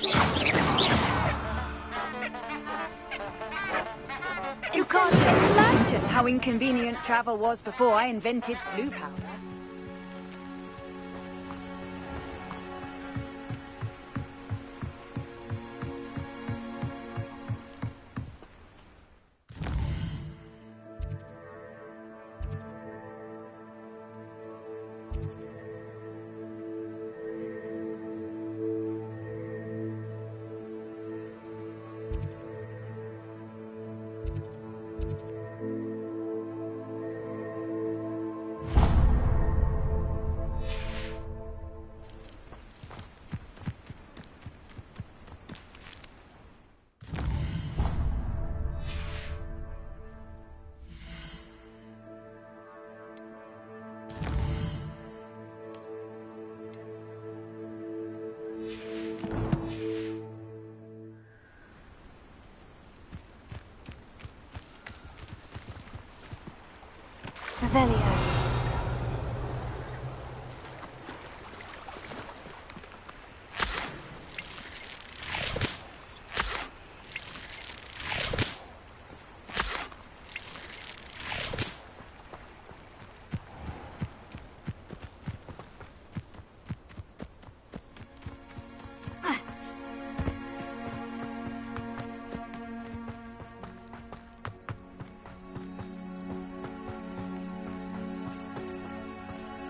You can't imagine how inconvenient travel was before I invented flu powder. Revelio.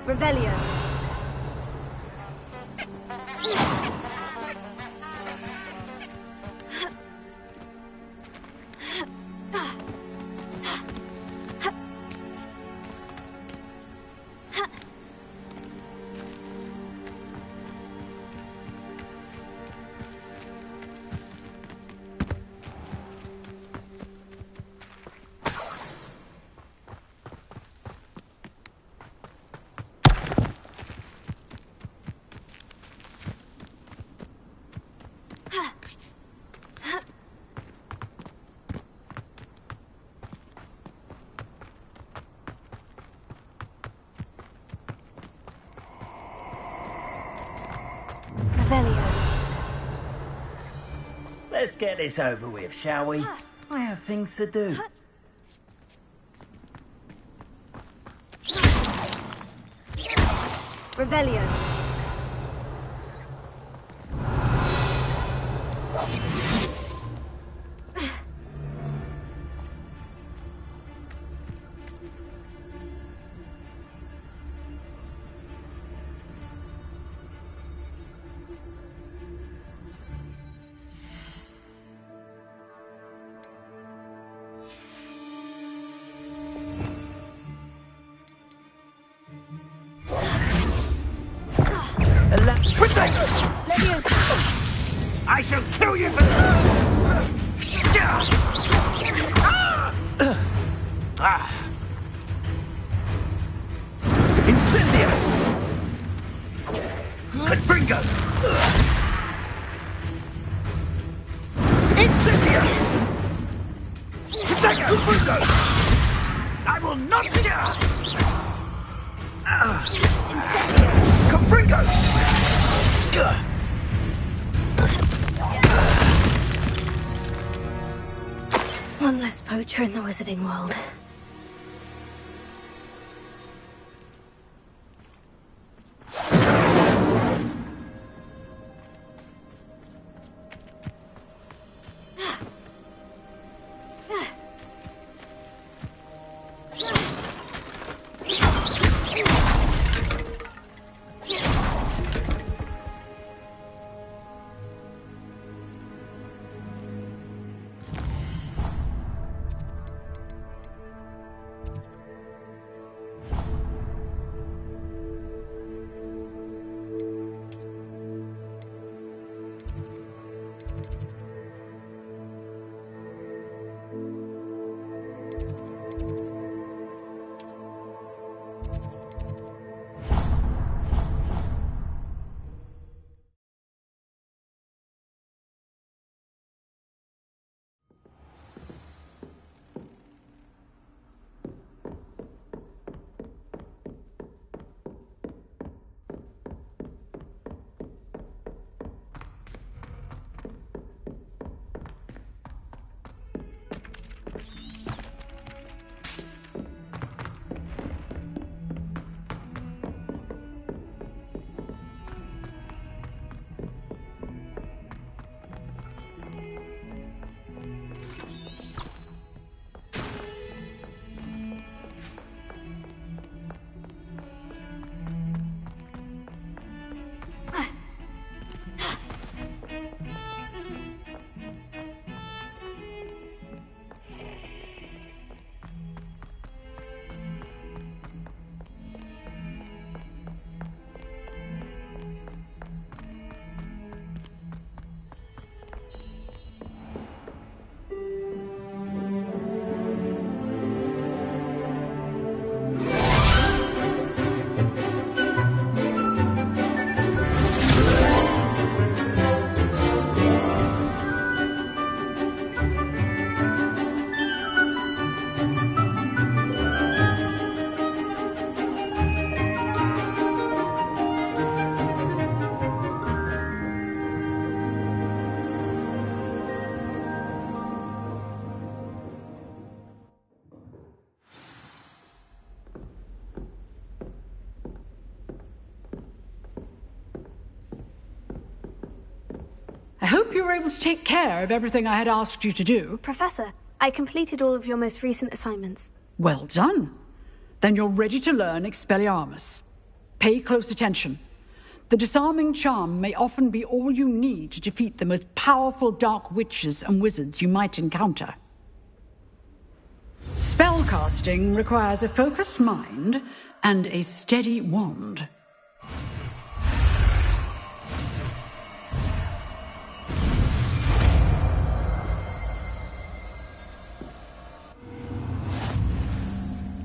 Revelio. Let's get this over with, shall we? I have things to do. Revelio. I shall kill you for that! Incendio! Confringo! Incendio! Confringo! I will not Incendio! Confringo! One less poacher in the wizarding world. hope you were able to take care of everything I had asked you to do. Professor, I completed all of your most recent assignments. Well done. Then you're ready to learn Expelliarmus. Pay close attention. The disarming charm may often be all you need to defeat the most powerful dark witches and wizards you might encounter. Spellcasting requires a focused mind and a steady wand.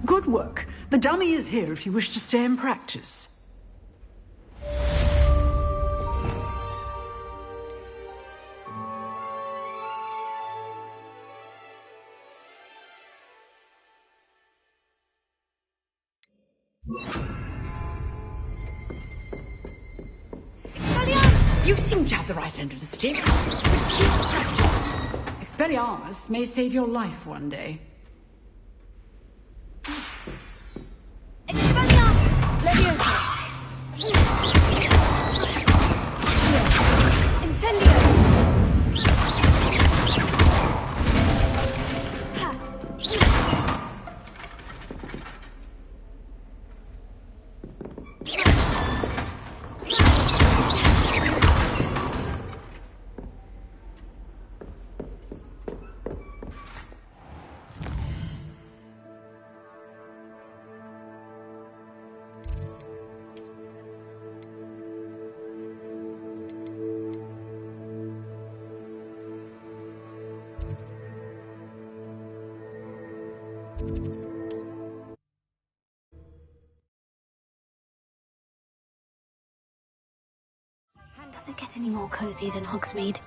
Good work. The dummy is here if you wish to stay and practice. You seem to have the right end of the stick. Expelliarmus may save your life one day. Expelliarmus! Leviosa! Incendio! Does it get any more cozy than Hogsmeade?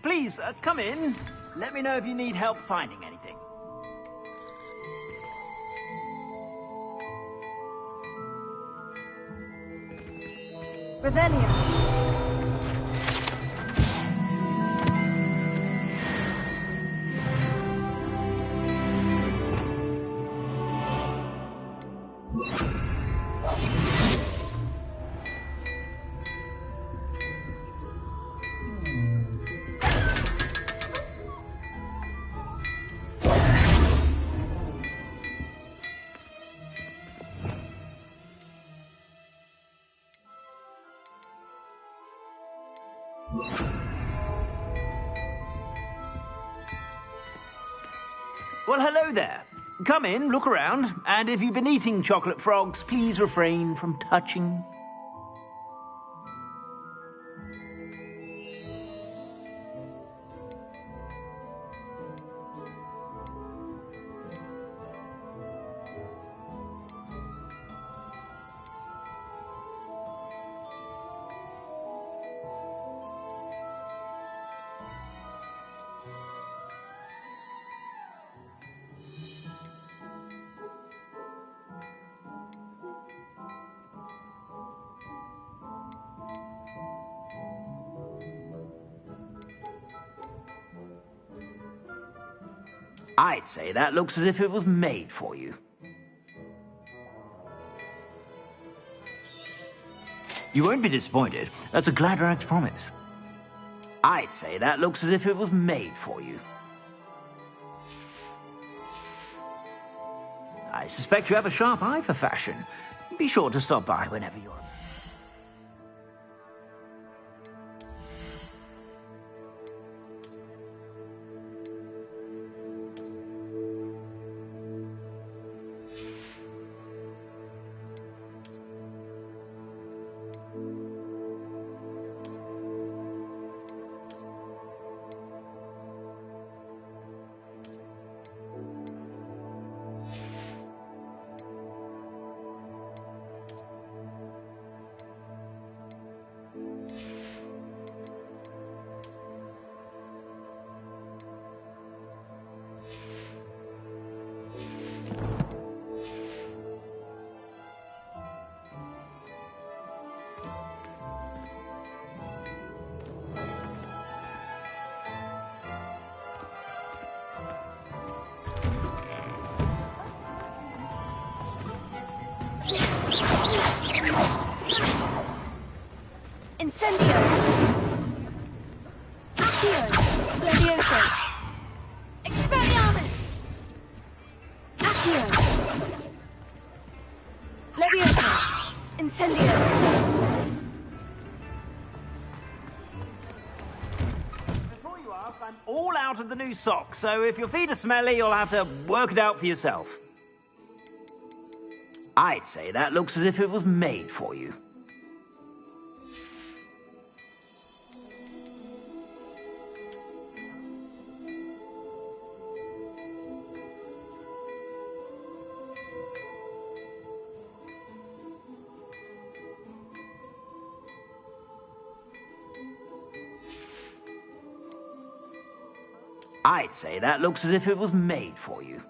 Please, come in. Let me know if you need help finding anything. Revelio. Well, hello there. Come in, look around, and if you've been eating chocolate frogs, please refrain from touching. I'd say that looks as if it was made for you. You won't be disappointed. That's a Gladrag's promise. I'd say that looks as if it was made for you. I suspect you have a sharp eye for fashion. Be sure to stop by whenever you're... Incendio! Accio! Levioso! Expelliarmus! Accio! Levioso! Incendio! Before you ask, I'm all out of the new socks, so if your feet are smelly, you'll have to work it out for yourself. I'd say that looks as if it was made for you. I'd say that looks as if it was made for you.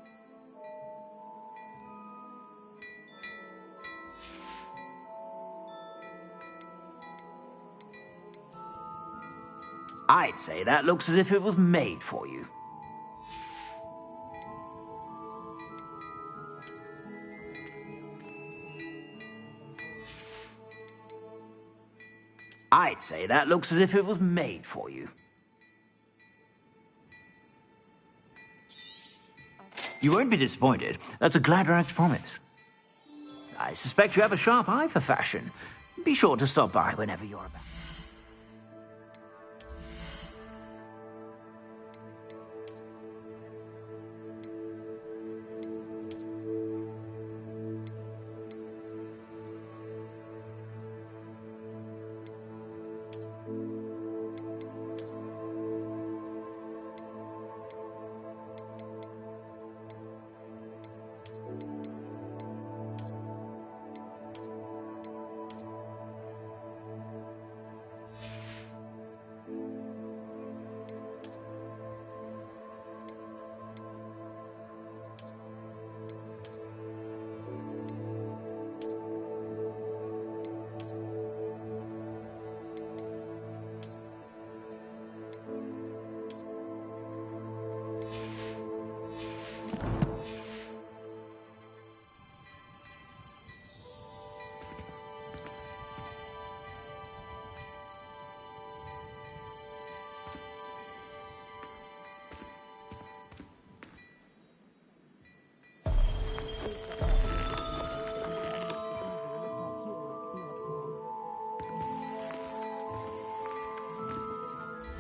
I'd say that looks as if it was made for you. I'd say that looks as if it was made for you. You won't be disappointed. That's a Gladrax promise. I suspect you have a sharp eye for fashion. Be sure to stop by whenever you're about.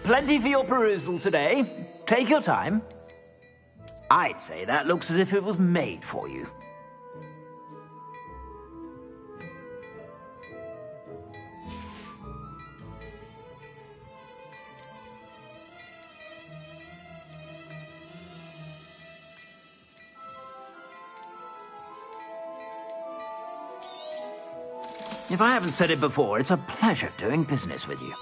Plenty for your perusal today. Take your time. I'd say that looks as if it was made for you. If I haven't said it before, it's a pleasure doing business with you.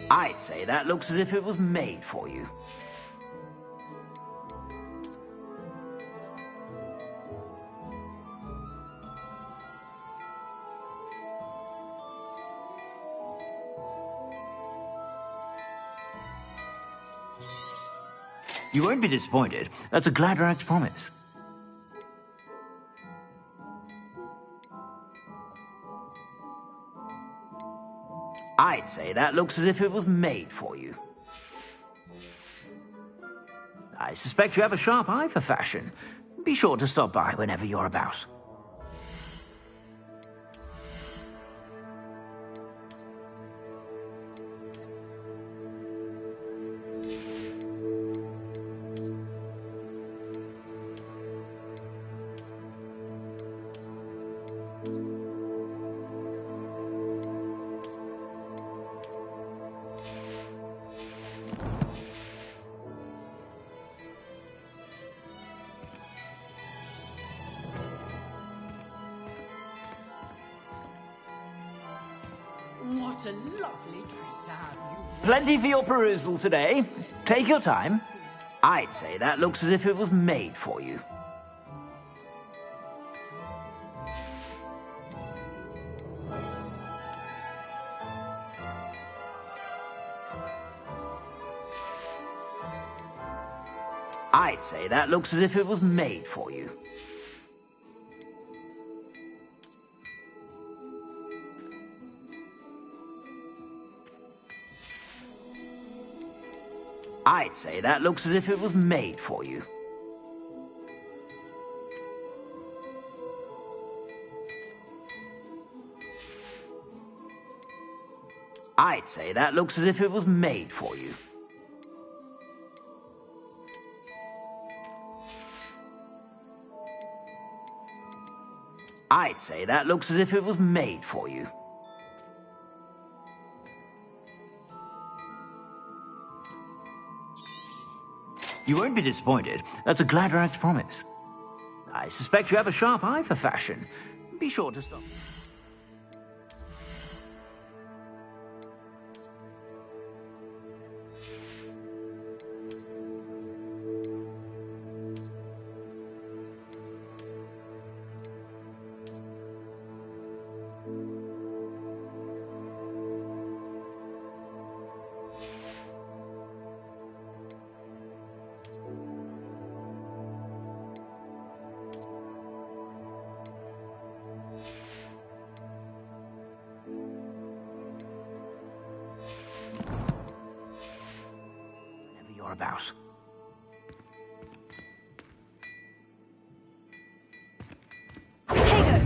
I'd say that looks as if it was made for you. You won't be disappointed. That's a Gladrax promise. I'd say that looks as if it was made for you. I suspect you have a sharp eye for fashion. Be sure to stop by whenever you're about. What a lovely treat to have you. Plenty for your perusal today. Take your time. I'd say that looks as if it was made for you. I'd say that looks as if it was made for you. I'd say that looks as if it was made for you. I'd say that looks as if it was made for you. I'd say that looks as if it was made for you. You won't be disappointed. That's a Gladrax promise. I suspect you have a sharp eye for fashion. Be sure to stop. About. Potato!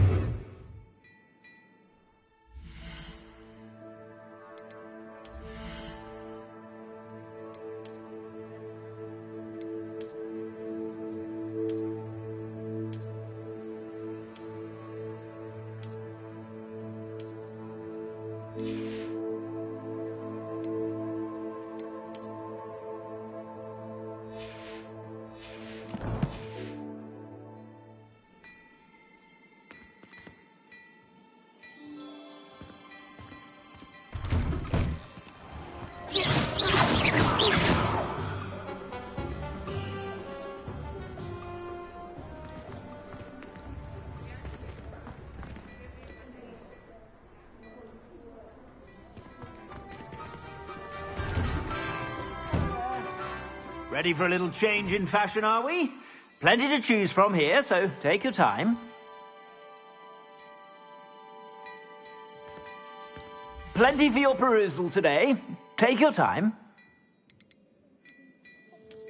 Ready for a little change in fashion, are we? Plenty to choose from here, so take your time. Plenty for your perusal today. Take your time.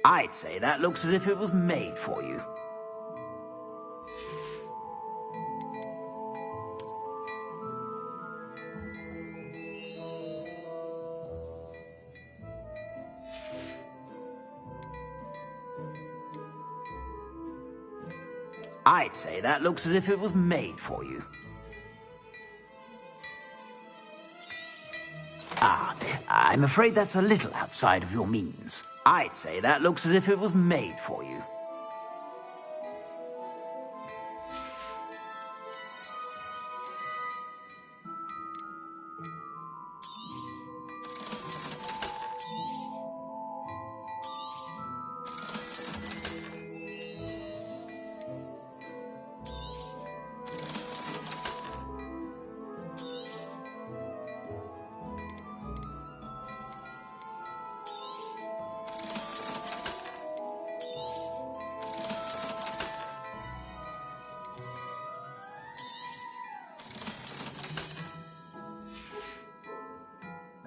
I'd say that looks as if it was made for you. I'd say that looks as if it was made for you. I'm afraid that's a little outside of your means. I'd say that looks as if it was made for you.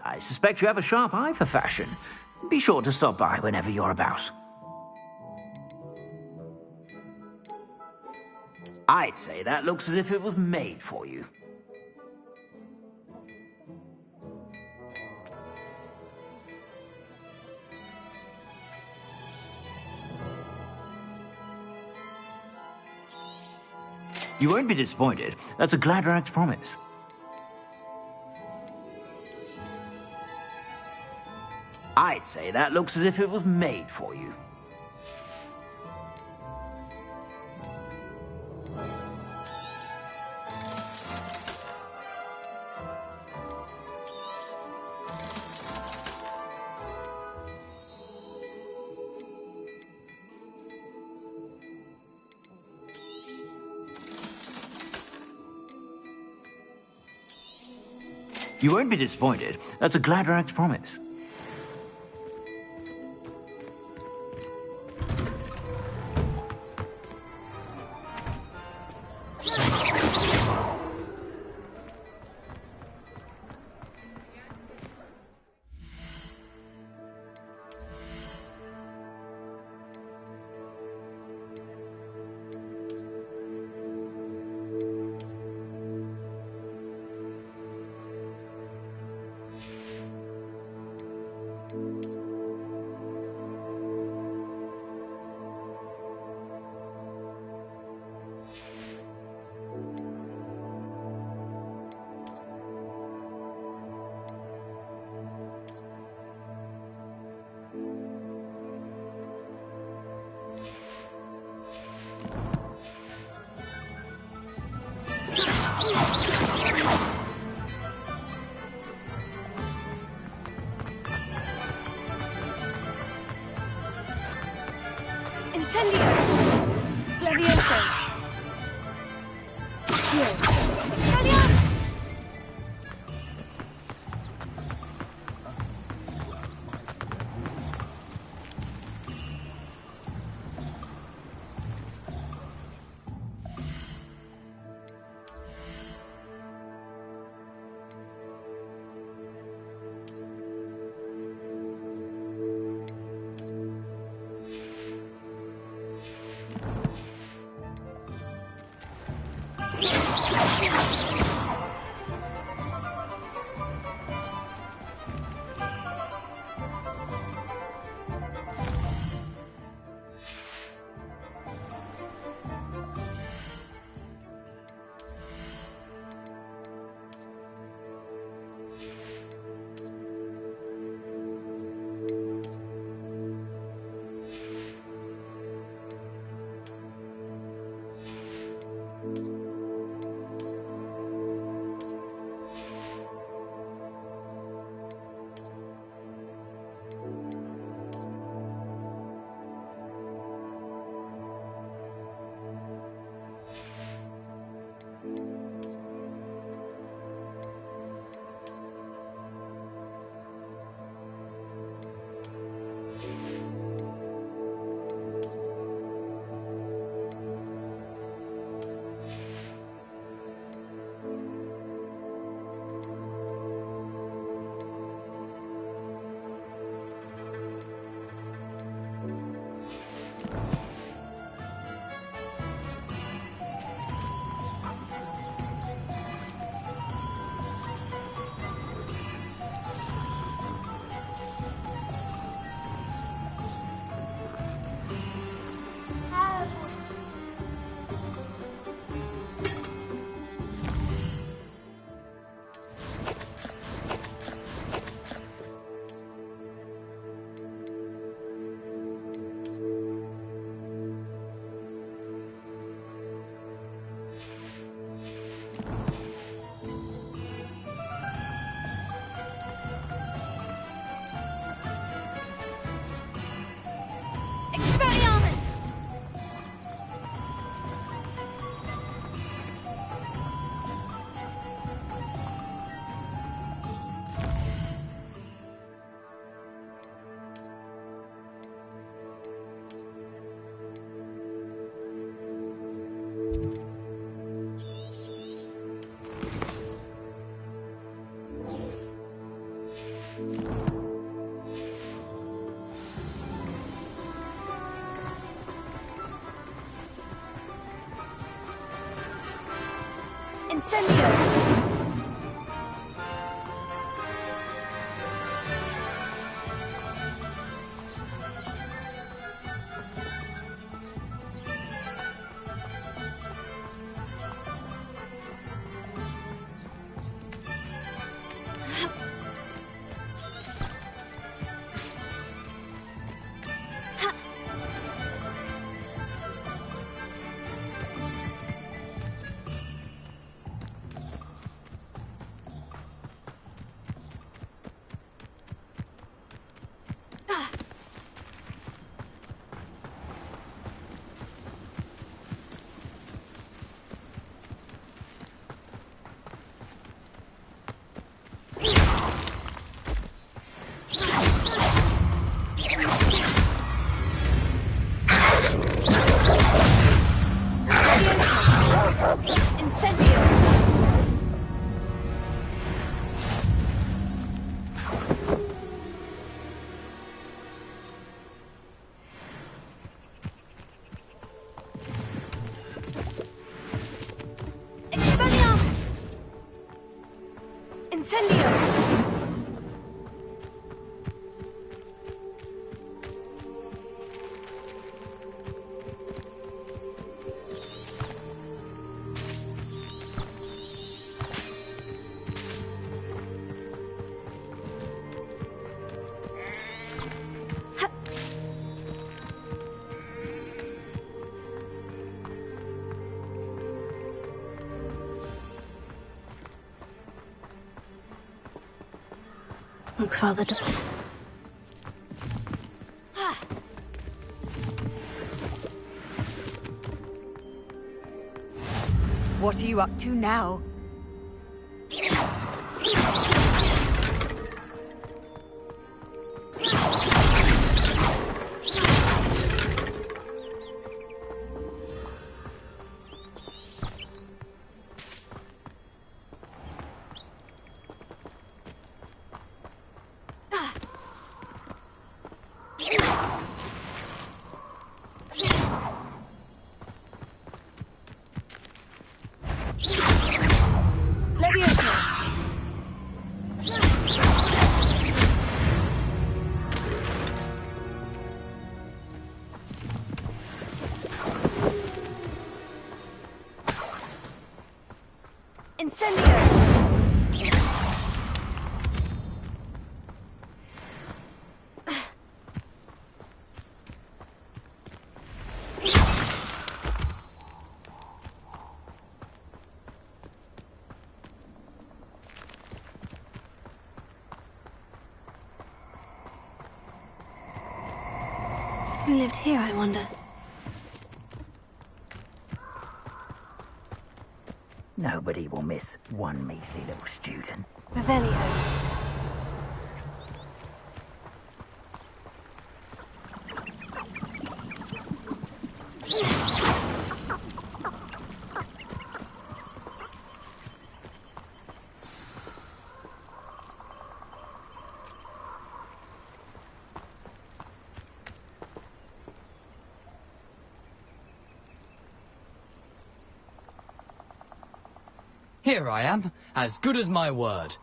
I suspect you have a sharp eye for fashion. Be sure to stop by whenever you're about. I'd say that looks as if it was made for you. You won't be disappointed. That's a Gladrax promise. I'd say that looks as if it was made for you. You won't be disappointed. That's a Gladrax promise. Incendio! Levioso! Heal! Expelliarmus! Incendio! Looks rather... What are you up to now? Who lived here, I wonder? Nobody will miss one measly little student. Revelio. Here I am, as good as my word.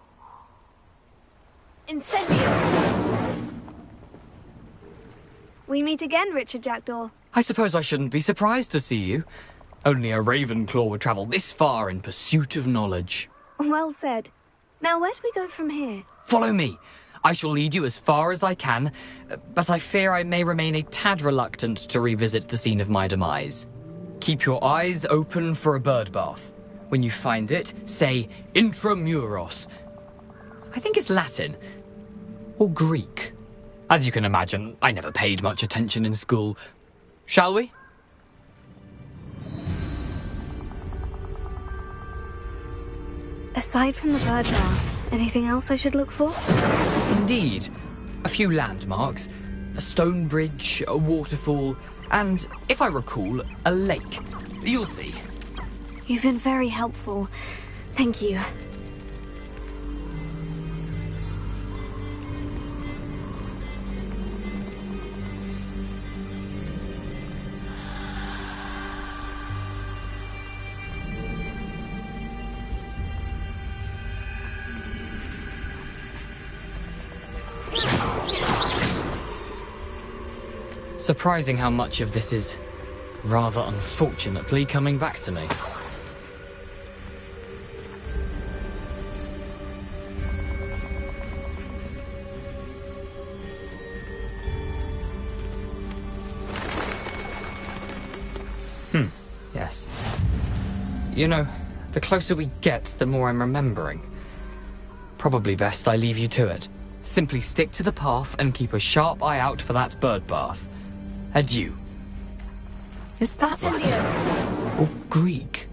Incendio! We meet again, Richard Jackdaw. I suppose I shouldn't be surprised to see you. Only a Ravenclaw would travel this far in pursuit of knowledge. Well said. Now, where do we go from here? Follow me. I shall lead you as far as I can, but I fear I may remain a tad reluctant to revisit the scene of my demise. Keep your eyes open for a bird bath. When you find it, say intramuros. I think it's Latin. Or Greek. As you can imagine, I never paid much attention in school. Shall we? Aside from the bird bath, anything else I should look for? Indeed. A few landmarks. A stone bridge, a waterfall, and, if I recall, a lake. You'll see. You've been very helpful. Thank you. Surprising how much of this is, rather unfortunately, coming back to me. Yes. You know, the closer we get, the more I'm remembering. Probably best I leave you to it. Simply stick to the path and keep a sharp eye out for that bird bath. Adieu. Is that Latin? Or Greek?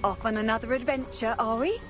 Off on another adventure, are we?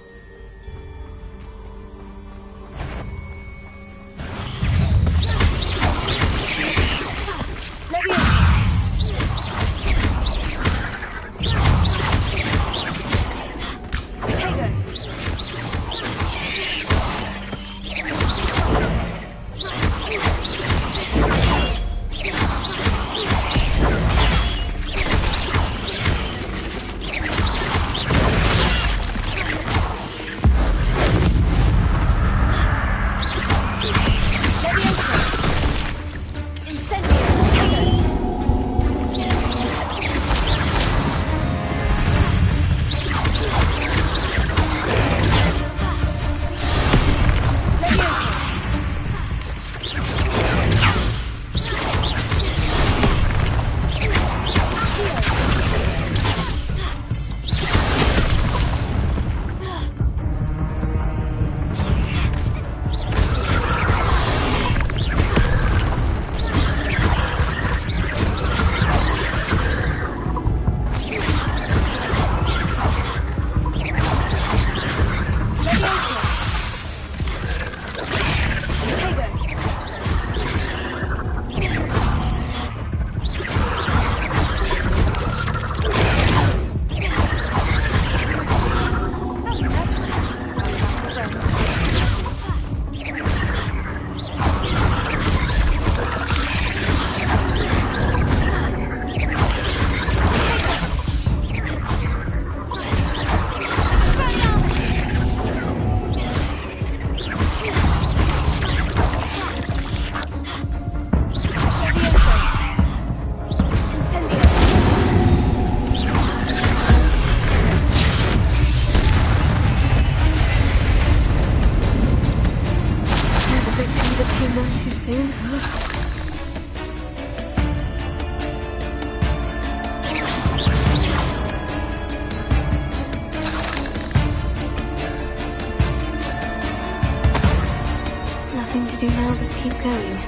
Nothing to do now but keep going.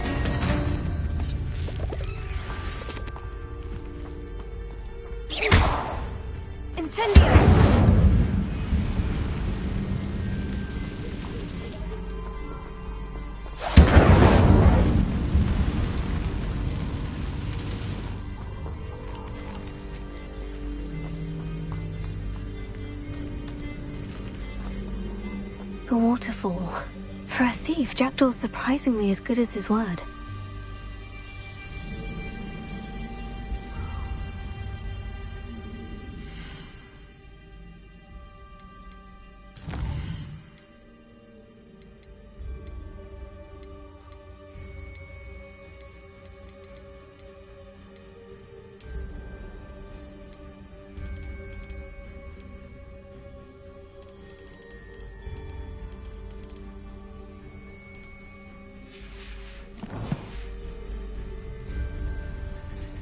Incendio! The waterfall. For a thief, Jackdaw's surprisingly as good as his word.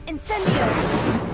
Incendio!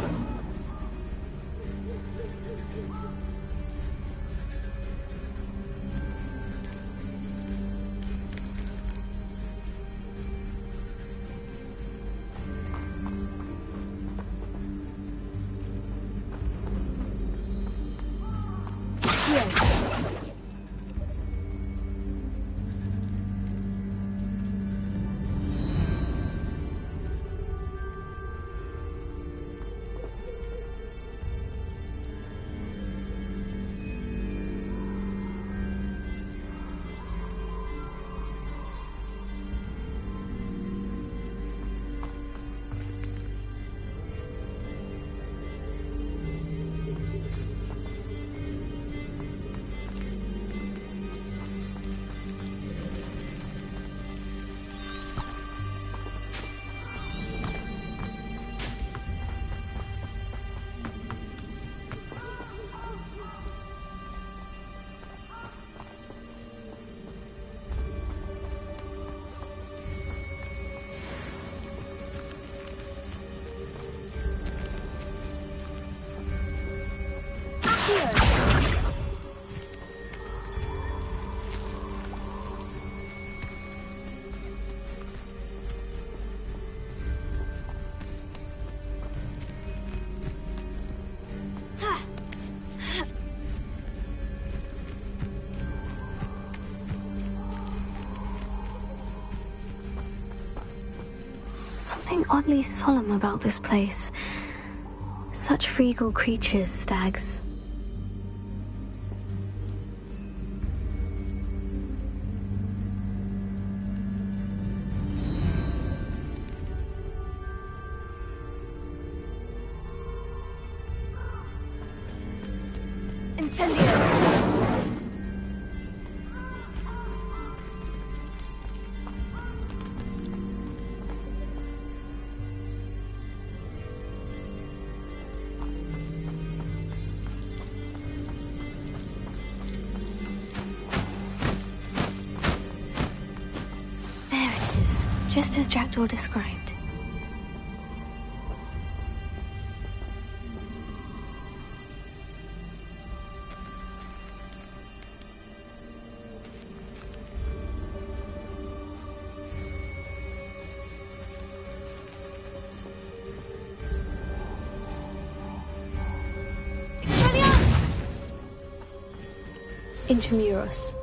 something oddly solemn about this place. Such regal creatures, stags. Incendio! There it is, just as Jackdaw described. Intramuros.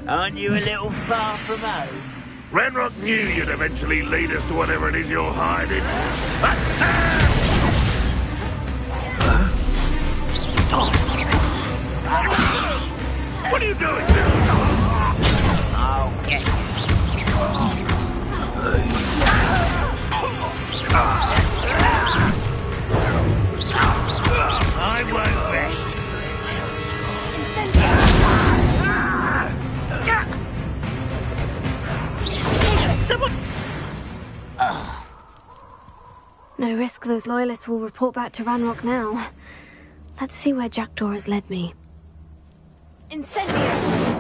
Aren't you a little far from home? Ranrock knew you'd eventually lead us to whatever it is you're hiding. What are you doing? I'll get you. I won't rest. No risk those loyalists will report back to Ranrock now. Let's see where Jackdaw has led me. Incendio!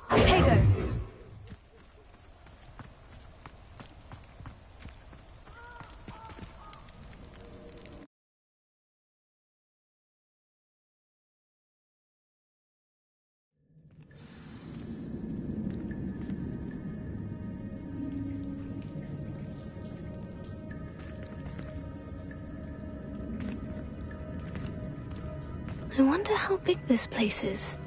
Tego! I wonder how big this place is.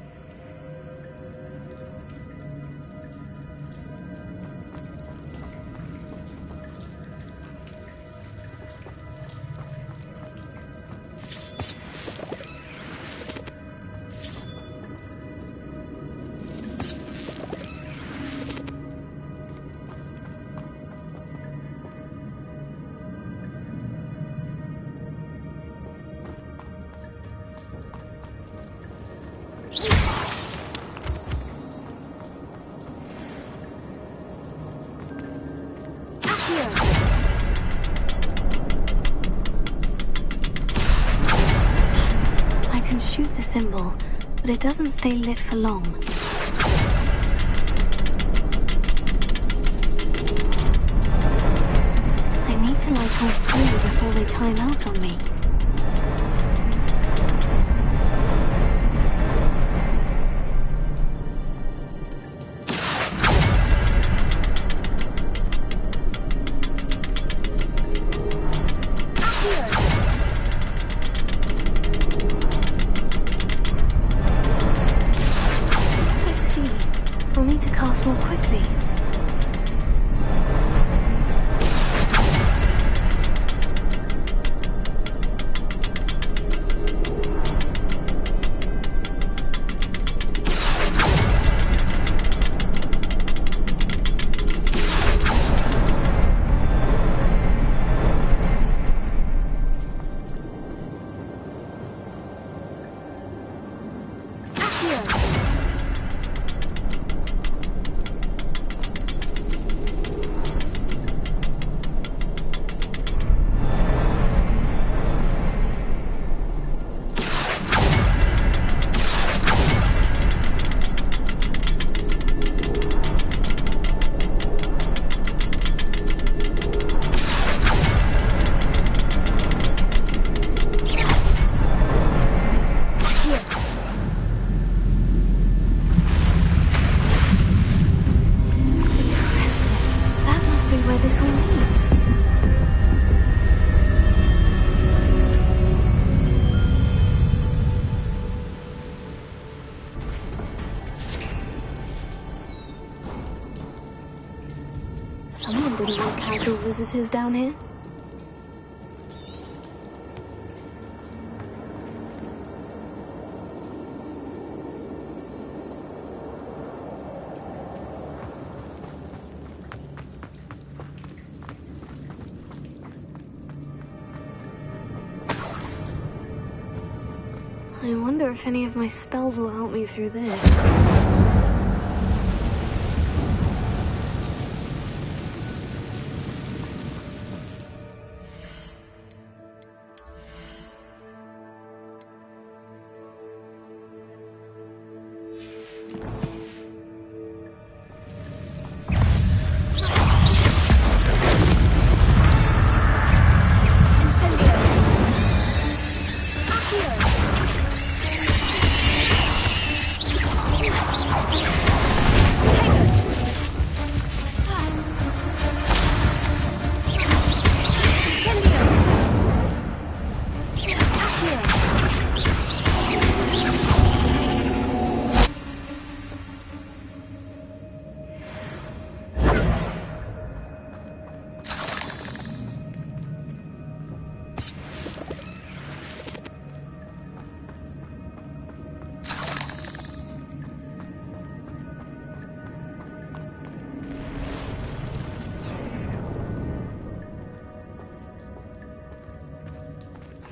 I can shoot the symbol, but it doesn't stay lit for long. I need to light all three before they time out on me. I'll need to cast more quickly. Someone didn't want casual visitors down here. I wonder if any of my spells will help me through this.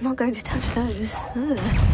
I'm not going to touch those. Ugh.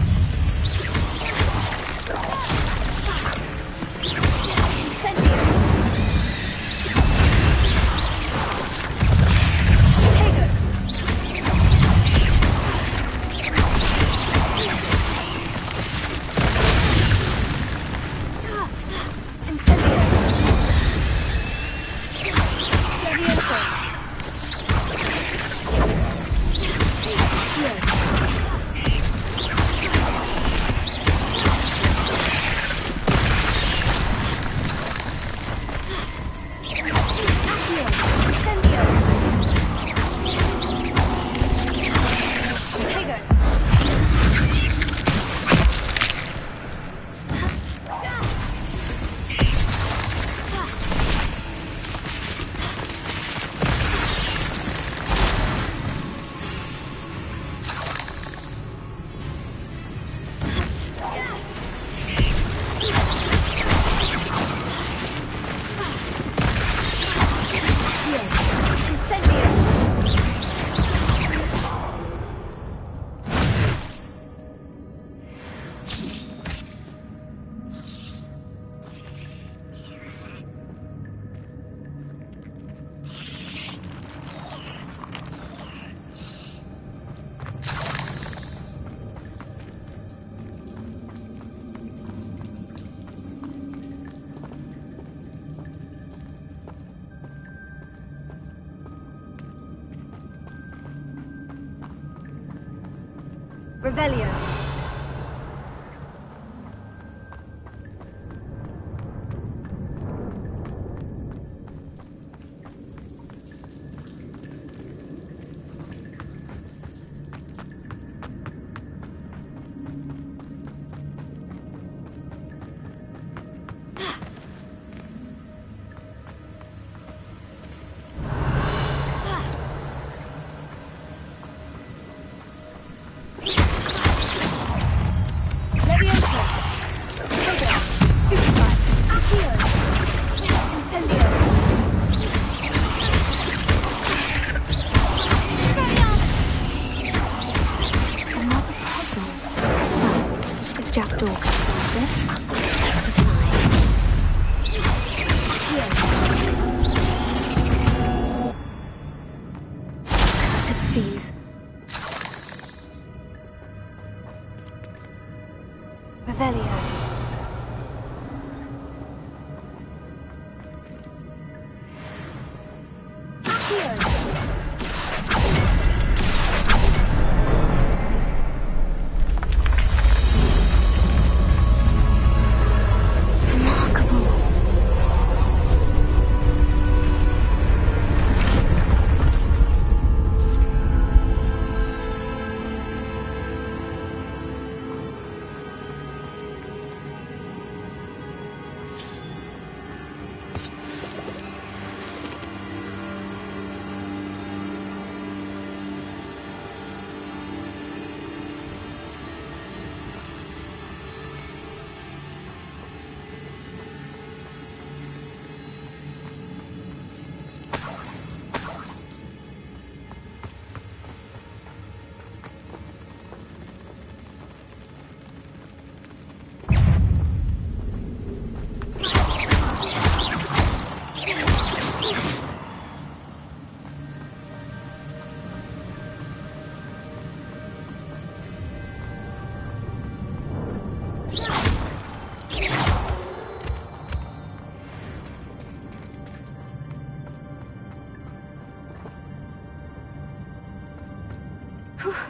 Revelio.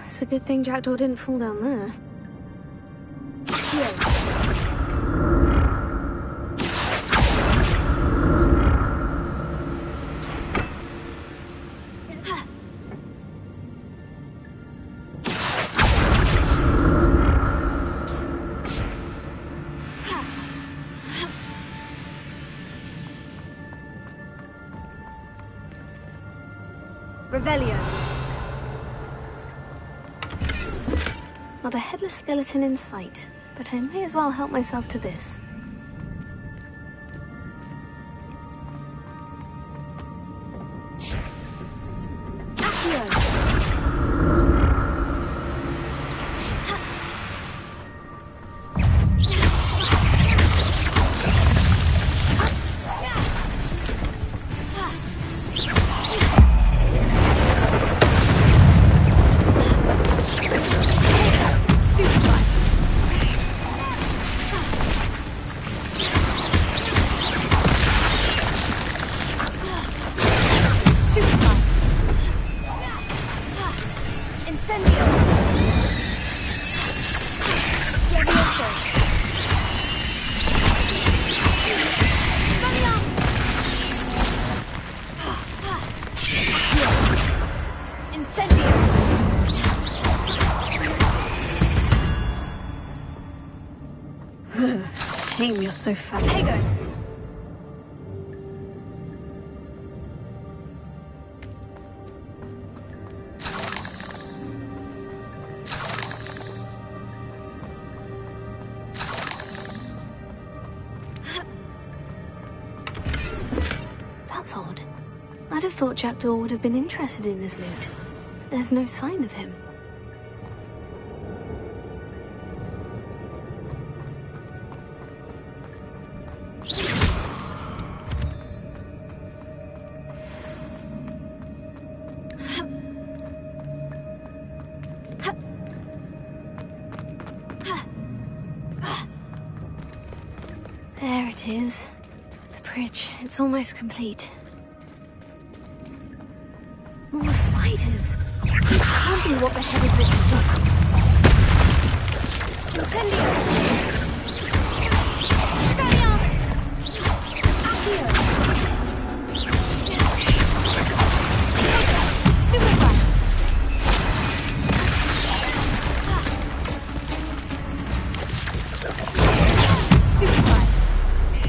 It's a good thing Jackdaw didn't fall down there. Revelio. Not a headless skeleton in sight, but I may as well help myself to this. Shame you're so fat. Tego. That's odd. I'd have thought Jackdaw would have been interested in this loot, but there's no sign of him. There it is. The bridge. It's almost complete. More spiders. This can't be what the heavy bridge is doing. Incendio! Expelliarmus! Accio! Stupefy! Stupefy!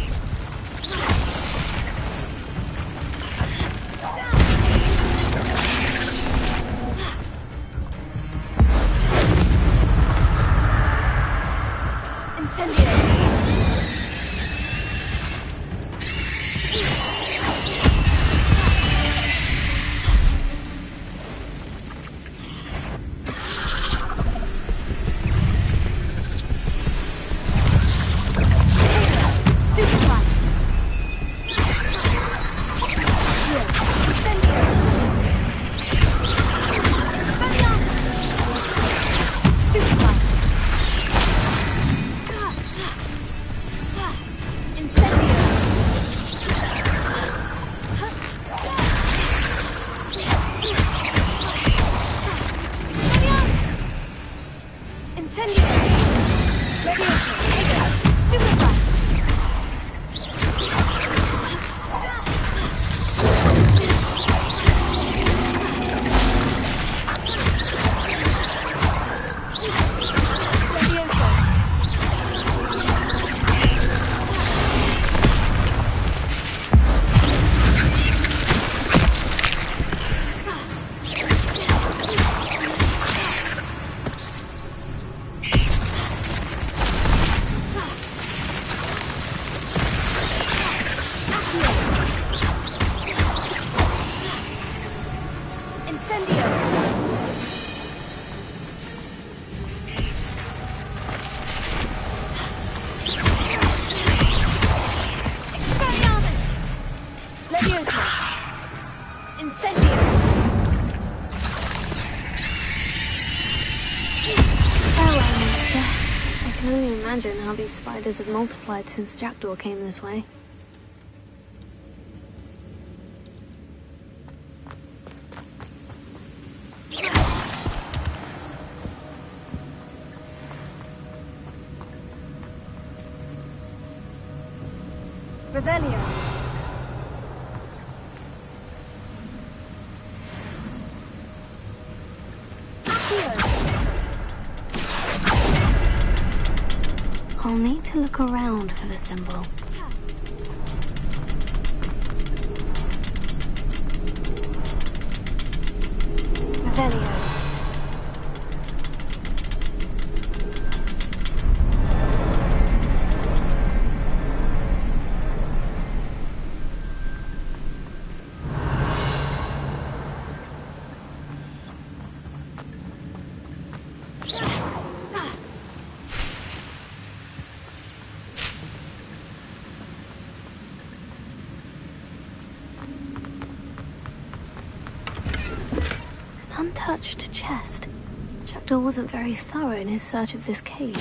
Imagine how these spiders have multiplied since Jackdaw came this way. Revelio. I'll need to look around for the symbol. Revelio. Untouched chest. Jackdaw wasn't very thorough in his search of this cave.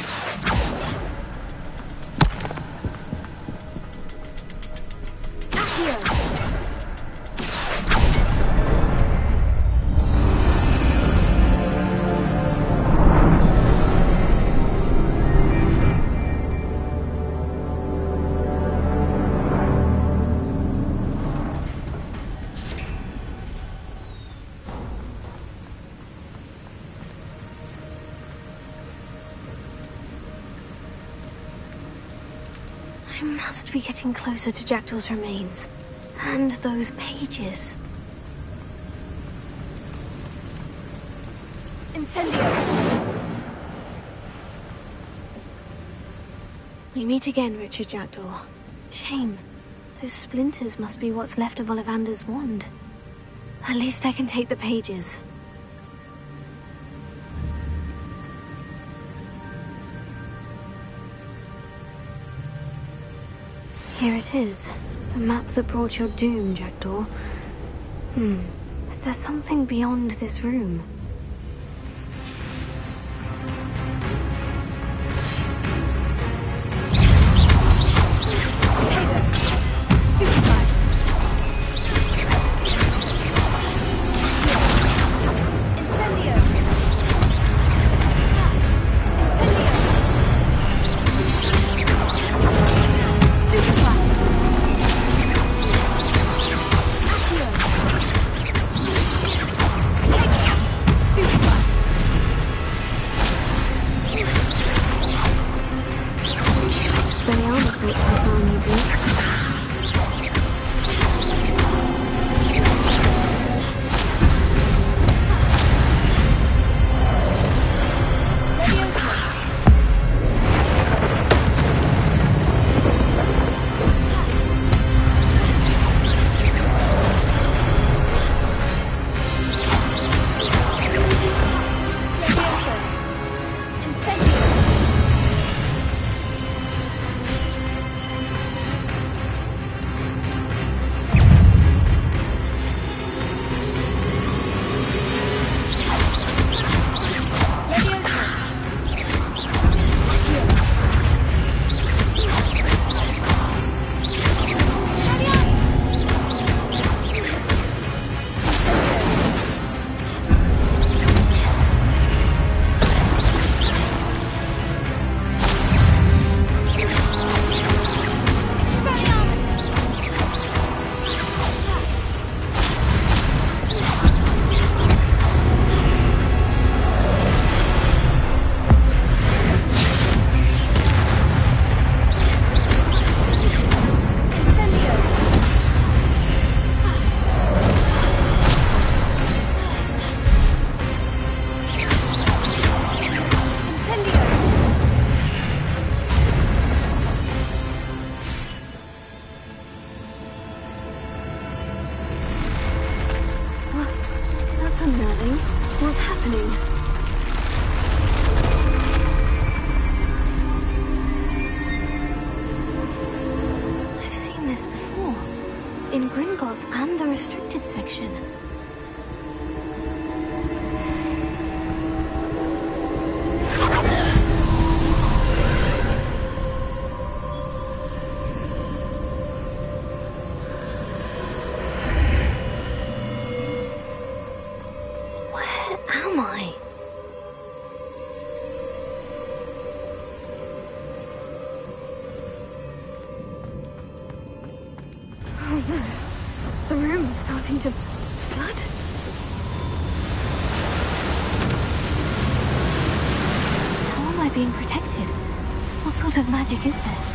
Accio! I must be getting closer to Jackdaw's remains. And those pages. Incendio! We meet again, Richard Jackdaw. Shame. Those splinters must be what's left of Ollivander's wand. At least I can take the pages. Here it is. The map that brought your doom, Jackdaw. Is there something beyond this room? That's unnerving. What's happening? I've seen this before. In Gringotts and the restricted section. The room's starting to flood. How am I being protected? What sort of magic is this?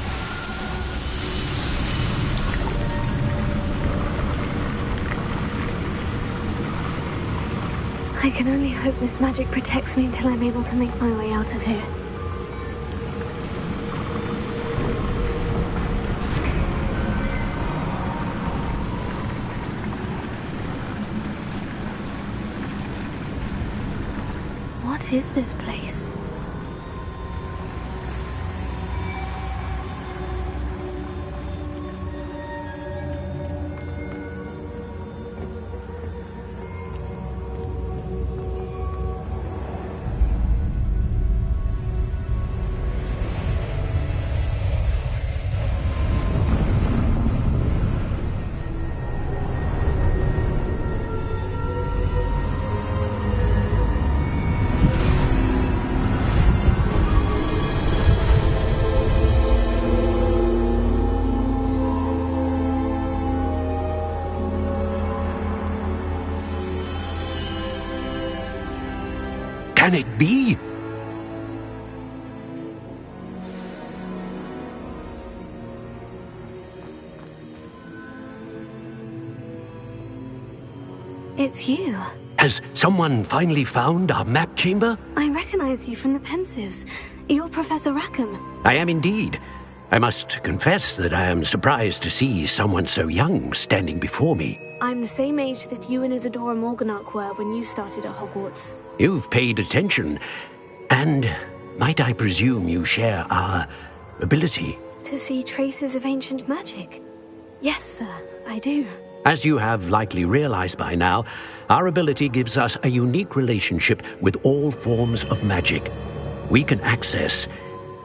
I can only hope this magic protects me until I'm able to make my way out of here. What is this place? Can it be? It's you. Has someone finally found our map chamber? I recognize you from the Pensives. You're Professor Rackham. I am indeed. I must confess that I am surprised to see someone so young standing before me. I'm the same age that you and Isadora Morganach were when you started at Hogwarts. You've paid attention, and might I presume you share our ability? To see traces of ancient magic? Yes, sir, I do. As you have likely realized by now, our ability gives us a unique relationship with all forms of magic. We can access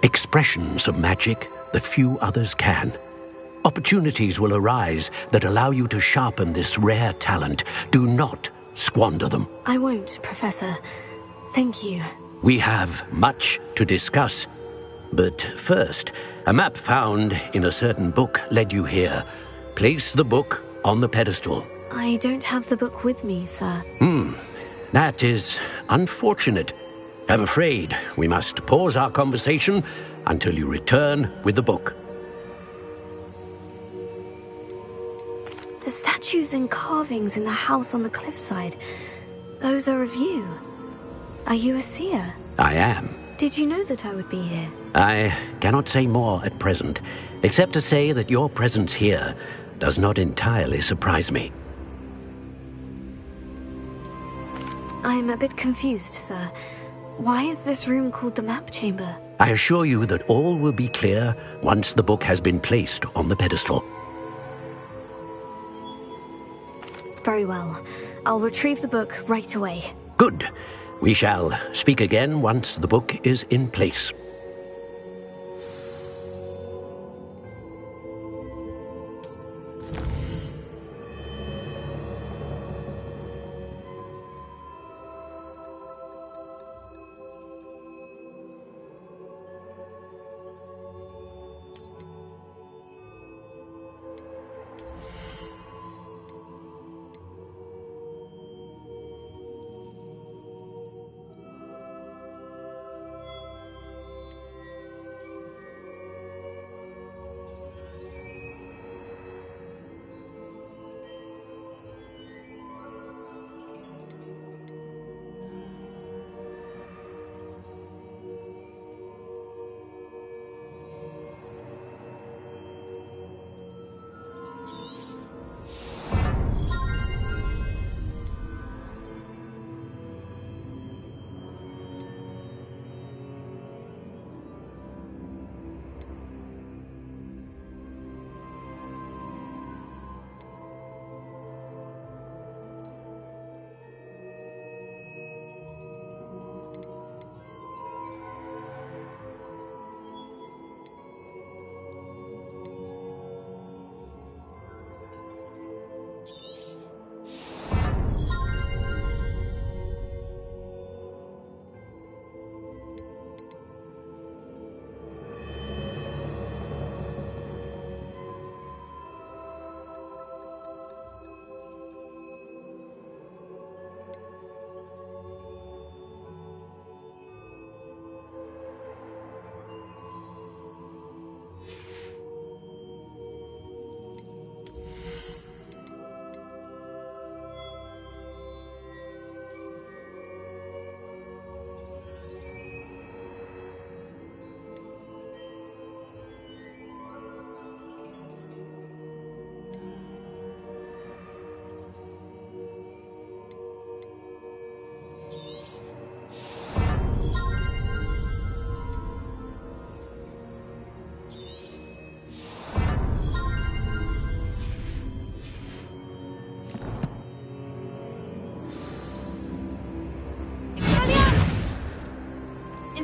expressions of magic that few others can. Opportunities will arise that allow you to sharpen this rare talent. Do not squander them. I won't, Professor. Thank you. We have much to discuss. But first, a map found in a certain book led you here. Place the book on the pedestal. I don't have the book with me, sir. That is unfortunate. I'm afraid we must pause our conversation until you return with the book. The statues and carvings in the house on the cliffside, those are of you. Are you a seer? I am. Did you know that I would be here? I cannot say more at present, except to say that your presence here does not entirely surprise me. I'm a bit confused, sir. Why is this room called the map chamber? I assure you that all will be clear once the book has been placed on the pedestal. Very well. I'll retrieve the book right away. Good. We shall speak again once the book is in place.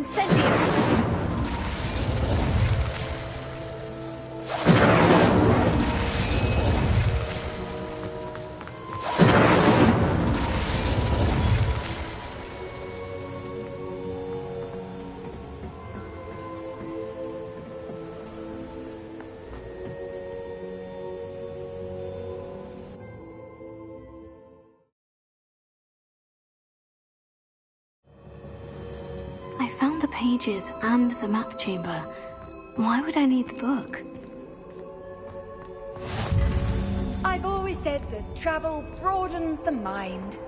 Incendio! I found the pages and the map chamber. Why would I need the book? I've always said that travel broadens the mind.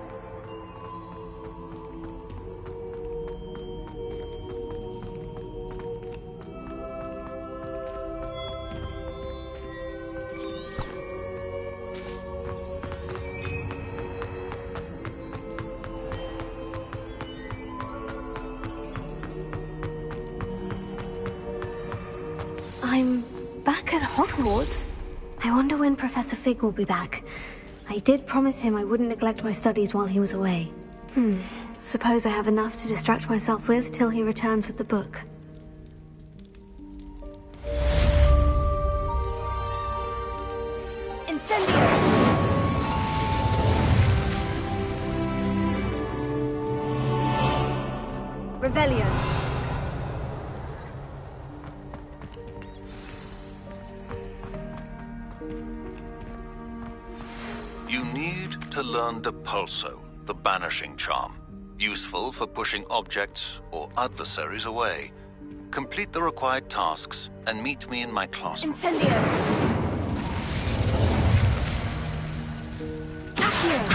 I'm back at Hogwarts. I wonder when Professor Fig will be back. I did promise him I wouldn't neglect my studies while he was away. Suppose I have enough to distract myself with till he returns with the book. Incendio! Revelio. You need to learn Depulso, the banishing charm. Useful for pushing objects or adversaries away. Complete the required tasks and meet me in my classroom. Incendio! Accio!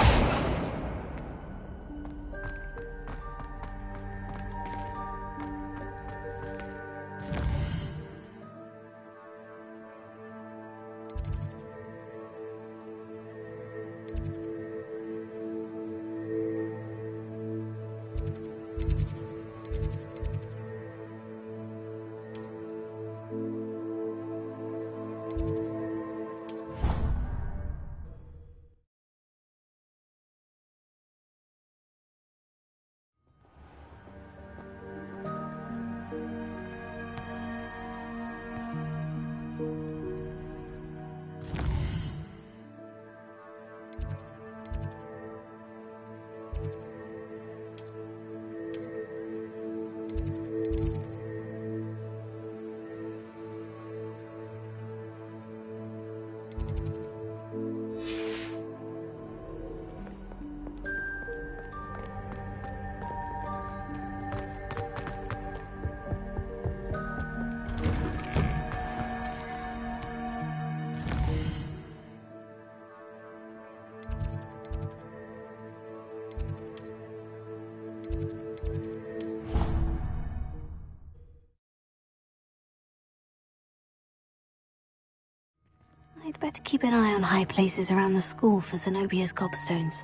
I'd better keep an eye on high places around the school for Zenobia's gobstones.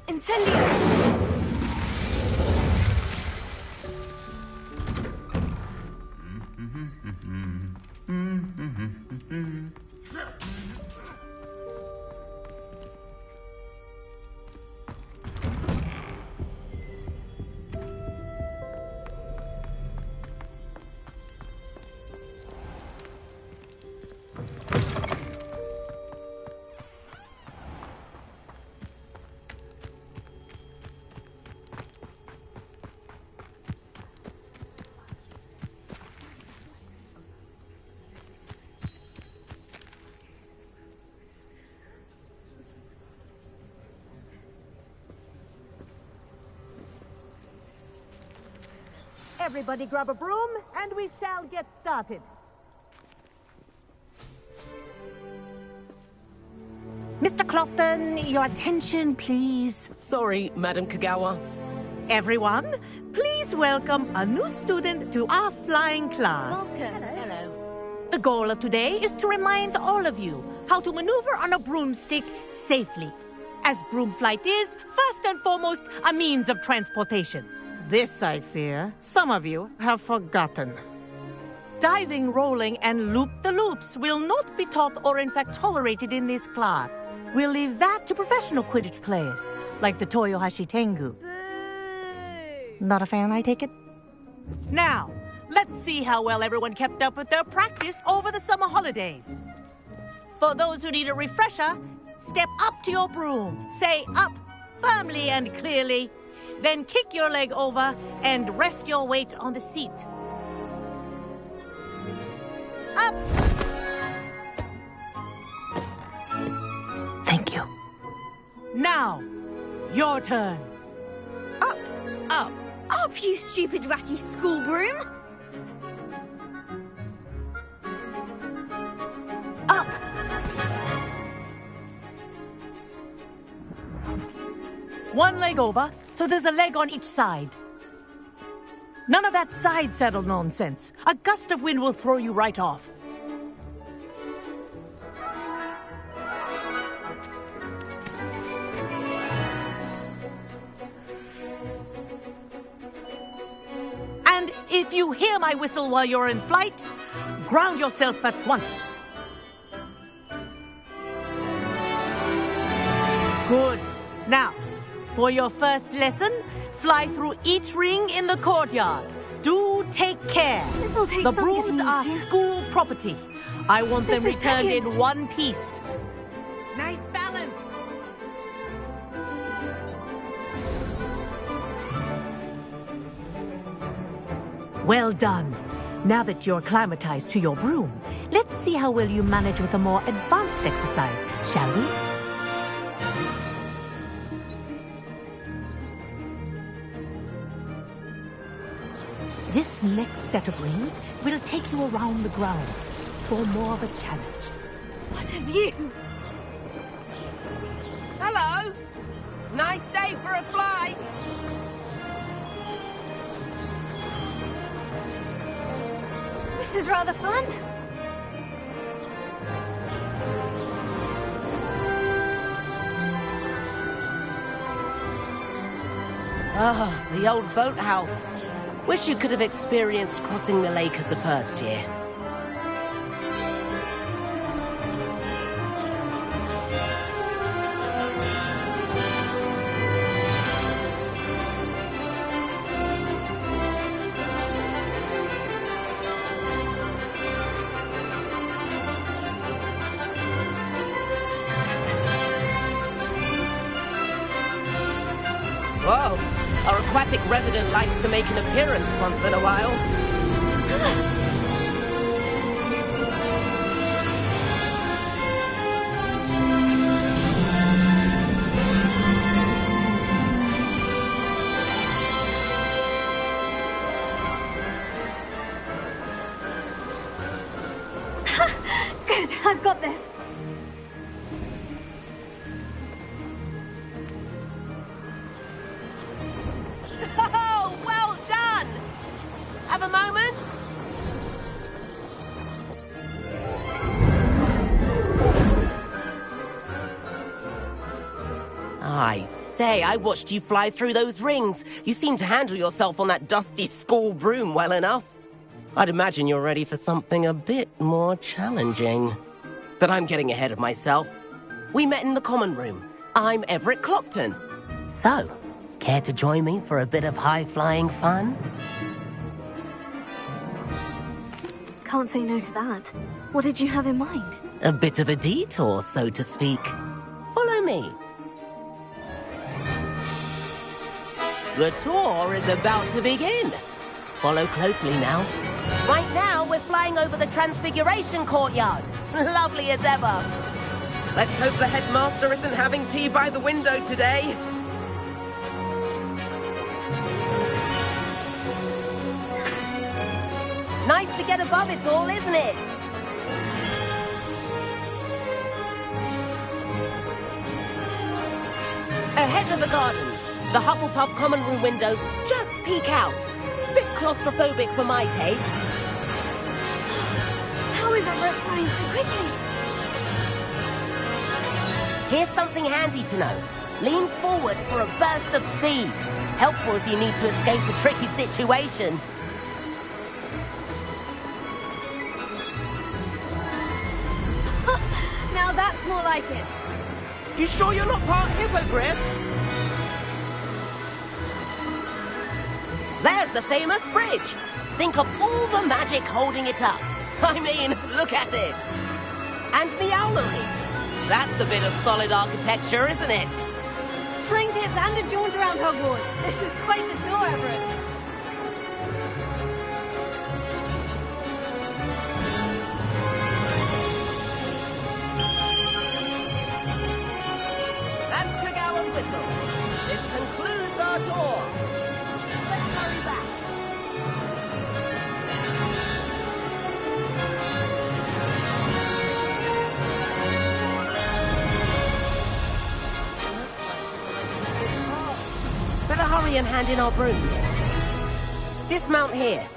Incendio! Everybody grab a broom, and we shall get started. Clopton, your attention, please. Sorry, Madam Kagawa. Everyone, please welcome a new student to our flying class. Welcome. Hello. The goal of today is to remind all of you how to maneuver on a broomstick safely, as broom flight is, first and foremost, a means of transportation. This, I fear, some of you have forgotten. Diving, rolling, and loop-the-loops will not be taught or in fact tolerated in this class. We'll leave that to professional Quidditch players, like the Toyohashi Tengu. Not a fan, I take it? Now, let's see how well everyone kept up with their practice over the summer holidays. For those who need a refresher, step up to your broom, say up firmly and clearly, then kick your leg over and rest your weight on the seat. Up! Thank you. Now, your turn. Up! Up! Up, you stupid ratty school broom! Up! One leg over, so there's a leg on each side. None of that side saddle nonsense. A gust of wind will throw you right off. And if you hear my whistle while you're in flight, ground yourself at once. Good. Now, for your first lesson, fly through each ring in the courtyard. Do take care. This'll take the some brooms getting are used to. school property. I want them This is returned brilliant. in one piece. Nice balance. Well done. Now that you're acclimatized to your broom, let's see how well you manage with a more advanced exercise, shall we? This next set of rings will take you around the grounds for more of a challenge. What have you... Hello! Nice day for a flight! This is rather fun. Ah, the old boathouse. Wish you could have experienced crossing the lake as a first year. Whoa, our aquatic resident likes to make an appearance once in a while. Good, I've got this. Oh, well done! Have a moment? I say, I watched you fly through those rings. You seem to handle yourself on that dusty school broom well enough. I'd imagine you're ready for something a bit more challenging. But I'm getting ahead of myself. We met in the common room. I'm Everett Clopton. So, care to join me for a bit of high-flying fun? Can't say no to that. What did you have in mind? A bit of a detour, so to speak. Follow me. The tour is about to begin. Follow closely now. Right now, we're flying over the Transfiguration Courtyard. Lovely as ever. Let's hope the headmaster isn't having tea by the window today. Nice to get above it all, isn't it? edge of the gardens. The Hufflepuff common room windows just peek out. Bit claustrophobic for my taste. How is Everett flying so quickly? Here's something handy to know. Lean forward for a burst of speed. Helpful if you need to escape a tricky situation. Now that's more like it. You sure you're not part hippogriff? There's the famous bridge. Think of all the magic holding it up. I mean, look at it. And the owlery. That's a bit of solid architecture, isn't it? Flying tips and a jaunt around Hogwarts. This is quite the tour, Everett. That's Kagawa's whistle. This concludes our tour. Let's hurry back. Better hurry and hand in our brooms. Dismount here.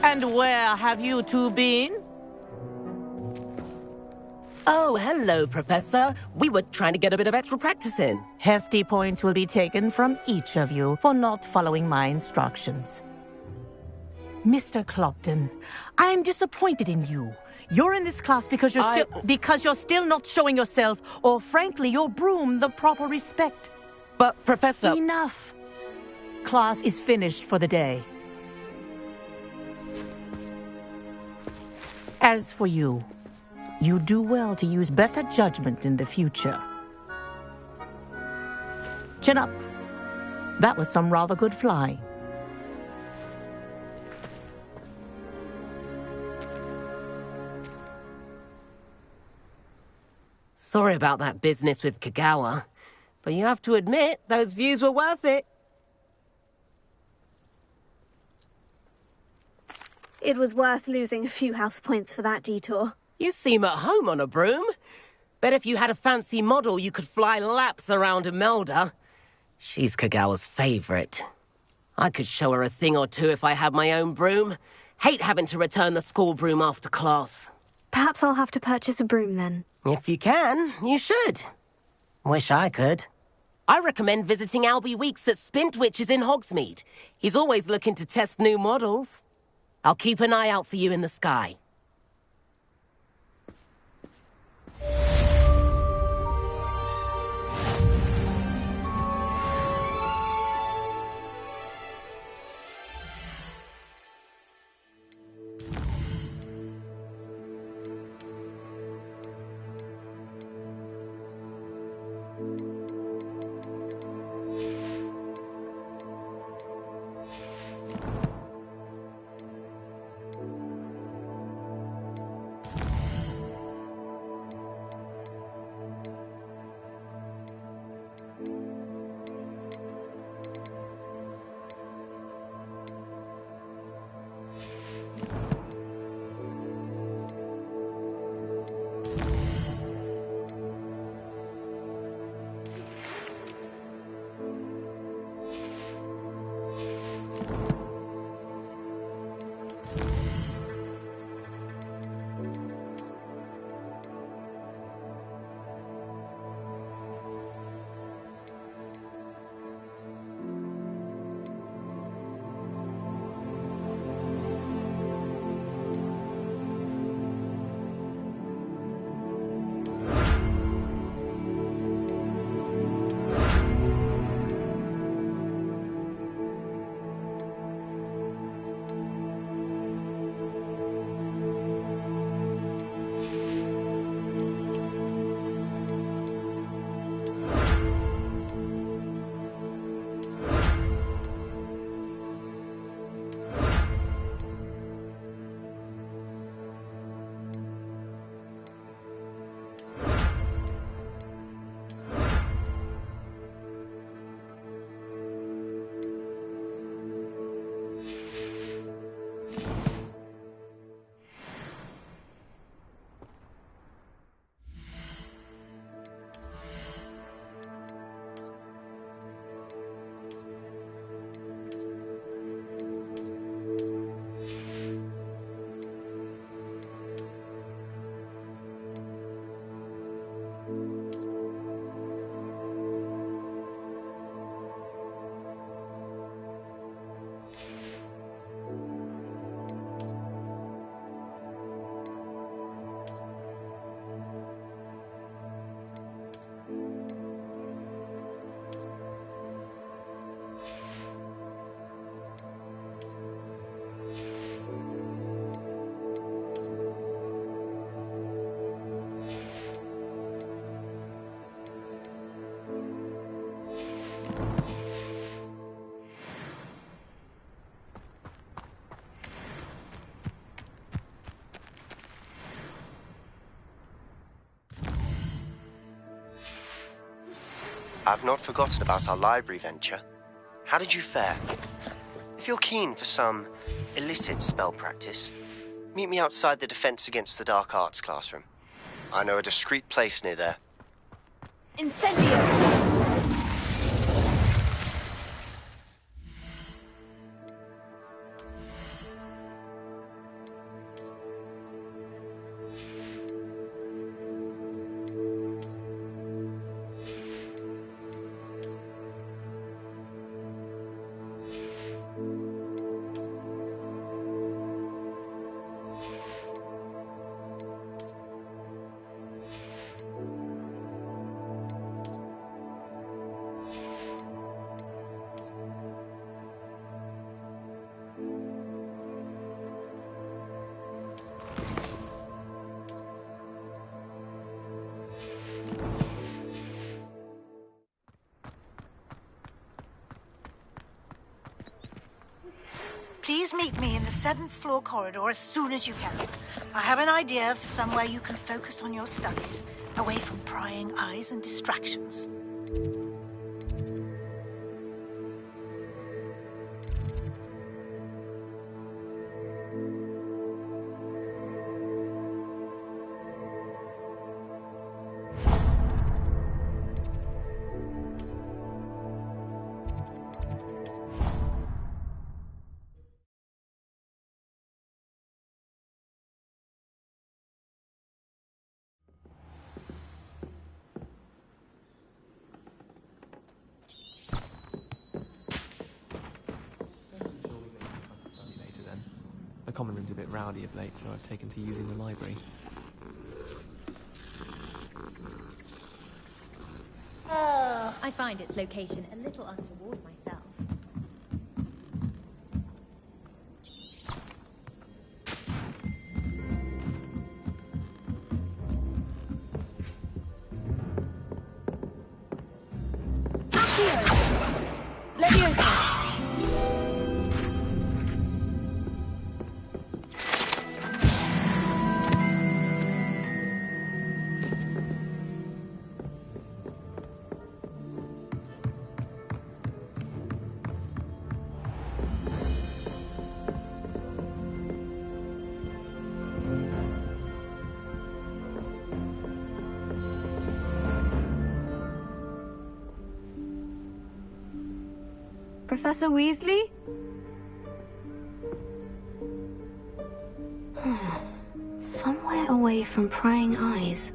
And where have you two been? Oh, hello, Professor. We were trying to get a bit of extra practice in. Hefty points will be taken from each of you for not following my instructions. Mr. Clopton, I'm disappointed in you. You're in this class because you're still not showing yourself, or frankly, your broom the proper respect. But, Professor... Enough. Class is finished for the day. As for you, you do well to use better judgment in the future. Chin up. That was some rather good flying. Sorry about that business with Kagawa, but you have to admit, those views were worth it. It was worth losing a few house points for that detour. You seem at home on a broom. Bet if you had a fancy model, you could fly laps around Imelda. She's Kagawa's favorite. I could show her a thing or two if I had my own broom. Hate having to return the school broom after class. Perhaps I'll have to purchase a broom then. If you can, you should. Wish I could. I recommend visiting Albie Weeks at Spintwitches in Hogsmeade. He's always looking to test new models. I'll keep an eye out for you in the sky. I've not forgotten about our library venture. How did you fare? If you're keen for some illicit spell practice, meet me outside the Defense Against the Dark Arts classroom. I know a discreet place near there. Incendio! Please meet me in the 7th floor corridor as soon as you can. I have an idea for somewhere you can focus on your studies, away from prying eyes and distractions. The common room's a bit rowdy of late, so I've taken to using the library. I find its location a little untoward myself. Professor Weasley? Somewhere away from prying eyes.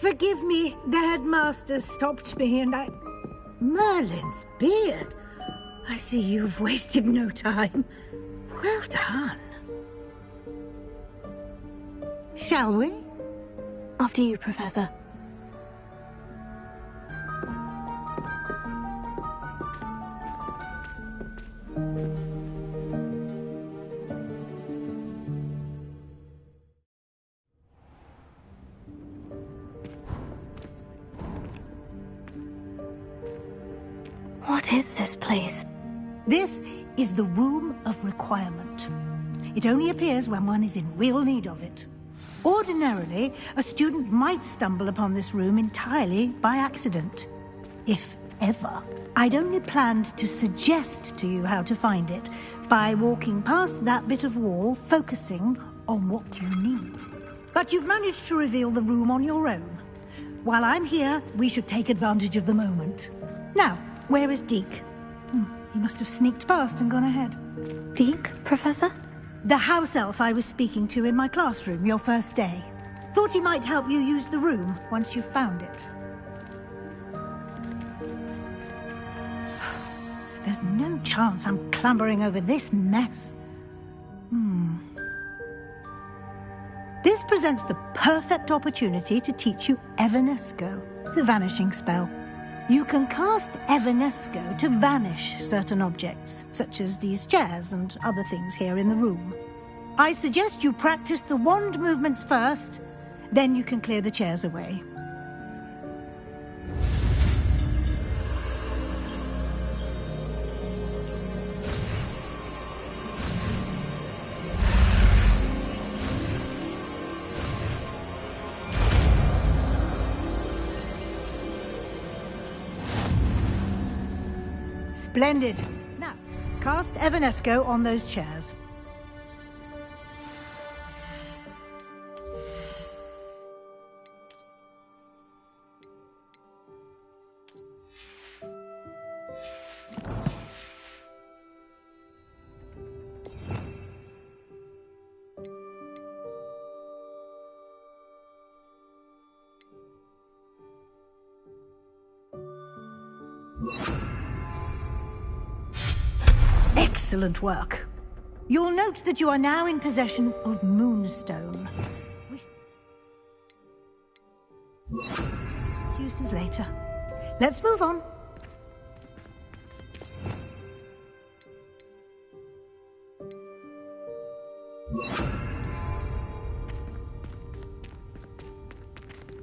Forgive me, the headmaster stopped me and I... Merlin's beard. I see you've wasted no time. Well done. Shall we? After you, Professor. What is this place? This is the Room of Requirement. It only appears when one is in real need of it. Ordinarily, a student might stumble upon this room entirely by accident. If ever. I'd only planned to suggest to you how to find it by walking past that bit of wall, focusing on what you need. But you've managed to reveal the room on your own. While I'm here, we should take advantage of the moment. Now, where is Deke? He must have sneaked past and gone ahead. Deke, Professor? The house elf I was speaking to in my classroom your first day. Thought he might help you use the room once you've found it. There's no chance I'm clambering over this mess. This presents the perfect opportunity to teach you Evanesco, the vanishing spell. You can cast Evanesco to vanish certain objects, such as these chairs and other things here in the room. I suggest you practice the wand movements first, then you can clear the chairs away. Splendid. Now, cast Evanesco on those chairs. Excellent work. You'll note that you are now in possession of Moonstone. Its uses later. Let's move on.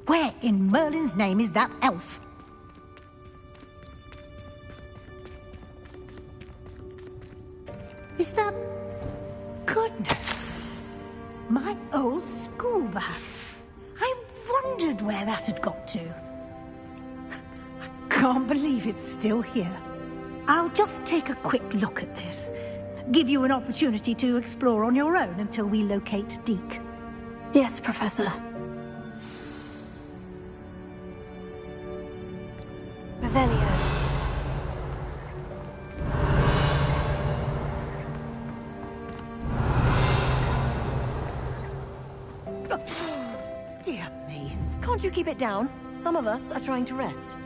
Where in Merlin's name is that elf? Is that... Goodness! My old school bag. I wondered where that had got to. I can't believe it's still here. I'll just take a quick look at this. Give you an opportunity to explore on your own until we locate Deke. Yes, Professor. Revelio. Dear me. Can't you keep it down? Some of us are trying to rest.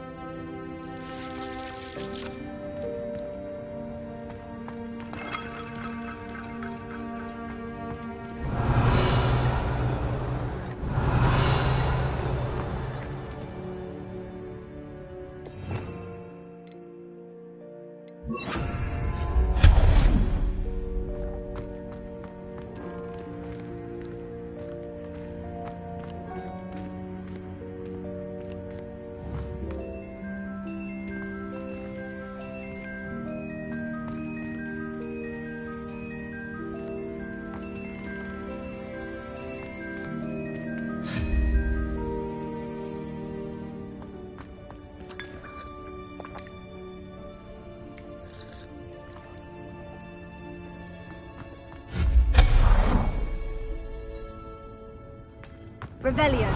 Revelio.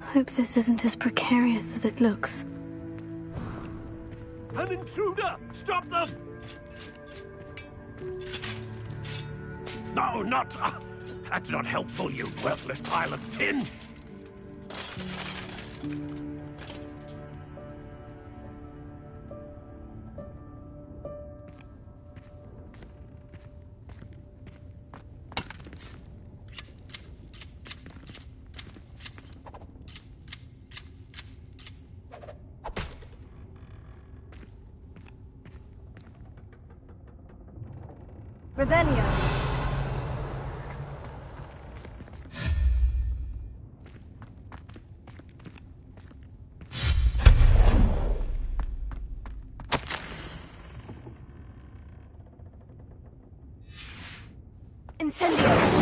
Hope this isn't as precarious as it looks. An intruder! Stop them! No, not... that's not helpful, you worthless pile of tin! Revelio. Incendio.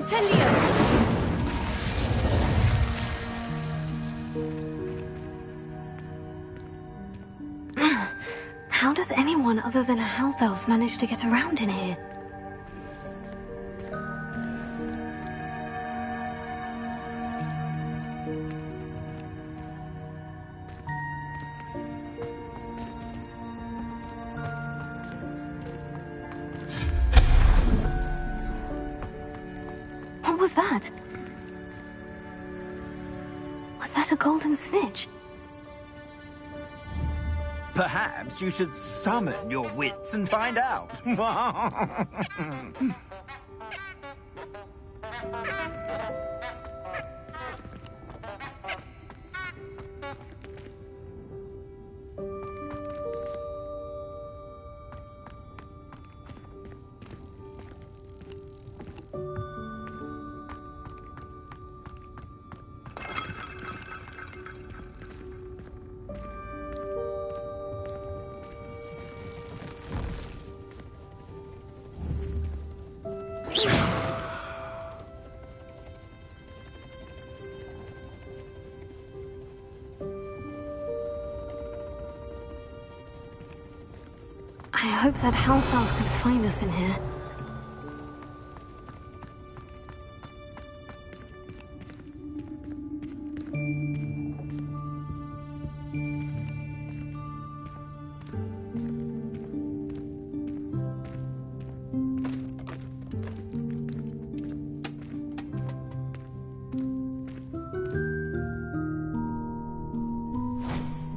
Incendio! How does anyone other than a house elf manage to get around in here? What was that? Was that a golden snitch? Perhaps you should summon your wits and find out. I hope that house elf can find us in here.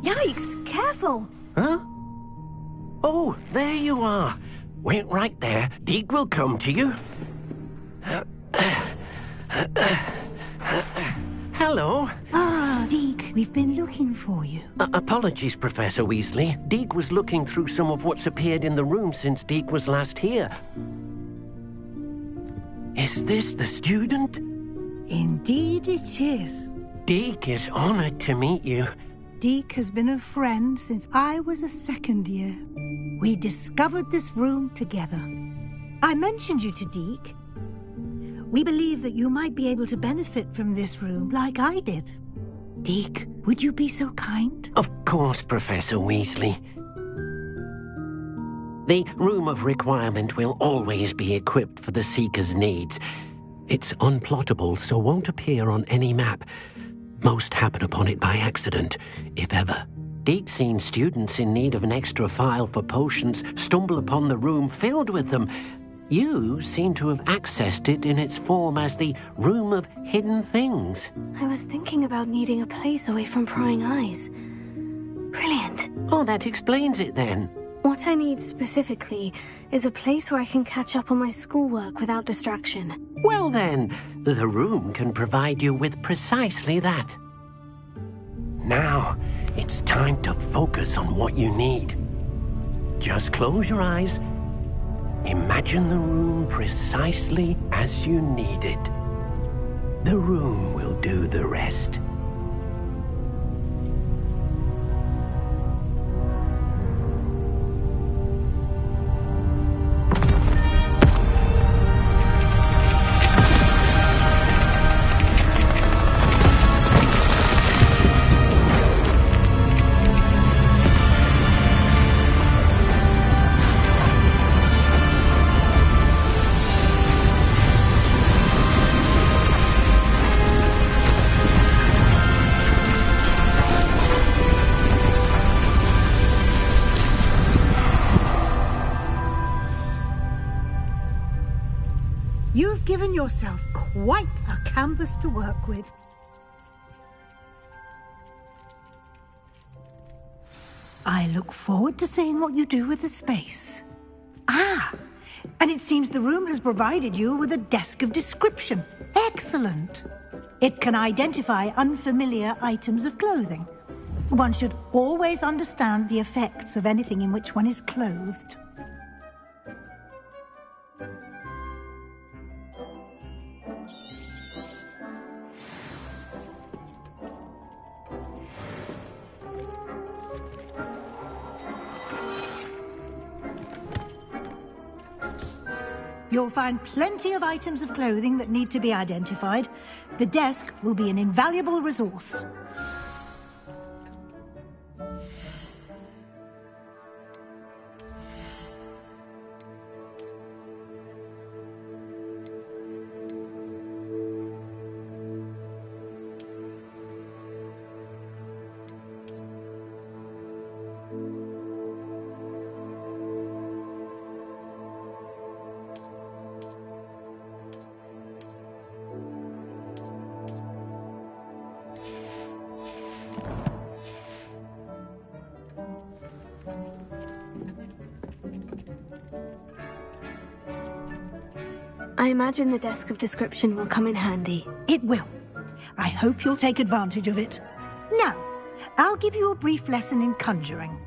Yikes! Careful! Huh? Oh, there you are. Wait right there. Deke will come to you. Hello. Ah, Deke, we've been looking for you. Apologies, Professor Weasley. Deke was looking through some of what's appeared in the room since Deke was last here. Is this the student? Indeed it is. Deke is honored to meet you. Deke has been a friend since I was a second year. We discovered this room together. I mentioned you to Deke. We believe that you might be able to benefit from this room like I did. Deke, would you be so kind? Of course, Professor Weasley. The Room of Requirement will always be equipped for the Seeker's needs. It's unplottable, so won't appear on any map. Most happen upon it by accident, if ever. Deke's seen students in need of an extra file for potions stumble upon the room filled with them. You seem to have accessed it in its form as the Room of Hidden Things. I was thinking about needing a place away from prying eyes. Brilliant. Oh, that explains it then. What I need specifically is a place where I can catch up on my schoolwork without distraction. Well then, the room can provide you with precisely that. Now, it's time to focus on what you need. Just close your eyes. Imagine the room precisely as you need it. The room will do the rest. You've given yourself quite a canvas to work with. I look forward to seeing what you do with the space. Ah, and it seems the room has provided you with a desk of description. Excellent. It can identify unfamiliar items of clothing. One should always understand the effects of anything in which one is clothed. You'll find plenty of items of clothing that need to be identified. The desk will be an invaluable resource. I imagine the desk of description will come in handy. It will. I hope you'll take advantage of it. Now, I'll give you a brief lesson in conjuring.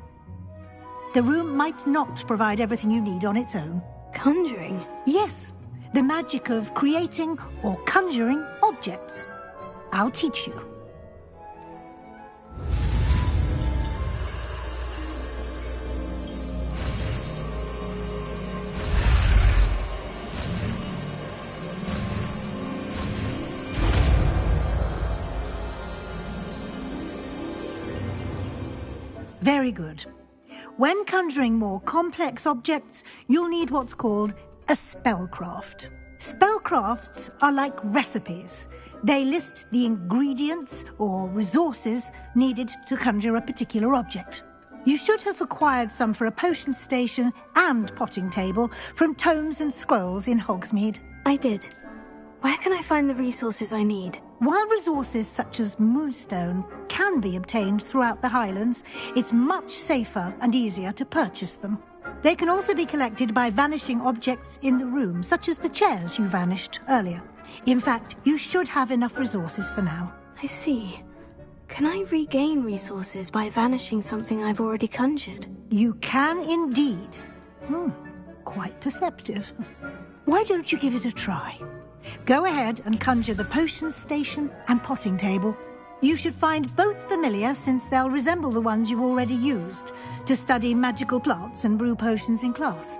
The room might not provide everything you need on its own. Conjuring? Yes, the magic of creating or conjuring objects. I'll teach you. Very good. When conjuring more complex objects, you'll need what's called a spellcraft. Spellcrafts are like recipes. They list the ingredients or resources needed to conjure a particular object. You should have acquired some for a potion station and potting table from tomes and scrolls in Hogsmeade. I did. Where can I find the resources I need? While resources such as moonstone can be obtained throughout the Highlands, it's much safer and easier to purchase them. They can also be collected by vanishing objects in the room, such as the chairs you vanished earlier. In fact, you should have enough resources for now. I see. Can I regain resources by vanishing something I've already conjured? You can indeed. Quite perceptive. Why don't you give it a try? Go ahead and conjure the potion station and potting table. You should find both familiar, since they'll resemble the ones you've already used to study magical plants and brew potions in class.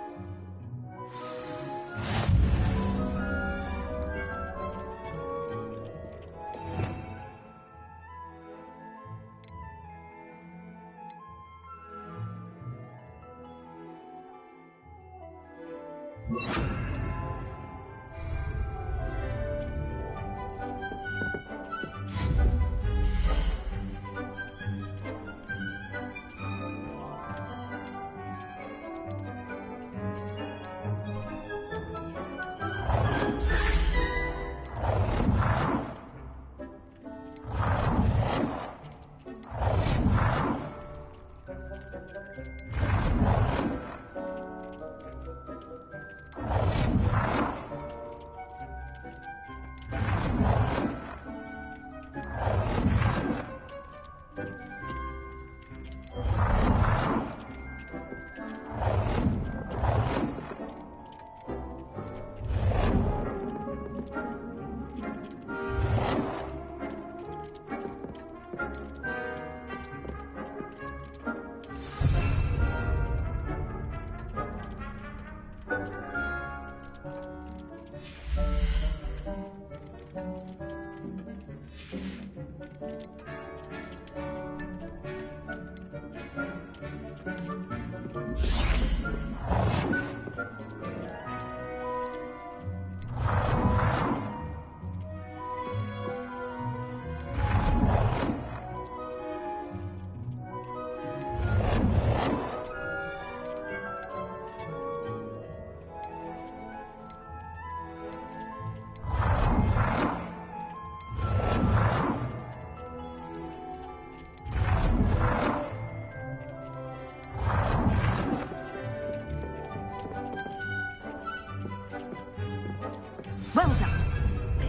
Well done.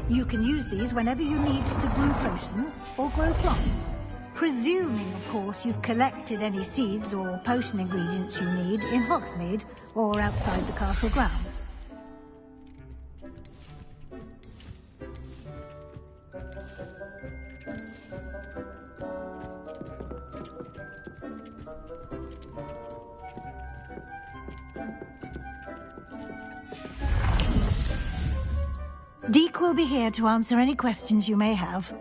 You can use these whenever you need to brew potions or grow plants. Presuming, of course, you've collected any seeds or potion ingredients you need in Hogsmeade or outside the castle grounds. Deke will be here to answer any questions you may have.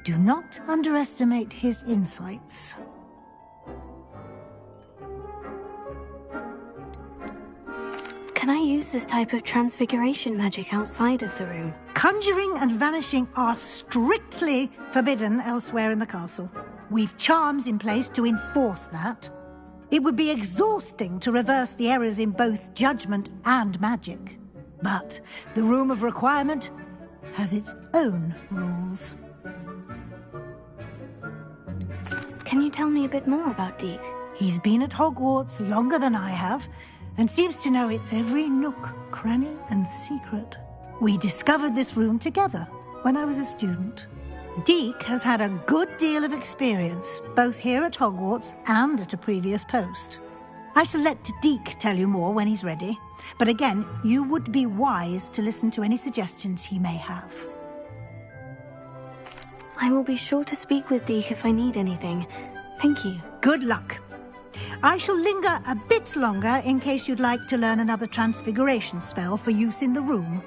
Do not underestimate his insights. Can I use this type of transfiguration magic outside of the room? Conjuring and vanishing are strictly forbidden elsewhere in the castle. We've charms in place to enforce that. It would be exhausting to reverse the errors in both judgment and magic. But the Room of Requirement has its own rules. Can you tell me a bit more about Deke? He's been at Hogwarts longer than I have, and seems to know its every nook, cranny, and secret. We discovered this room together when I was a student. Deke has had a good deal of experience, both here at Hogwarts and at a previous post. I shall let Deke tell you more when he's ready, but again, you would be wise to listen to any suggestions he may have. I will be sure to speak with Deke if I need anything. Thank you. Good luck. I shall linger a bit longer in case you'd like to learn another transfiguration spell for use in the room.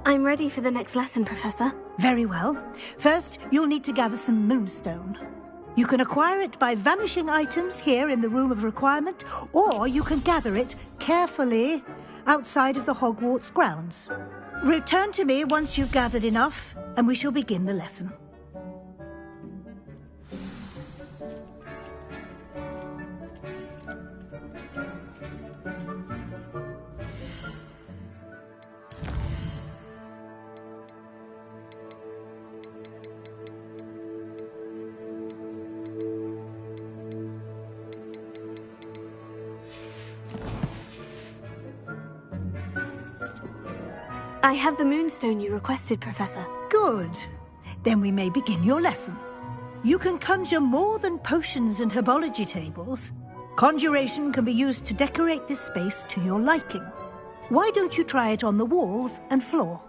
I'm ready for the next lesson, Professor. Very well. First, you'll need to gather some moonstone. You can acquire it by vanishing items here in the Room of Requirement, or you can gather it carefully outside of the Hogwarts grounds. Return to me once you've gathered enough, and we shall begin the lesson. I have the moonstone you requested, Professor. Good. Then we may begin your lesson. You can conjure more than potions and herbology tables. Conjuration can be used to decorate this space to your liking. Why don't you try it on the walls and floor?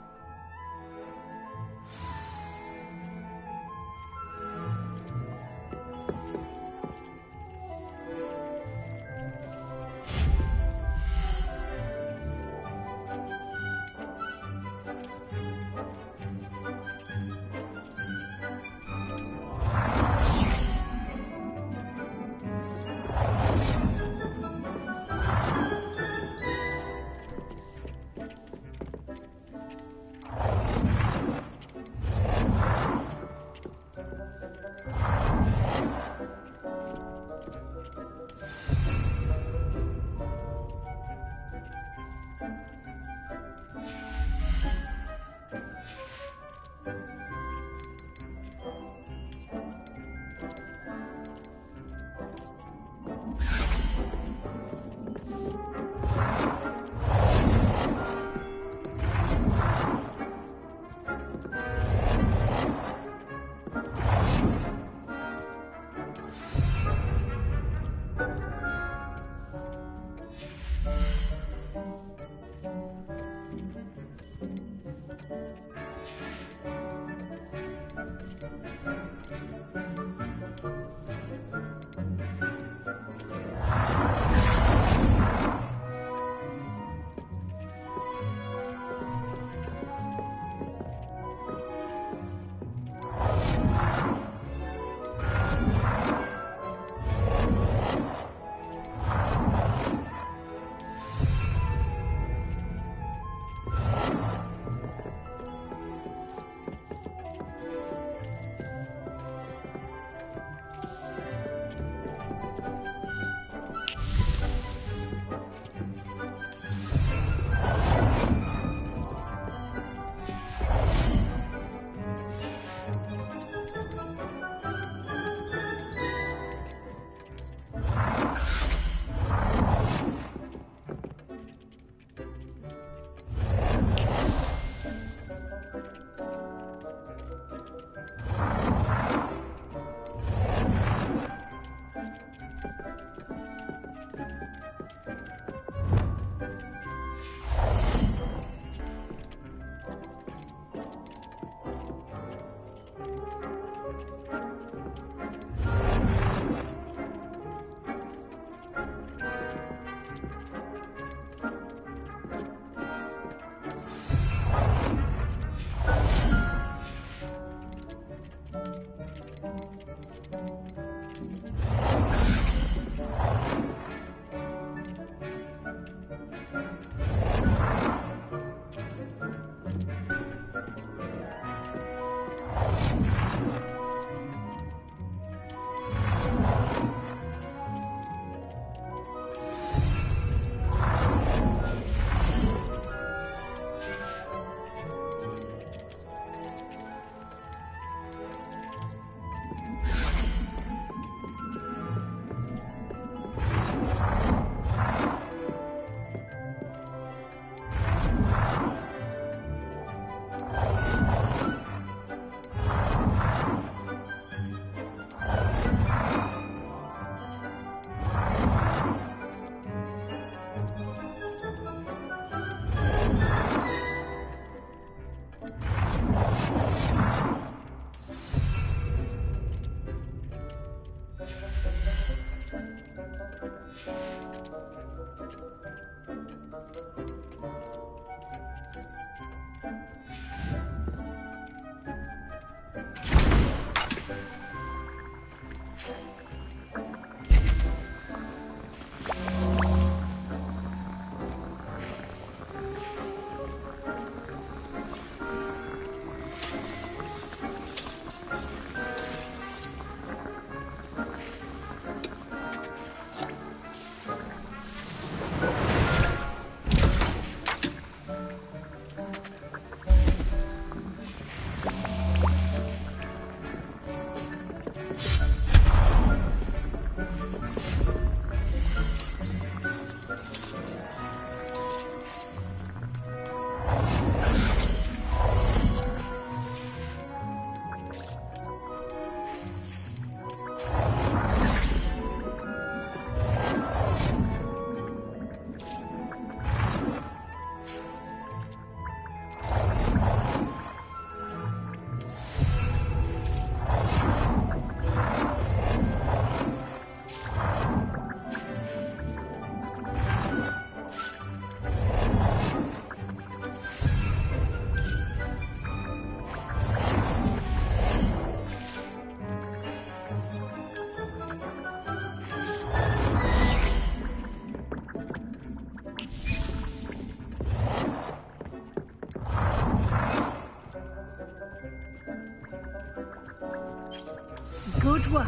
Good work.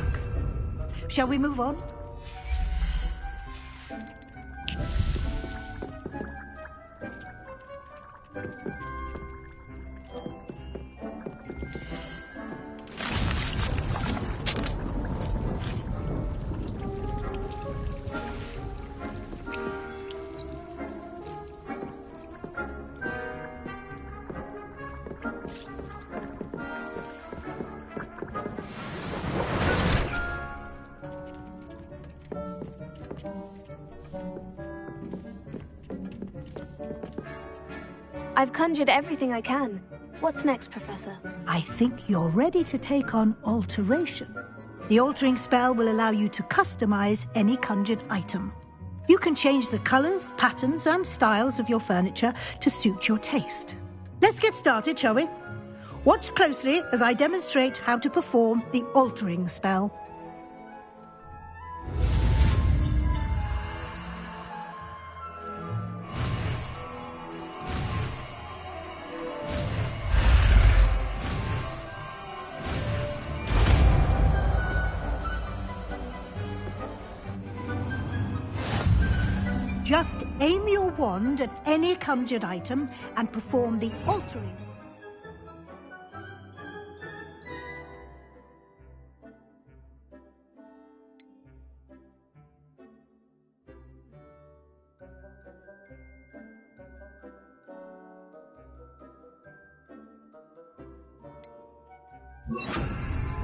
Shall we move on? I've conjured everything I can. What's next, Professor? I think you're ready to take on alteration. The altering spell will allow you to customize any conjured item. You can change the colors, patterns, and styles of your furniture to suit your taste. Let's get started, shall we? Watch closely as I demonstrate how to perform the altering spell. Just aim your wand at any conjured item and perform the altering.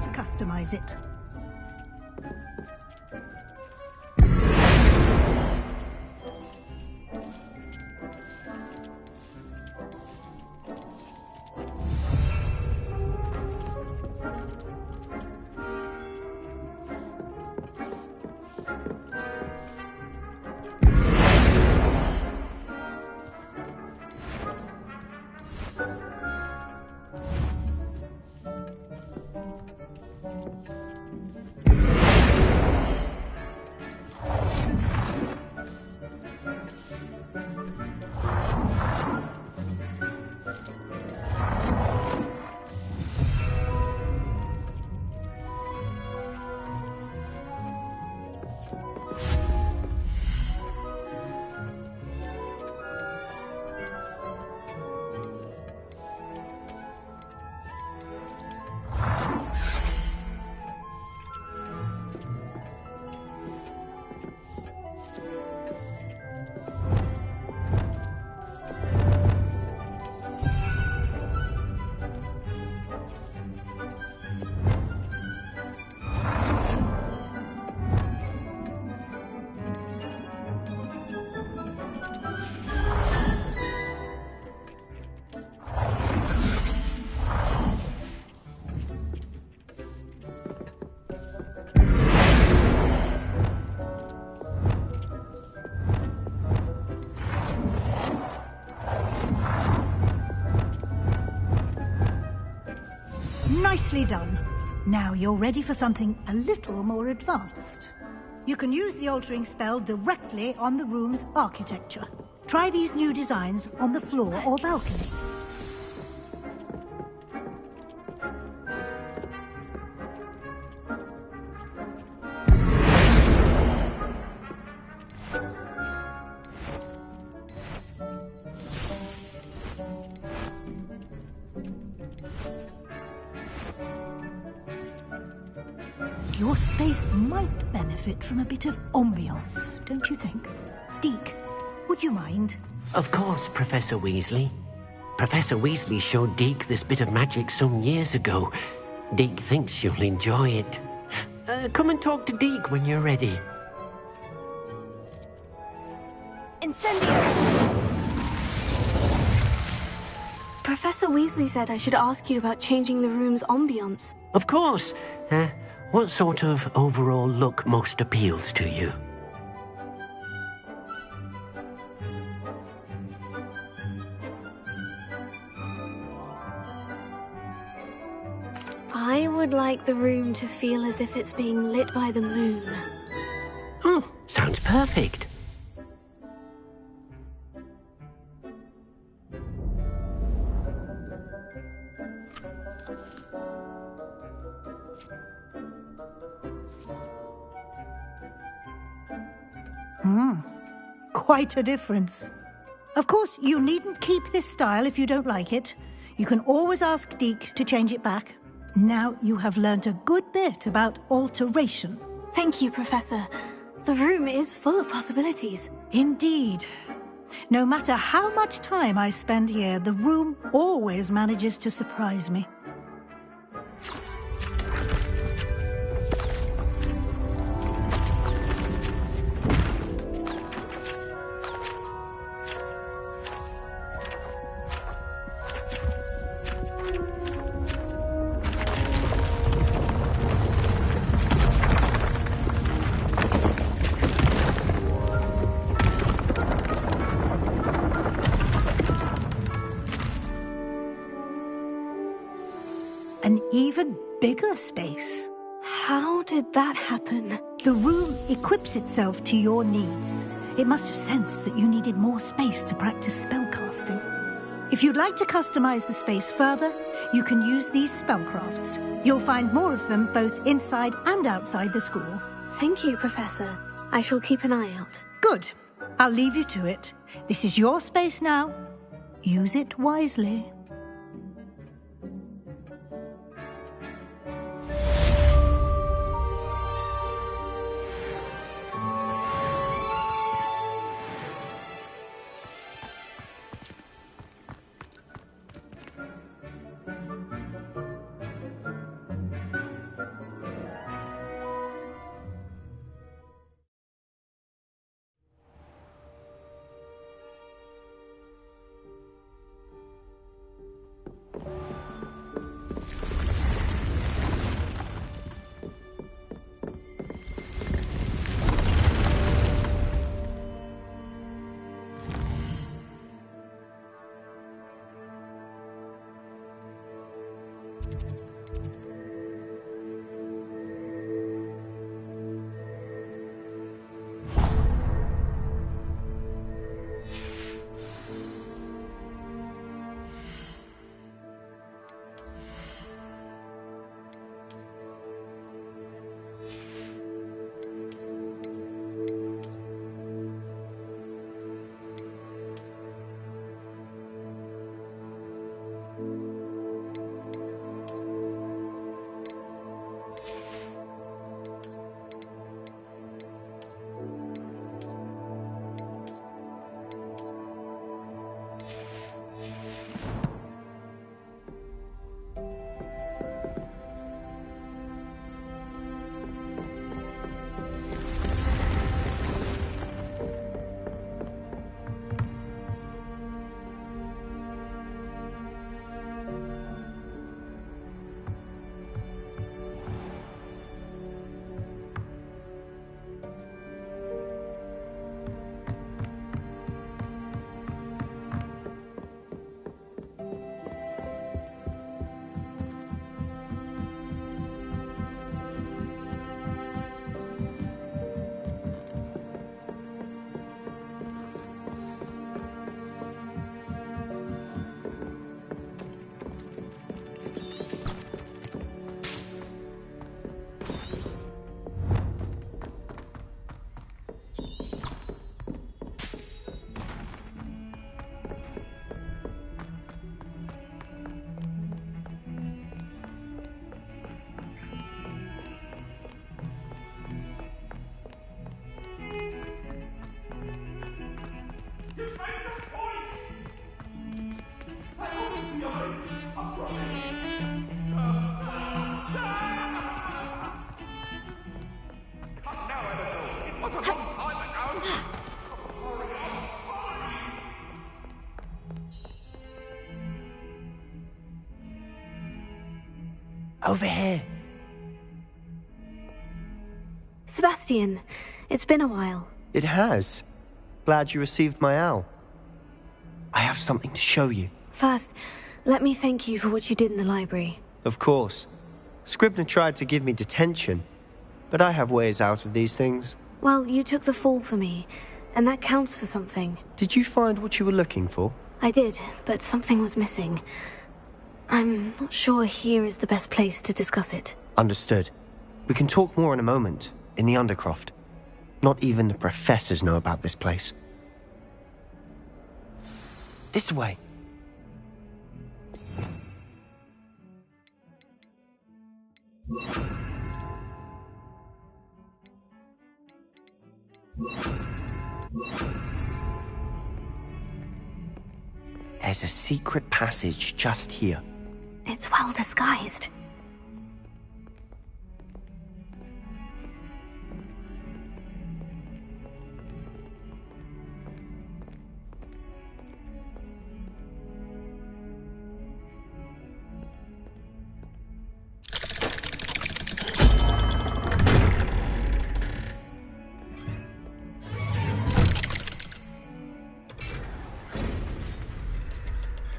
To customize it. Nicely done. Now you're ready for something a little more advanced. You can use the altering spell directly on the room's architecture. Try these new designs on the floor or balcony. Your space might benefit from a bit of ambiance, don't you think? Deke, would you mind? Of course, Professor Weasley. Professor Weasley showed Deke this bit of magic some years ago. Deke thinks you'll enjoy it. Come and talk to Deke when you're ready. Incendio! Professor Weasley said I should ask you about changing the room's ambiance. Of course. What sort of overall look most appeals to you? I would like the room to feel as if it's being lit by the moon. Oh, sounds perfect. Quite a difference. Of course, you needn't keep this style if you don't like it. You can always ask Deke to change it back. Now you have learnt a good bit about alteration. Thank you, Professor. The room is full of possibilities. Indeed. No matter how much time I spend here, the room always manages to surprise me. An even bigger space. How did that happen? The room equips itself to your needs. It must have sensed that you needed more space to practice spellcasting. If you'd like to customize the space further, you can use these spellcrafts. You'll find more of them both inside and outside the school. Thank you, Professor. I shall keep an eye out. Good. I'll leave you to it. This is your space now. Use it wisely. Over here. Sebastian, it's been a while. It has. Glad you received my owl. I have something to show you. First, let me thank you for what you did in the library. Of course. Scribner tried to give me detention, but I have ways out of these things. Well, you took the fall for me, and that counts for something. Did you find what you were looking for? I did, but something was missing. I'm not sure here is the best place to discuss it. Understood. We can talk more in a moment, in the Undercroft. Not even the professors know about this place. This way. There's a secret passage just here. It's well disguised.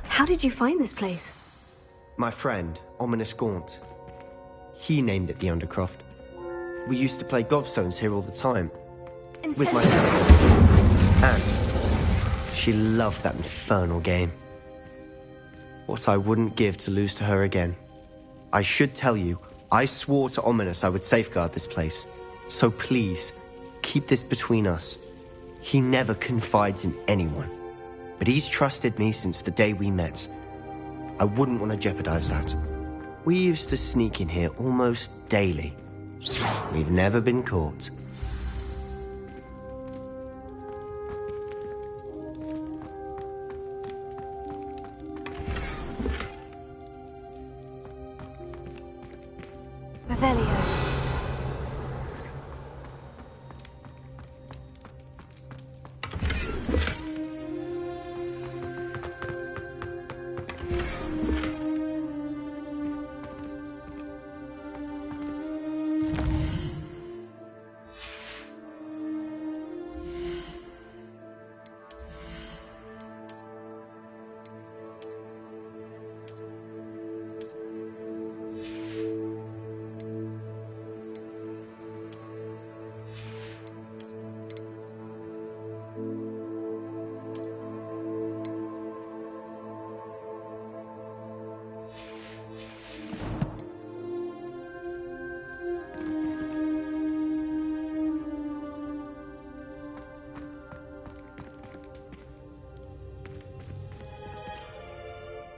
How did you find this place? My friend, Ominous Gaunt. He named it the Undercroft. We used to play gobstones here all the time. With my sister. And she loved that infernal game. What I wouldn't give to lose to her again. I should tell you, I swore to Ominous I would safeguard this place. So please, keep this between us. He never confides in anyone. But he's trusted me since the day we met. I wouldn't want to jeopardize that. We used to sneak in here almost daily. We've never been caught. Revelio.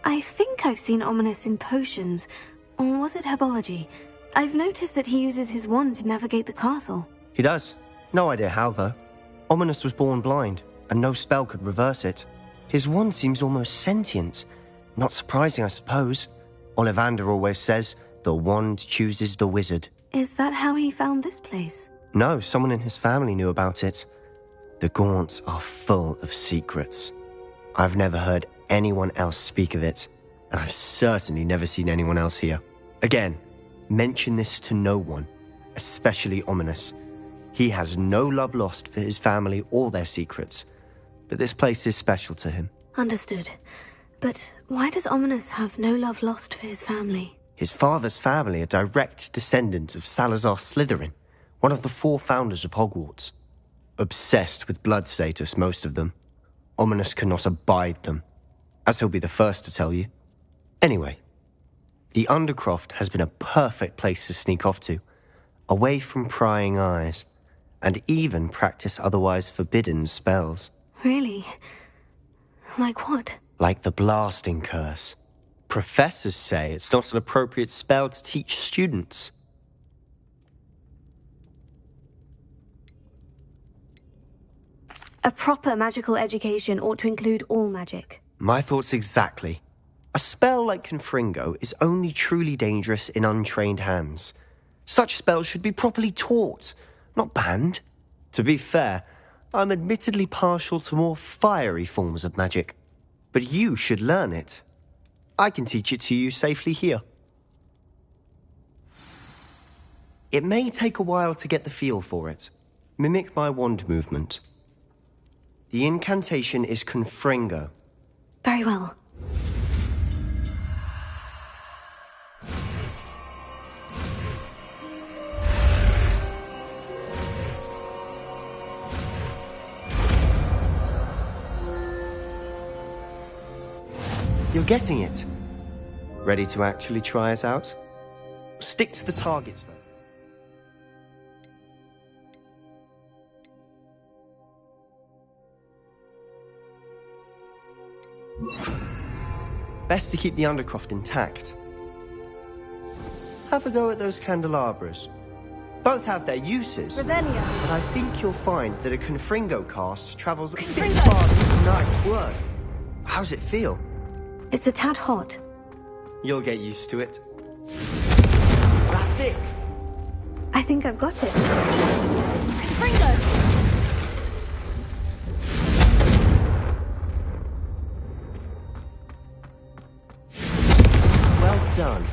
I think I've seen Ominous in potions. Or was it herbology? I've noticed that he uses his wand to navigate the castle. He does. No idea how, though. Ominous was born blind, and no spell could reverse it. His wand seems almost sentient. Not surprising, I suppose. Ollivander always says, the wand chooses the wizard. Is that how he found this place? No, someone in his family knew about it. The Gaunts are full of secrets. I've never heard anyone else speak of it, and I've certainly never seen anyone else here. Again, mention this to no one, especially Ominous. He has no love lost for his family or their secrets, but this place is special to him. Understood. But why does Ominous have no love lost for his family? His father's family are direct descendants of Salazar Slytherin, one of the 4 founders of Hogwarts. Obsessed with blood status, most of them. Ominous cannot abide them, as he'll be the first to tell you. Anyway, the Undercroft has been a perfect place to sneak off to, away from prying eyes, and even practice otherwise forbidden spells. Really? Like what? Like the blasting curse. Professors say it's not an appropriate spell to teach students. A proper magical education ought to include all magic. My thoughts exactly. A spell like Confringo is only truly dangerous in untrained hands. Such spells should be properly taught, not banned. To be fair, I'm admittedly partial to more fiery forms of magic. But you should learn it. I can teach it to you safely here. It may take a while to get the feel for it. Mimic my wand movement. The incantation is Confringo. Very well. You're getting it. Ready to actually try it out? Stick to the targets, though. Best to keep the Undercroft intact. Have a go at those candelabras. Both have their uses, Revelio. but I think you'll find that a Confringo cast travels a bit farther. Nice work. How's it feel? It's a tad hot. You'll get used to it. That's it. I think I've got it. Confringo! Well done.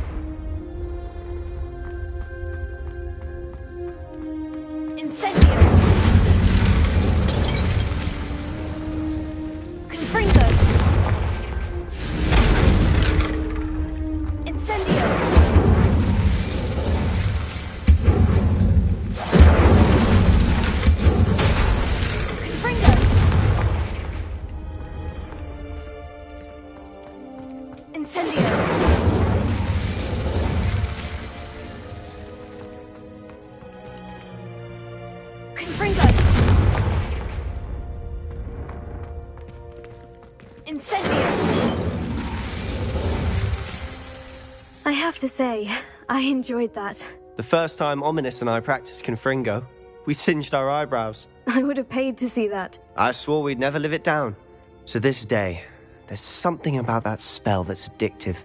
Incendio! Confringo! Incendio! Confringo! Incendio! Confringo! Incendio! I have to say, I enjoyed that. The first time Ominous and I practiced Confringo, we singed our eyebrows. I would have paid to see that. I swore we'd never live it down. So this day, there's something about that spell that's addictive.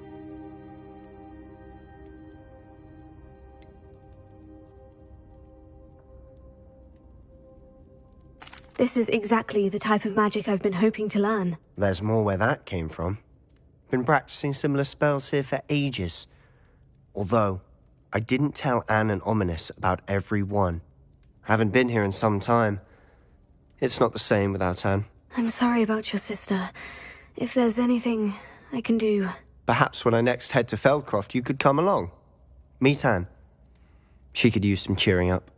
This is exactly the type of magic I've been hoping to learn. There's more where that came from. Been practicing similar spells here for ages. Although, I didn't tell Anne and Ominous about every one. Haven't been here in some time. It's not the same without Anne. I'm sorry about your sister. If there's anything I can do... Perhaps when I next head to Feldcroft, you could come along. Meet Anne. She could use some cheering up.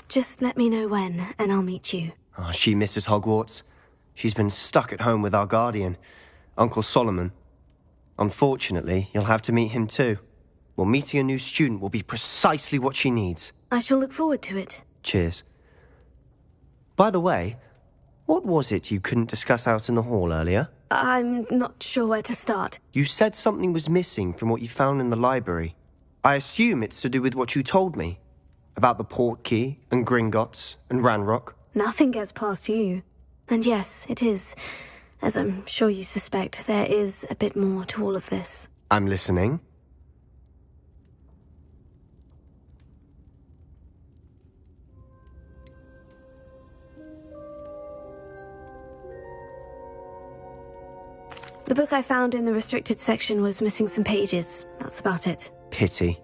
Just let me know when, and I'll meet you. Oh, she misses Hogwarts. She's been stuck at home with our guardian, Uncle Solomon. Unfortunately, you'll have to meet him too. Well, meeting a new student will be precisely what she needs. I shall look forward to it. Cheers. By the way, what was it you couldn't discuss out in the hall earlier? I'm not sure where to start. You said something was missing from what you found in the library. I assume it's to do with what you told me. About the Portkey, and Gringotts, and Ranrock. Nothing gets past you. And yes, it is. As I'm sure you suspect, there is a bit more to all of this. I'm listening. The book I found in the restricted section was missing some pages. That's about it. Pity.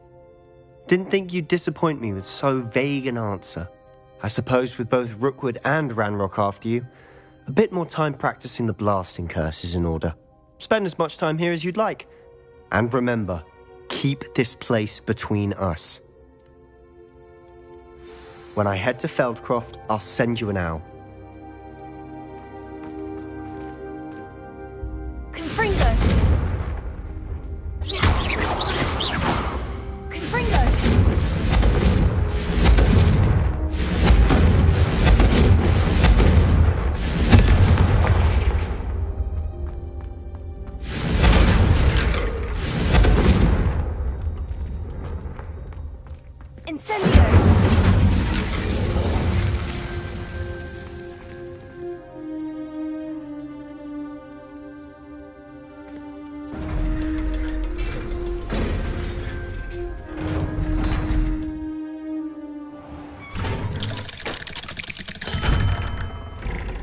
Didn't think you'd disappoint me with so vague an answer. I suppose with both Rookwood and Ranrock after you, a bit more time practicing the blasting curse is in order. Spend as much time here as you'd like. And remember, keep this place between us. When I head to Feldcroft, I'll send you an owl. Confringo! Confringo! Incendio!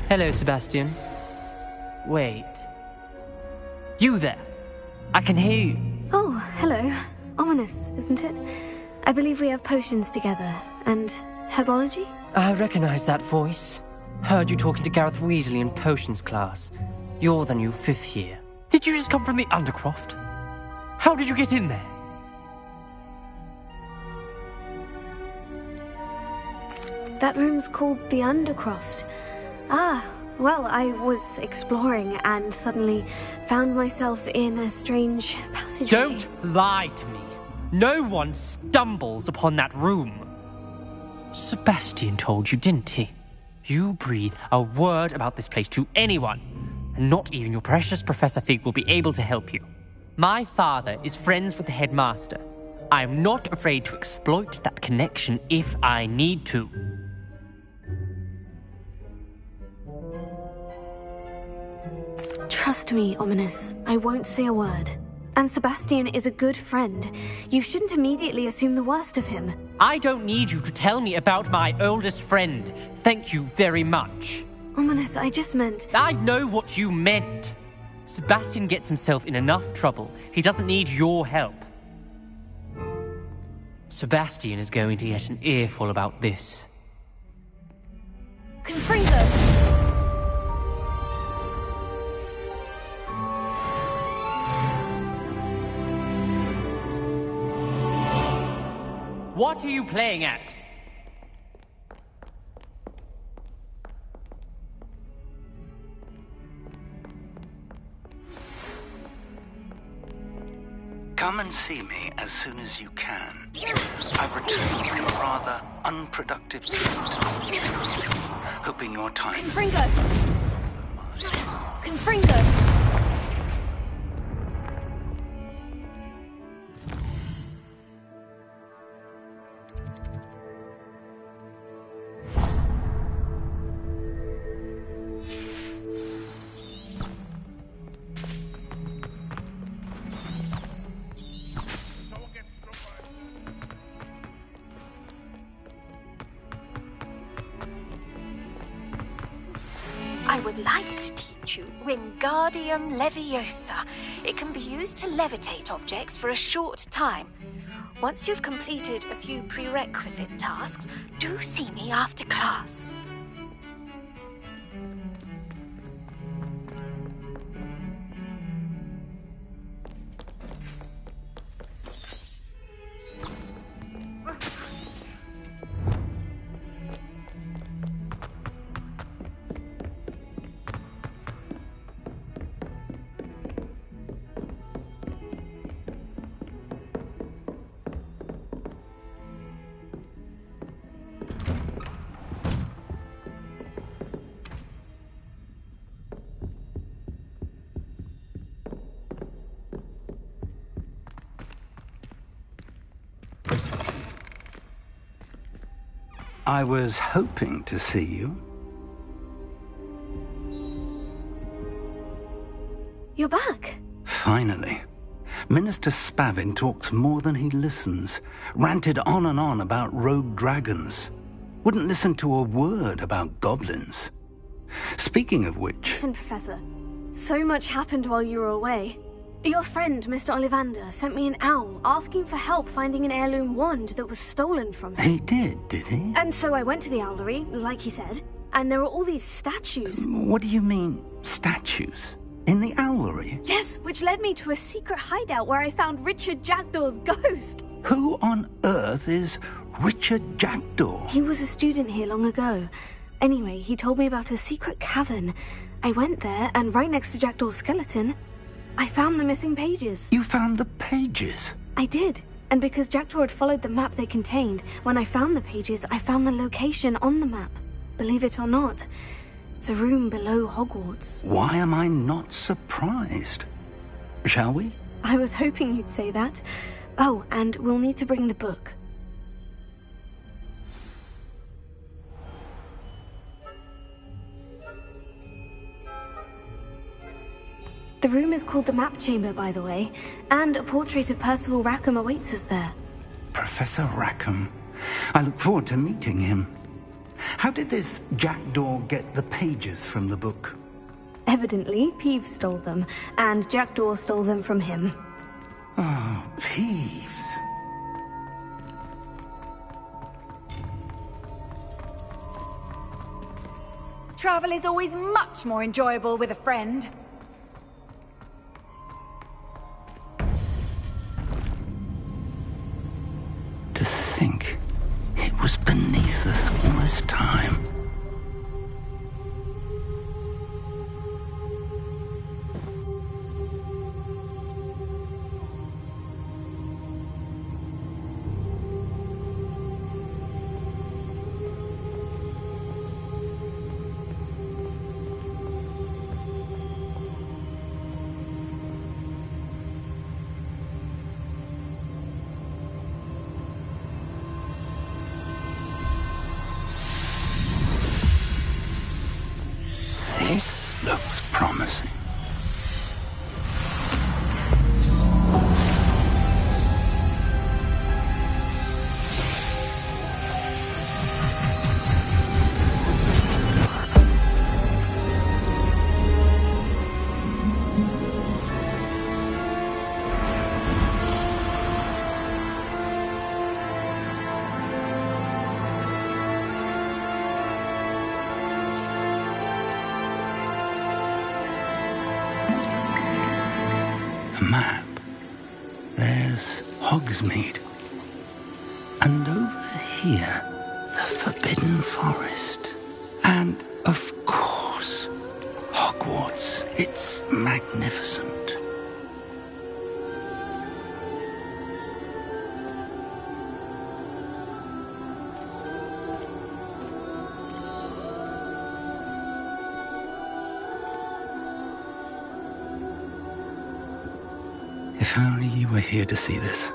Hello, Sebastian. Wait. You there? I can hear you. Oh, hello. Ominous, isn't it? I believe we have potions together. And herbology? I recognize that voice. Heard you talking to Gareth Weasley in potions class. You're the new 5th year. Did you just come from the Undercroft? How did you get in there? That room's called the Undercroft. Ah, well, I was exploring and suddenly found myself in a strange passageway. Don't lie to me. No one stumbles upon that room. Sebastian told you, didn't he? You breathe a word about this place to anyone, and not even your precious Professor Fig will be able to help you. My father is friends with the headmaster. I am not afraid to exploit that connection if I need to. Trust me, Ominous. I won't say a word. And Sebastian is a good friend. You shouldn't immediately assume the worst of him. I don't need you to tell me about my oldest friend. Thank you very much. Ominous, I just meant... I know what you meant. Sebastian gets himself in enough trouble. He doesn't need your help. Sebastian is going to get an earful about this. Confringo! What are you playing at? Come and see me as soon as you can. I've returned from a rather unproductive trip. Hoping your time... Confringo! Confringo! I would like to teach you Wingardium Leviosa. It can be used to levitate objects for a short time. Once you've completed a few prerequisite tasks, do see me after class. I was hoping to see you. You're back. Finally. Minister Spavin talks more than he listens. Ranted on and on about rogue dragons. Wouldn't listen to a word about goblins. Speaking of which... Listen, Professor. So much happened while you were away. Your friend, Mr. Ollivander, sent me an owl asking for help finding an heirloom wand that was stolen from him. He did he? And so I went to the owlery, like he said, and there were all these statues. What do you mean, statues? In the owlery? Yes, which led me to a secret hideout where I found Richard Jackdaw's ghost. Who on earth is Richard Jackdaw? He was a student here long ago. Anyway, he told me about a secret cavern. I went there, and right next to Jackdaw's skeleton, I found the missing pages. You found the pages? I did. And because Jackdaw had followed the map they contained, when I found the pages, I found the location on the map. Believe it or not, it's a room below Hogwarts. Why am I not surprised? Shall we? I was hoping you'd say that. Oh, and we'll need to bring the book. The room is called the Map Chamber, by the way, and a portrait of Percival Rackham awaits us there. Professor Rackham. I look forward to meeting him. How did this Jackdaw get the pages from the book? Evidently, Peeves stole them, and Jackdaw stole them from him. Oh, Peeves. Travel is always much more enjoyable with a friend. To think it was beneath us all this time. there's Hogsmeade. And over here, the Forbidden Forest. And, of course, Hogwarts. It's magnificent. If only you were here to see this.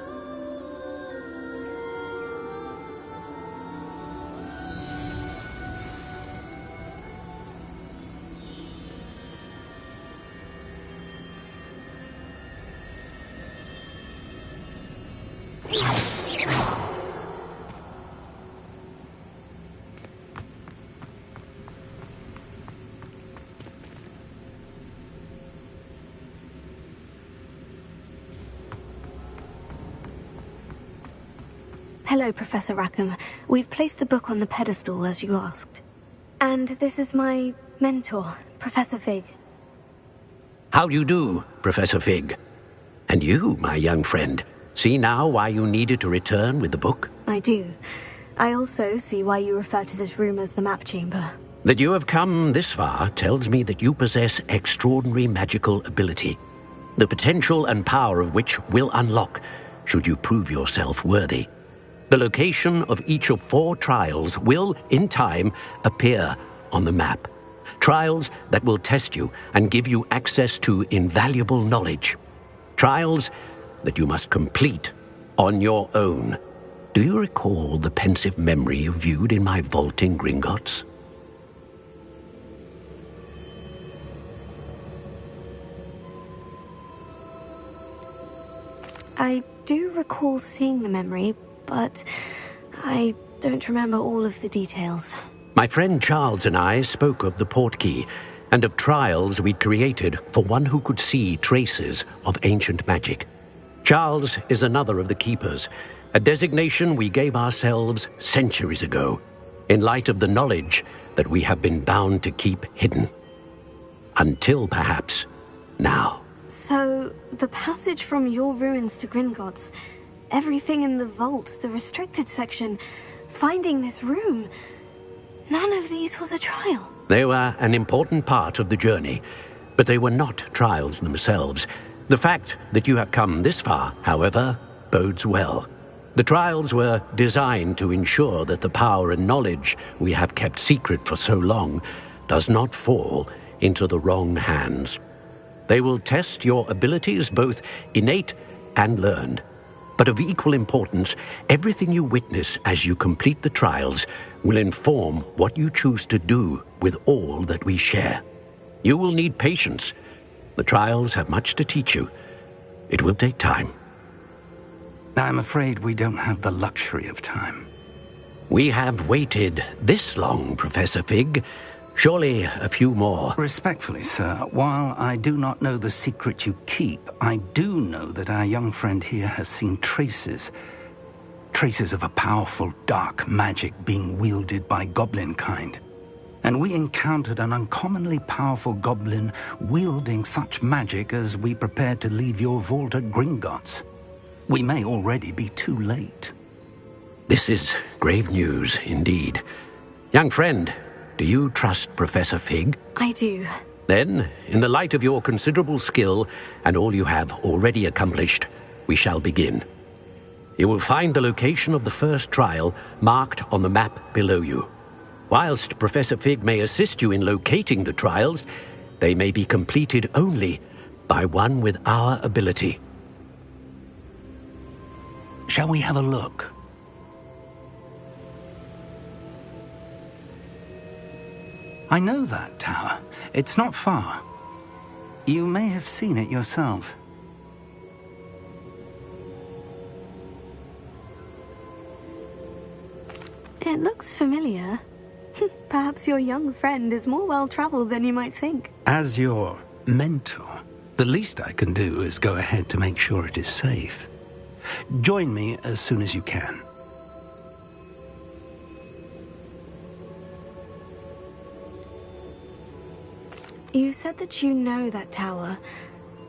Hello, Professor Rackham. We've placed the book on the pedestal, as you asked. And this is my mentor, Professor Fig. How do you do, Professor Fig? And you, my young friend, see now why you needed to return with the book? I do. I also see why you refer to this room as the map chamber. That you have come this far tells me that you possess extraordinary magical ability, the potential and power of which will unlock should you prove yourself worthy. The location of each of 4 trials will, in time, appear on the map. Trials that will test you and give you access to invaluable knowledge. Trials that you must complete on your own. Do you recall the pensive memory you viewed in my vault in Gringotts? I do recall seeing the memory, but I don't remember all of the details. My friend Charles and I spoke of the portkey and of trials we'd created for one who could see traces of ancient magic. Charles is another of the keepers, a designation we gave ourselves centuries ago, in light of the knowledge that we have been bound to keep hidden. Until perhaps now. So, the passage from your ruins to Gringotts, everything in the vault, the restricted section, finding this room, none of these was a trial. They were an important part of the journey, but they were not trials themselves. The fact that you have come this far, however, bodes well. The trials were designed to ensure that the power and knowledge we have kept secret for so long does not fall into the wrong hands. They will test your abilities, both innate and learned. But of equal importance, everything you witness as you complete the trials will inform what you choose to do with all that we share. You will need patience. The trials have much to teach you. It will take time. I'm afraid we don't have the luxury of time. We have waited this long, Professor Fig. Surely a few more. Respectfully, sir, while I do not know the secret you keep, I do know that our young friend here has seen traces of a powerful dark magic being wielded by goblin kind. And we encountered an uncommonly powerful goblin wielding such magic as we prepared to leave your vault at Gringotts. We may already be too late. This is grave news indeed. Young friend, do you trust Professor Fig? I do. Then, in the light of your considerable skill and all you have already accomplished, we shall begin. You will find the location of the first trial marked on the map below you. Whilst Professor Fig may assist you in locating the trials, they may be completed only by one with our ability. Shall we have a look? I know that tower. It's not far. You may have seen it yourself. It looks familiar. Perhaps your young friend is more well-traveled than you might think. As your mentor, the least I can do is go ahead to make sure it is safe. Join me as soon as you can. You said that you know that tower.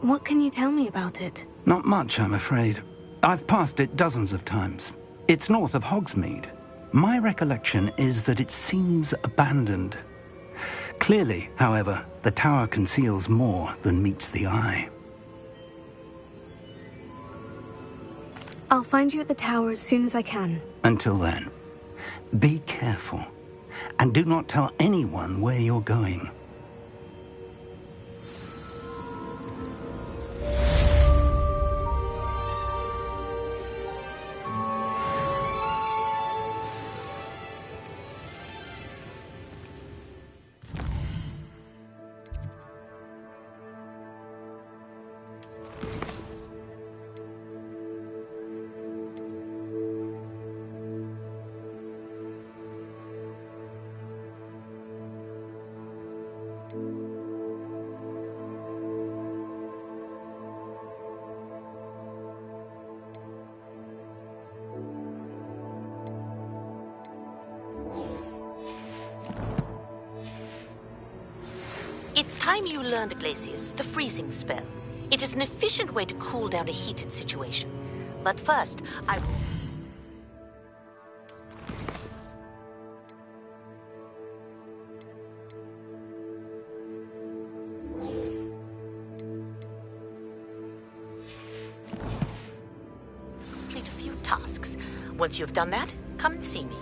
What can you tell me about it? Not much, I'm afraid. I've passed it dozens of times. It's north of Hogsmeade. My recollection is that it seems abandoned. Clearly, however, the tower conceals more than meets the eye. I'll find you at the tower as soon as I can. Until then, be careful. And do not tell anyone where you're going. It's time you learned, Glacius, the freezing spell. It is an efficient way to cool down a heated situation. But first, I will... complete a few tasks. Once you've done that, come and see me.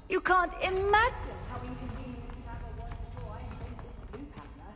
You can't imagine how inconvenient travel was before I invented the blue panda.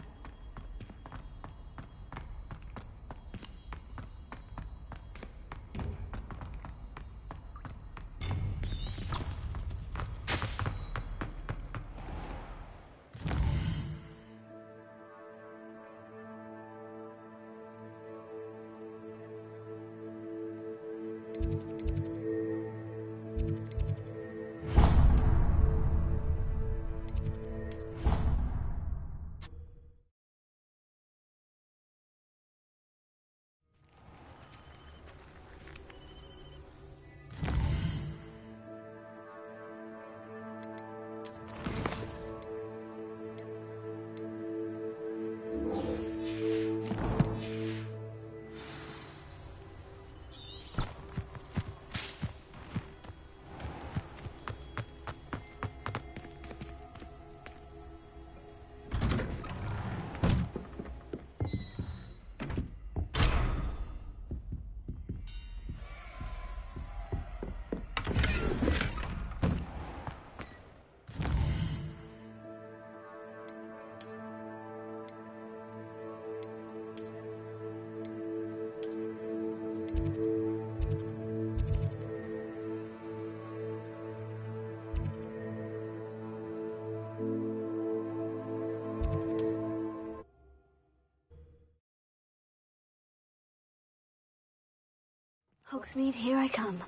Hogsmeade, here I come.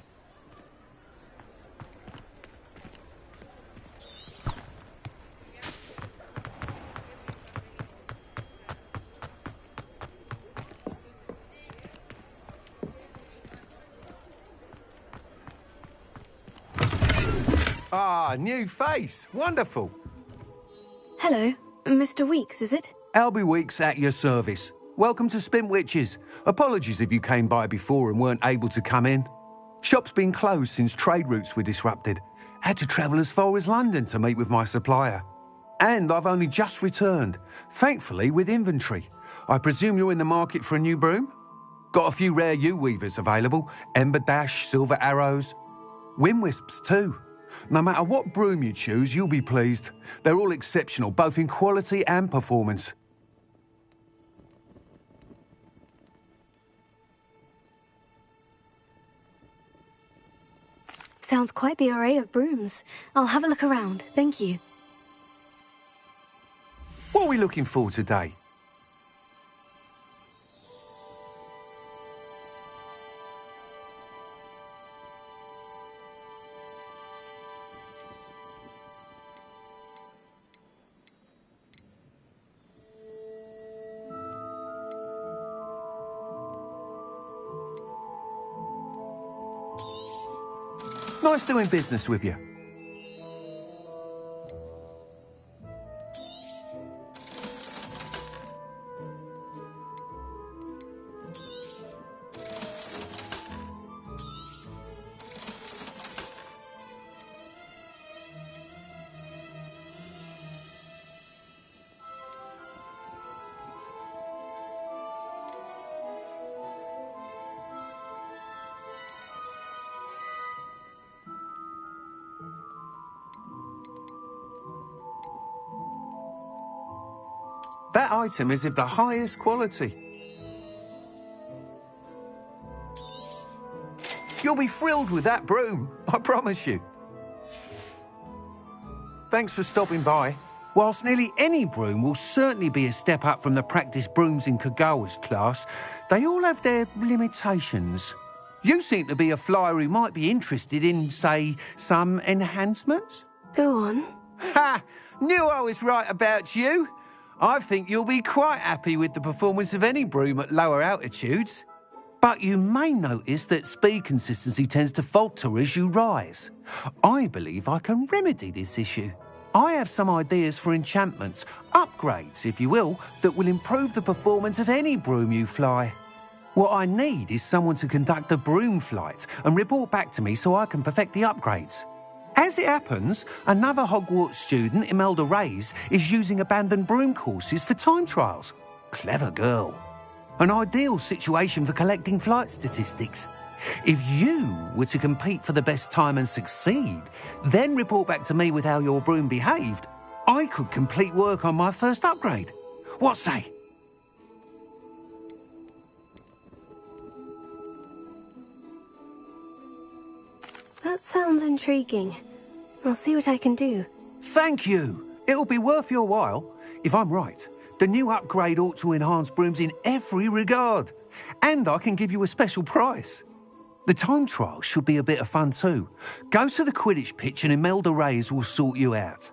Ah, new face. Wonderful. Hello, Mr. Weeks, is it? Albie Weeks at your service. Welcome to Spintwitches. Apologies if you came by before and weren't able to come in. Shop's been closed since trade routes were disrupted. Had to travel as far as London to meet with my supplier. And I've only just returned, thankfully with inventory. I presume you're in the market for a new broom? Got a few rare yew-weavers available. Ember Dash, Silver Arrows. Wind Wisps too. No matter what broom you choose, you'll be pleased. They're all exceptional, both in quality and performance. Sounds quite the array of brooms. I'll have a look around, thank you. What are we looking for today? Nice doing business with you. That item is of the highest quality. You'll be thrilled with that broom, I promise you. Thanks for stopping by. Whilst nearly any broom will certainly be a step up from the practice brooms in Kagawa's class, they all have their limitations. You seem to be a flyer who might be interested in, say, some enhancements? Go on. Ha! Knew I was right about you. I think you'll be quite happy with the performance of any broom at lower altitudes. But you may notice that speed consistency tends to falter as you rise. I believe I can remedy this issue. I have some ideas for enchantments, upgrades, if you will, that will improve the performance of any broom you fly. What I need is someone to conduct a broom flight and report back to me so I can perfect the upgrades. As it happens, another Hogwarts student, Imelda Reyes, is using abandoned broom courses for time trials. Clever girl. An ideal situation for collecting flight statistics. If you were to compete for the best time and succeed, then report back to me with how your broom behaved, I could complete work on my first upgrade. What say? That sounds intriguing. I'll see what I can do. Thank you. It'll be worth your while. If I'm right, the new upgrade ought to enhance brooms in every regard. And I can give you a special price. The time trial should be a bit of fun too. Go to the Quidditch pitch and Imelda Reyes will sort you out.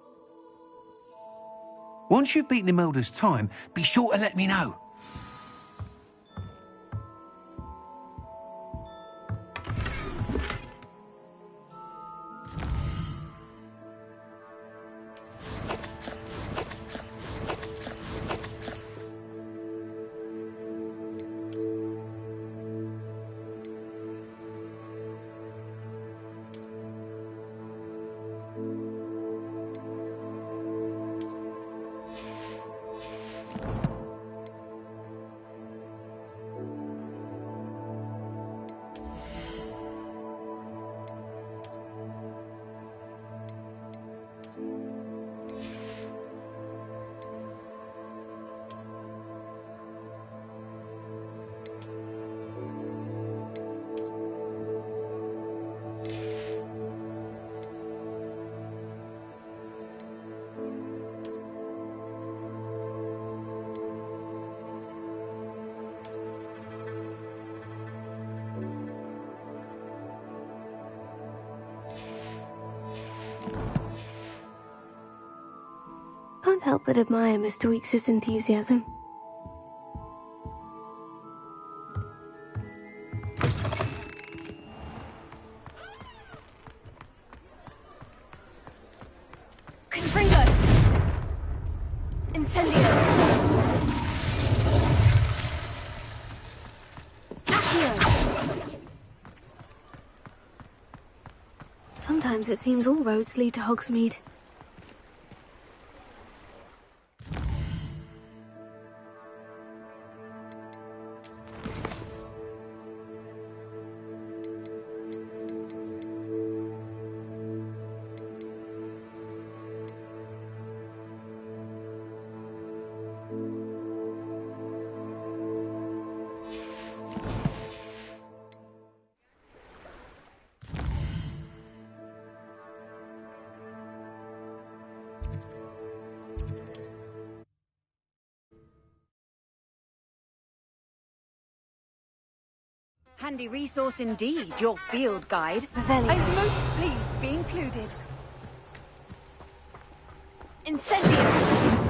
Once you've beaten Imelda's time, be sure to let me know. Can't help but admire Mr. Weekes' enthusiasm. Confringo! Incendio! Accio! Sometimes it seems all roads lead to Hogsmeade. Handy resource indeed, your field guide. Revelio. I'm most pleased to be included. Incendio!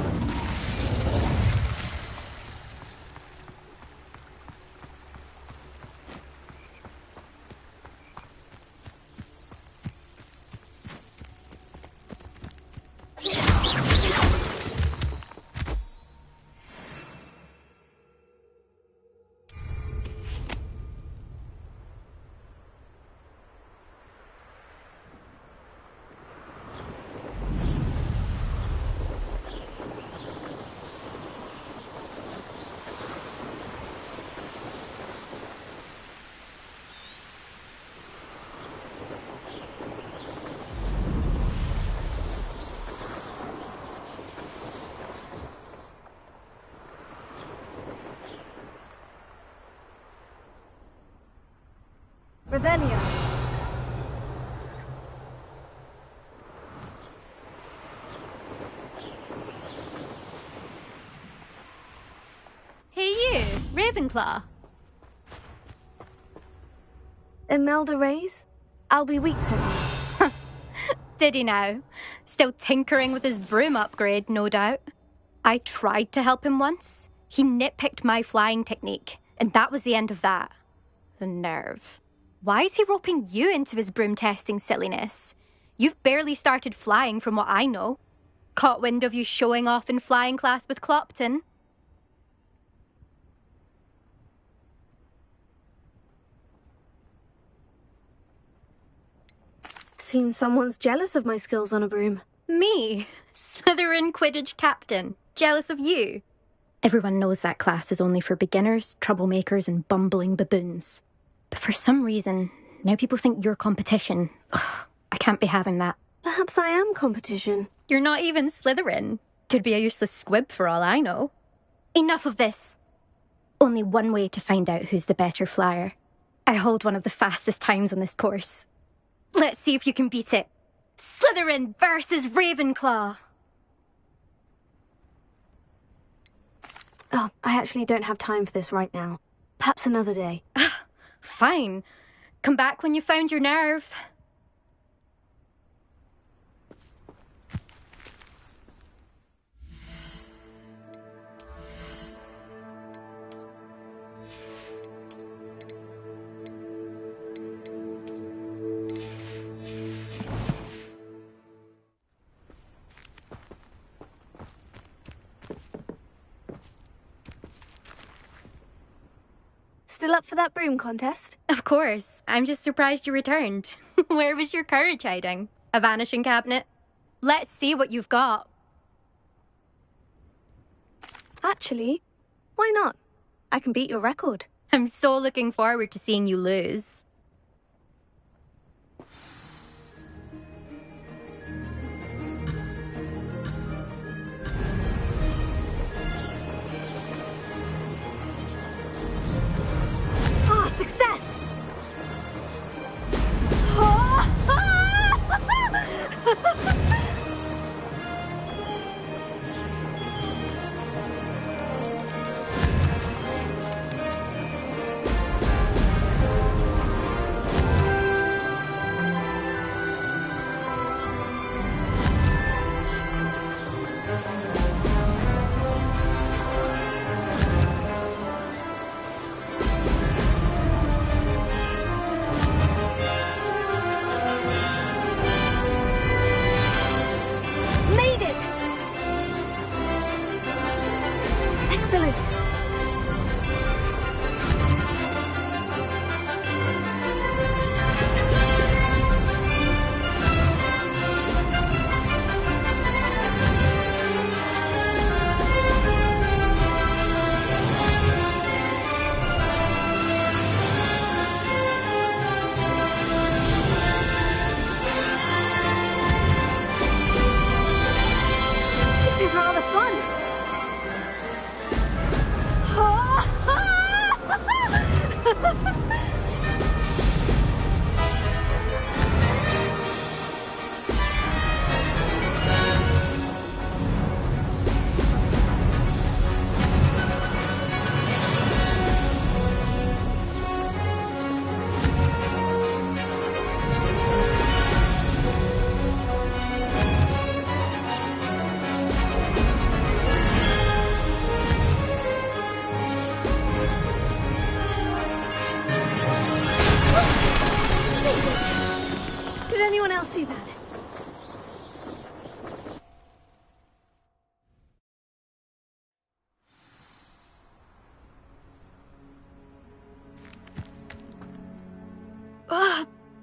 Revelio. Hey you, Ravenclaw. Imelda Reyes? I'll be weak suddenly. Did he now? Still tinkering with his broom upgrade, no doubt. I tried to help him once. He nitpicked my flying technique, and that was the end of that. The nerve. Why is he roping you into his broom testing silliness? You've barely started flying from what I know. Caught wind of you showing off in flying class with Clopton. Seems someone's jealous of my skills on a broom. Me? Slytherin Quidditch captain. Jealous of you? Everyone knows that class is only for beginners, troublemakers, and bumbling baboons. But for some reason, now people think you're competition. Ugh, I can't be having that. Perhaps I am competition. You're not even Slytherin. Could be a useless squib for all I know. Enough of this. Only one way to find out who's the better flyer. I hold one of the fastest times on this course. Let's see if you can beat it. Slytherin versus Ravenclaw. Oh, I actually don't have time for this right now. Perhaps another day. Fine. Come back when you found your nerve. Still up for that broom contest? Of course. I'm just surprised you returned. Where was your courage hiding? A vanishing cabinet? Let's see what you've got. Actually, why not? I can beat your record. I'm so looking forward to seeing you lose. Success! See that?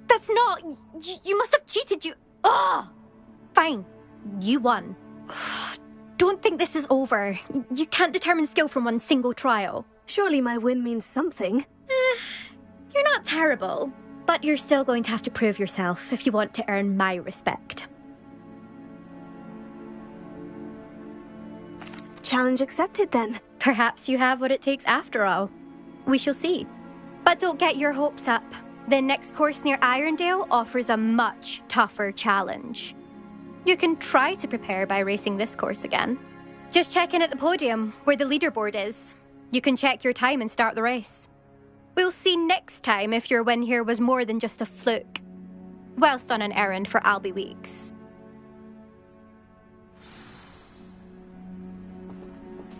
That's not... You must have cheated, you... Fine. You won. Don't think this is over. You can't determine skill from one single trial. Surely my win means something. You're not terrible. But you're still going to have to prove yourself if you want to earn my respect. Challenge accepted, then. Perhaps you have what it takes after all. We shall see. But don't get your hopes up. The next course near Irondale offers a much tougher challenge. You can try to prepare by racing this course again. Just check in at the podium, where the leaderboard is. You can check your time and start the race. We'll see next time if your win here was more than just a fluke, whilst on an errand for Albie Weeks.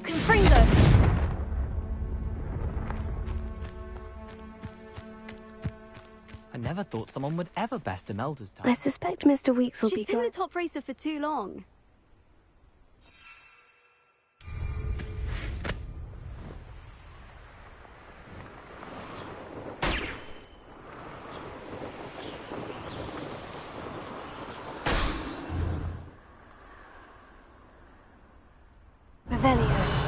Confringo! I never thought someone would ever best Imelda's time. I suspect Mr. Weeks will be She's been the top racer for too long. Revelio.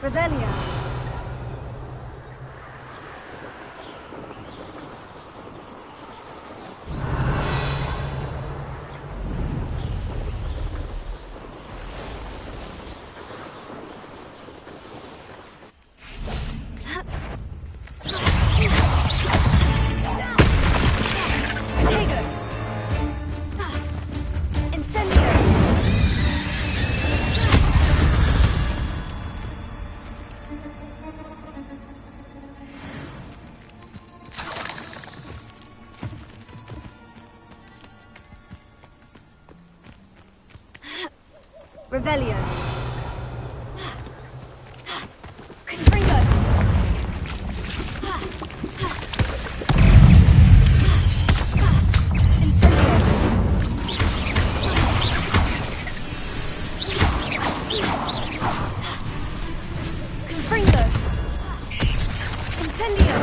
Revelio. Revelio. Confringo. Incendio. Confringo. Incendio.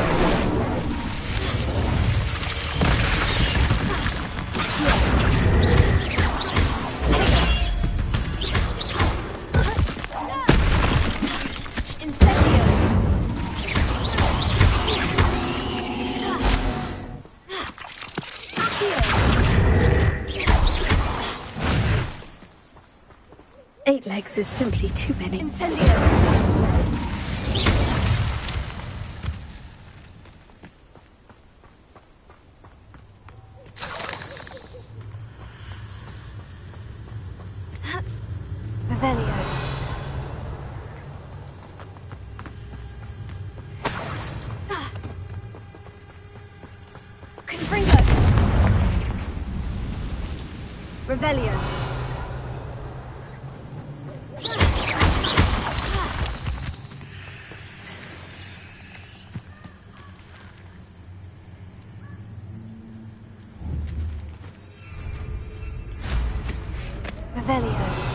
Eight legs is simply too many. Incendio. Revelio. Confringo. Revelio. Revelio.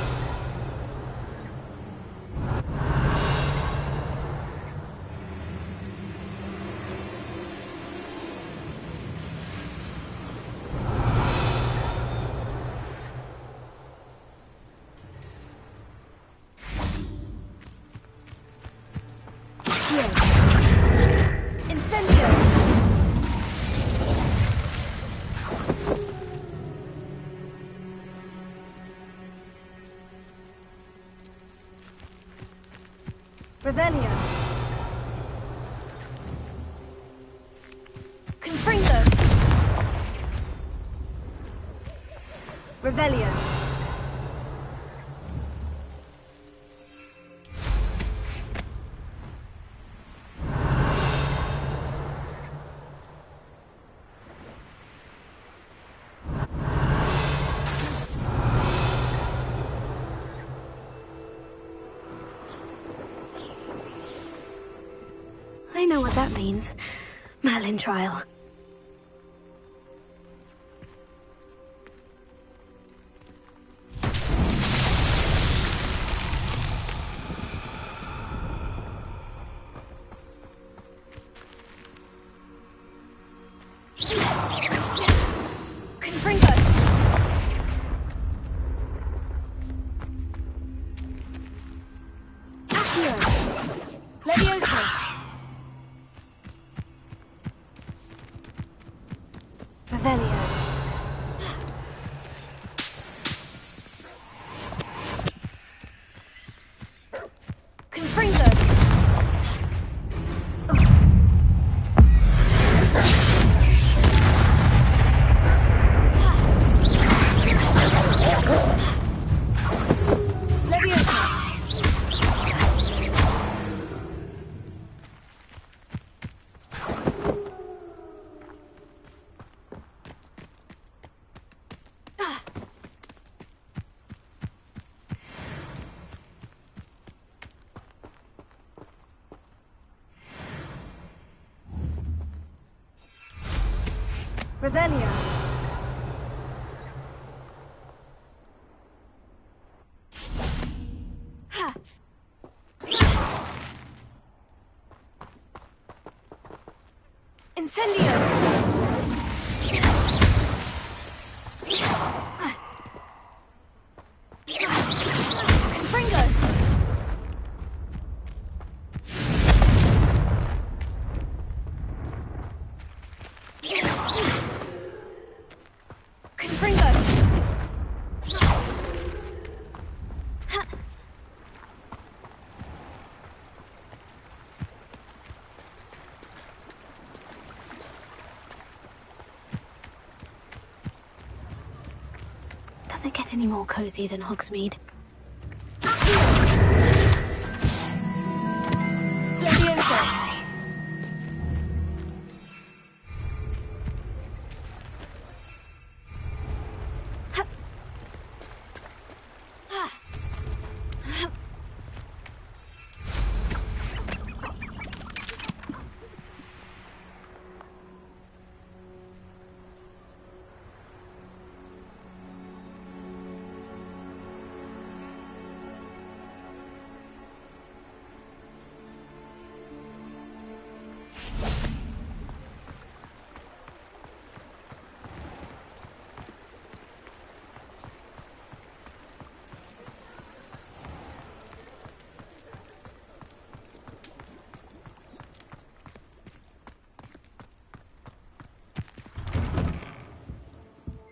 Incendio. Revelio. Confringo. Revelio. I know what that means. Merlin trial. Revelio. Ha. Incendio. Does it get any more cozy than Hogsmeade? Leviosa.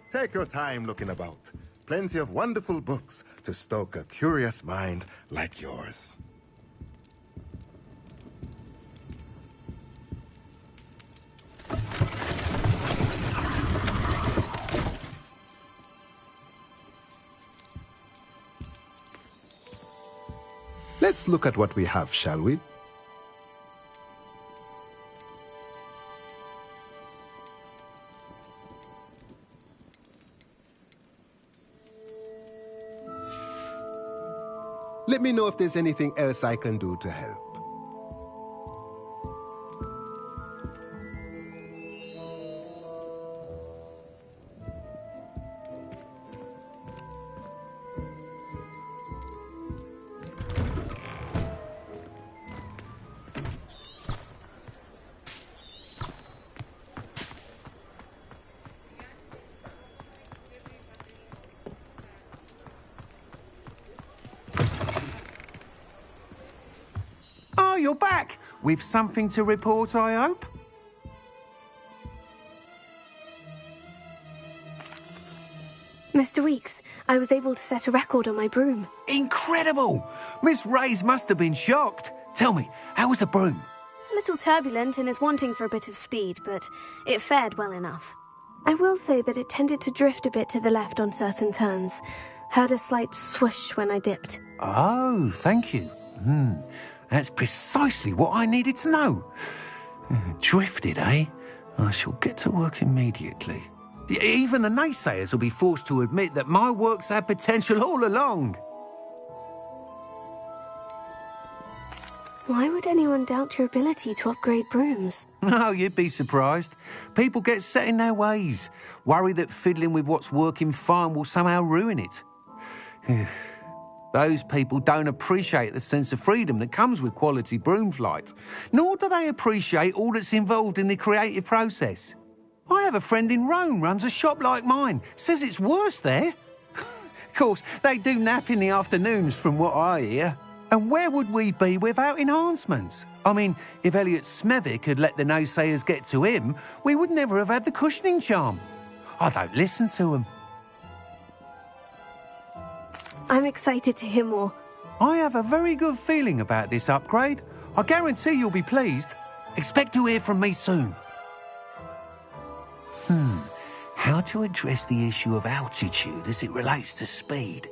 Take your time looking about. Plenty of wonderful books to stoke a curious mind like yours. Let's look at what we have, shall we? Let me know if there's anything else I can do to help. You're back! With something to report, I hope? Mr. Weeks, I was able to set a record on my broom. Incredible! Miss Reyes must have been shocked. Tell me, how was the broom? A little turbulent and is wanting for a bit of speed, but it fared well enough. I will say that it tended to drift a bit to the left on certain turns. Heard a slight swoosh when I dipped. Oh, thank you. That's precisely what I needed to know. Drifted, eh? I shall get to work immediately. Even the naysayers will be forced to admit that my work's had potential all along. Why would anyone doubt your ability to upgrade brooms? Oh, you'd be surprised. People get set in their ways, worry that fiddling with what's working fine will somehow ruin it. Those people don't appreciate the sense of freedom that comes with quality broom flight, nor do they appreciate all that's involved in the creative process. I have a friend in Rome runs a shop like mine, says it's worse there. Of course, they do nap in the afternoons from what I hear. And where would we be without enhancements? I mean, if Elliot Smethwick had let the naysayers get to him, we would never have had the cushioning charm. I don't listen to them. I'm excited to hear more. I have a very good feeling about this upgrade. I guarantee you'll be pleased. Expect to hear from me soon. How to address the issue of altitude as it relates to speed?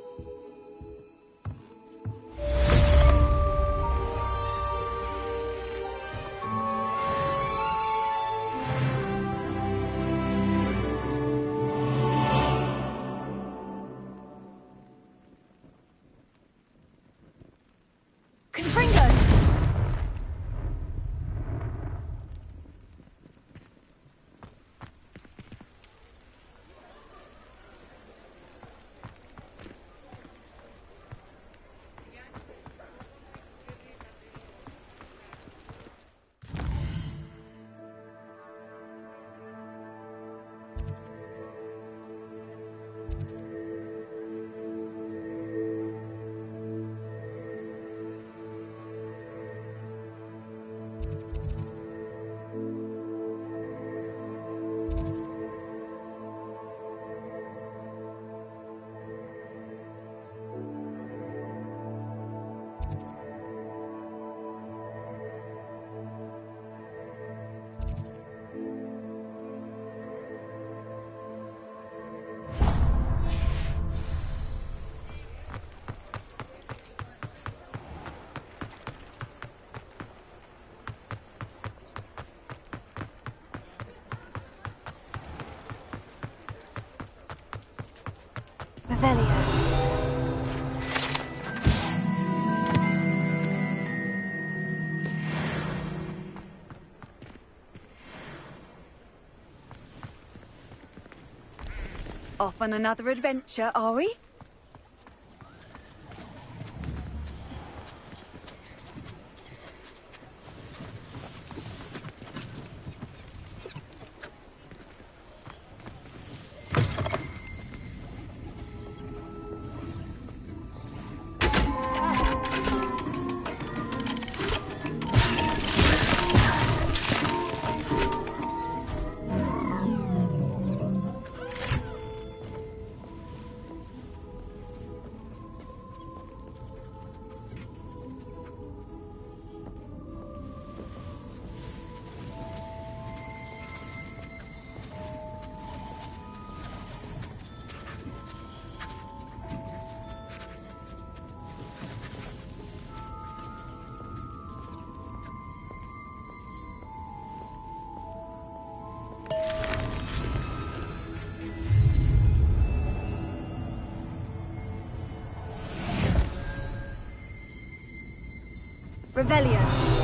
Off on another adventure, are we? Revelio.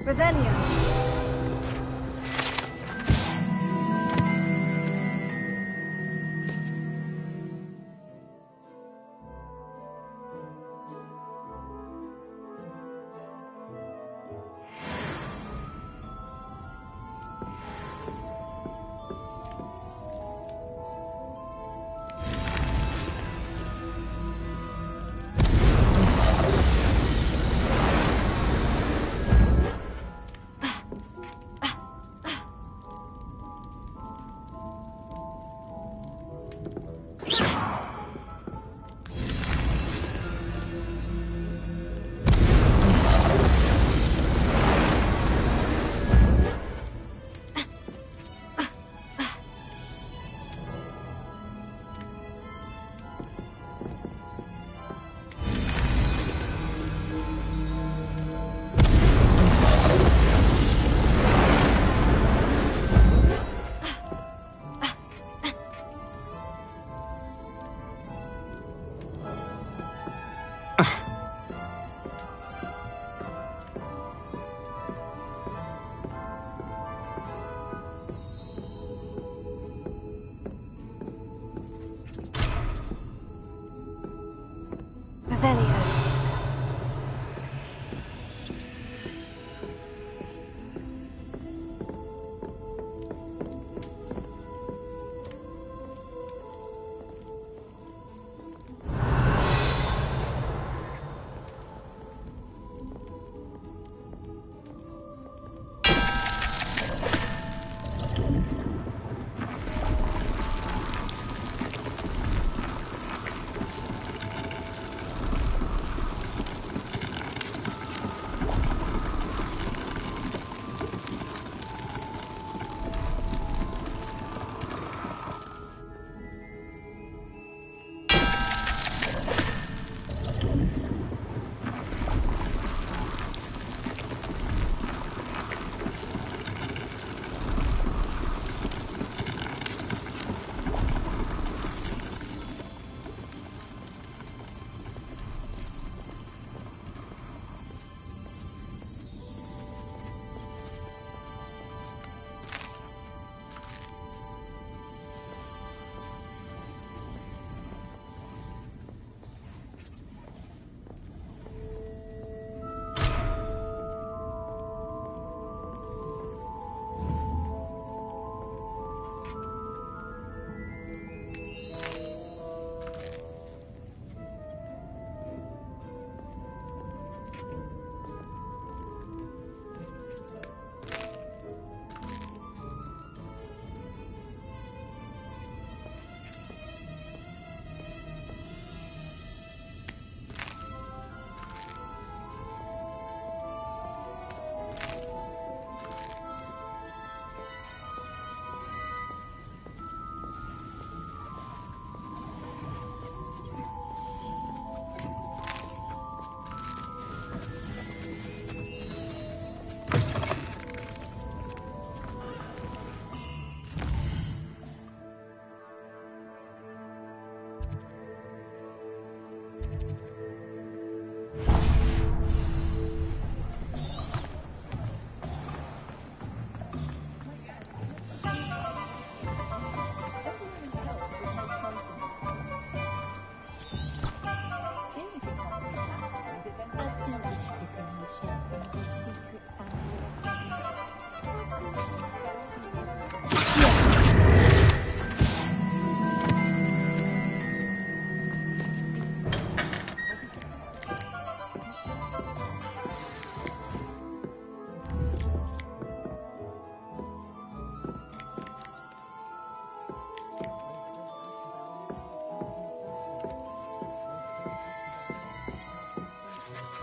Revelio.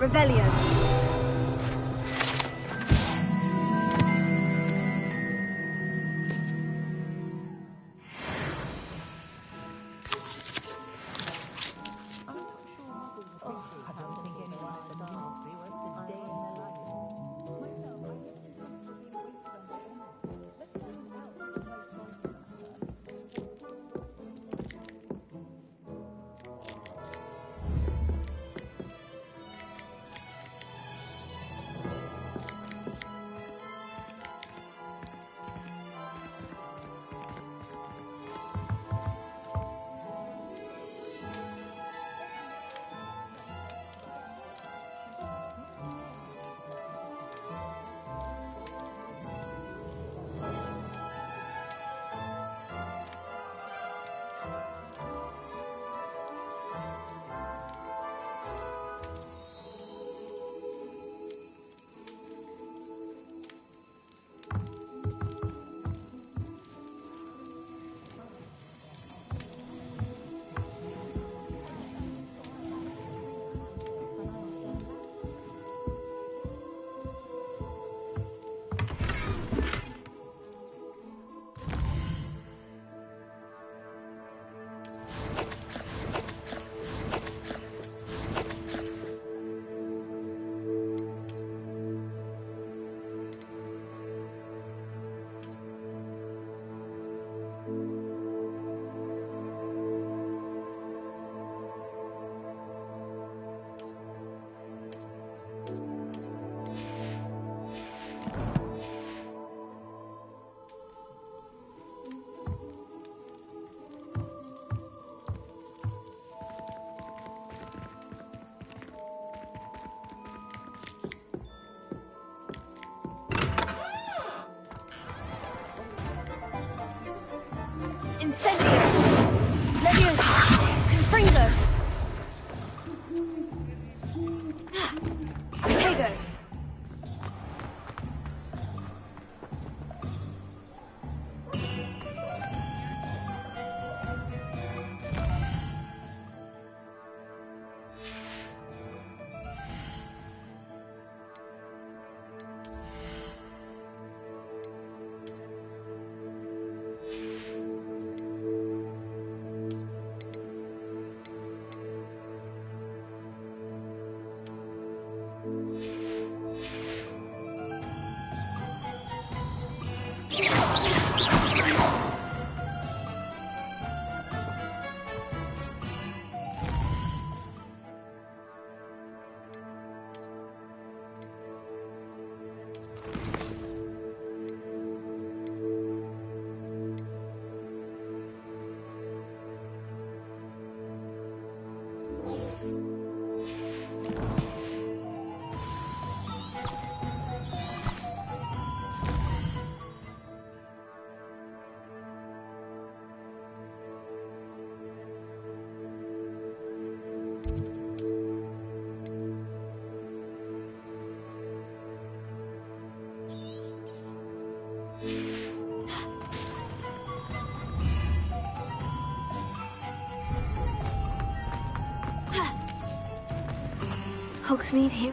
Revelio. Incendio! Leviosa! Confringo! Potato! Hogsmeade here.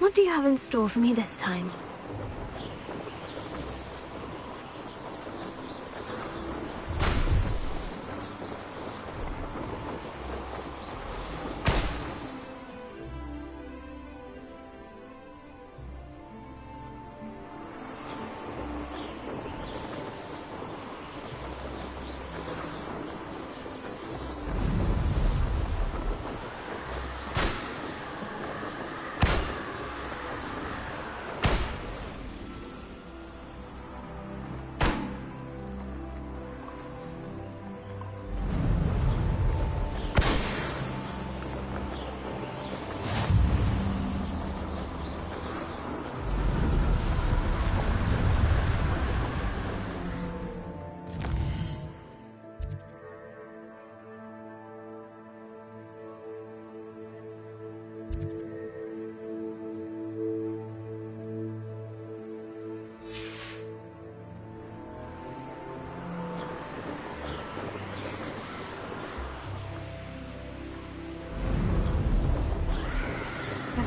What do you have in store for me this time?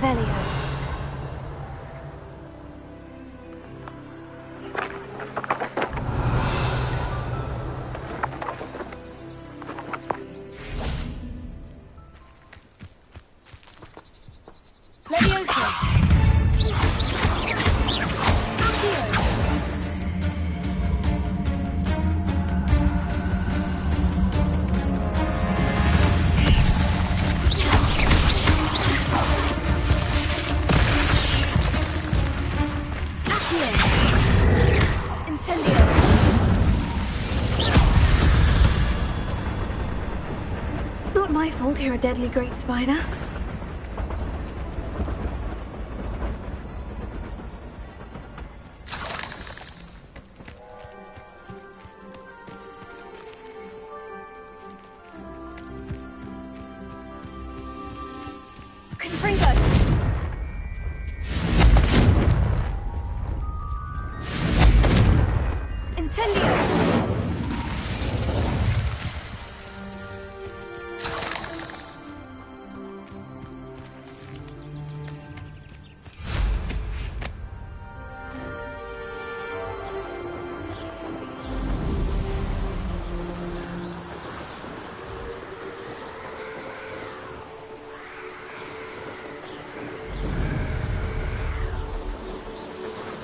Revelio. Leviosa! Not my fault you're a deadly great spider.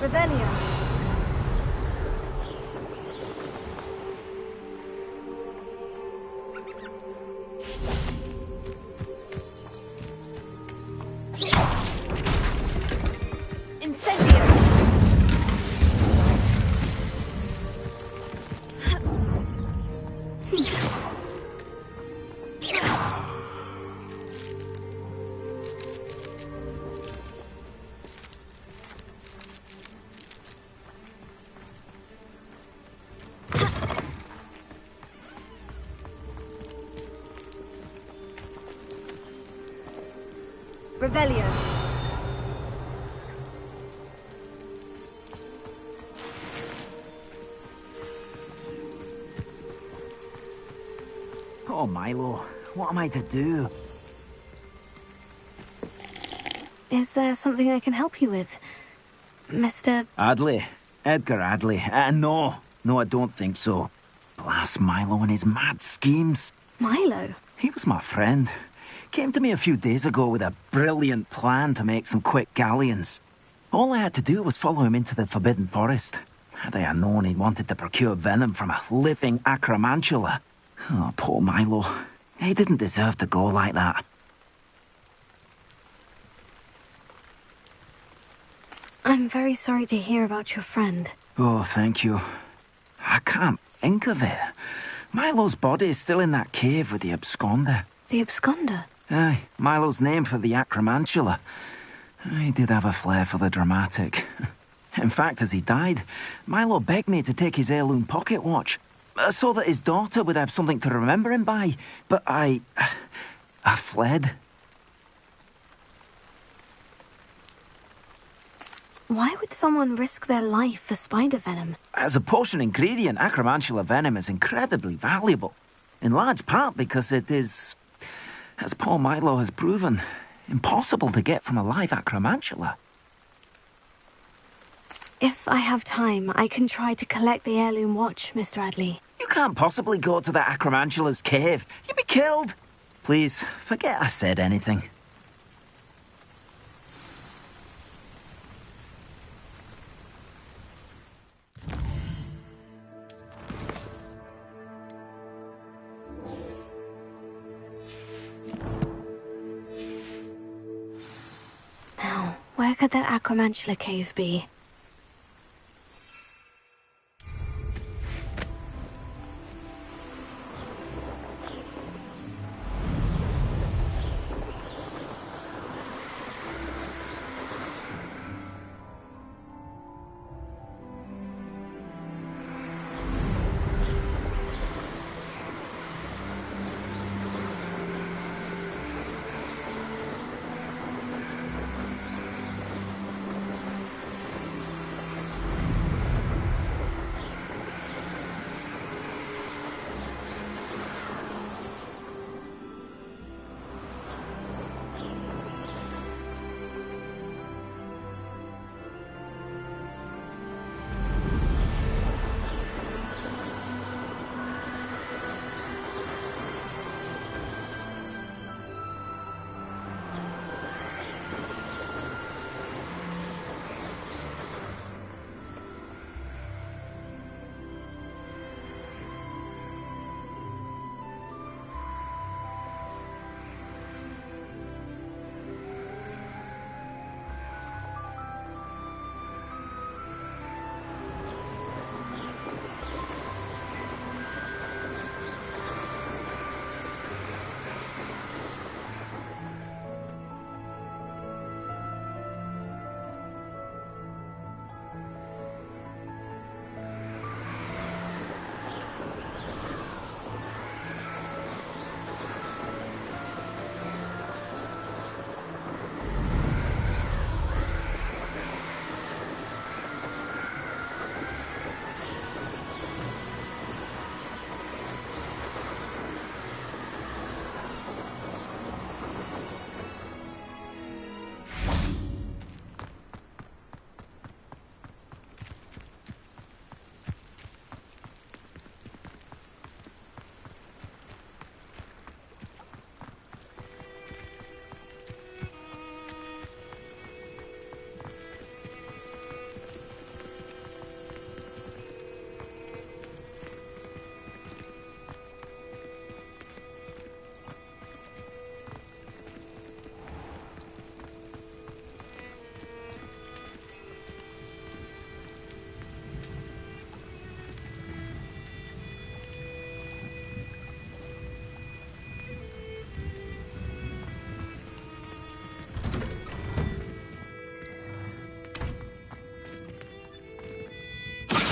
Revelio. Incendio. Revelio. Oh, Milo, what am I to do? Is there something I can help you with, Mr. Adley. Edgar Adley. No, I don't think so. Blast Milo and his mad schemes. Milo? He was my friend. Came to me a few days ago with a brilliant plan to make some quick galleons. All I had to do was follow him into the Forbidden Forest. Had I known he wanted to procure venom from a living acromantula. Oh, poor Milo. He didn't deserve to go like that. I'm very sorry to hear about your friend. Oh, thank you. I can't think of it. Milo's body is still in that cave with the absconder. The absconder? Aye, Milo's name for the acromantula. He did have a flair for the dramatic. In fact, as he died, Milo begged me to take his heirloom pocket watch, so that his daughter would have something to remember him by. But I fled. Why would someone risk their life for spider venom? As a potion ingredient, acromantula venom is incredibly valuable. In large part because it is, as poor Milo has proven, impossible to get from a live acromantula. If I have time, I can try to collect the heirloom watch, Mr. Adley. You can't possibly go to the acromantula's cave. You'd be killed. Please, forget I said anything. Now, where could that acromantula cave be?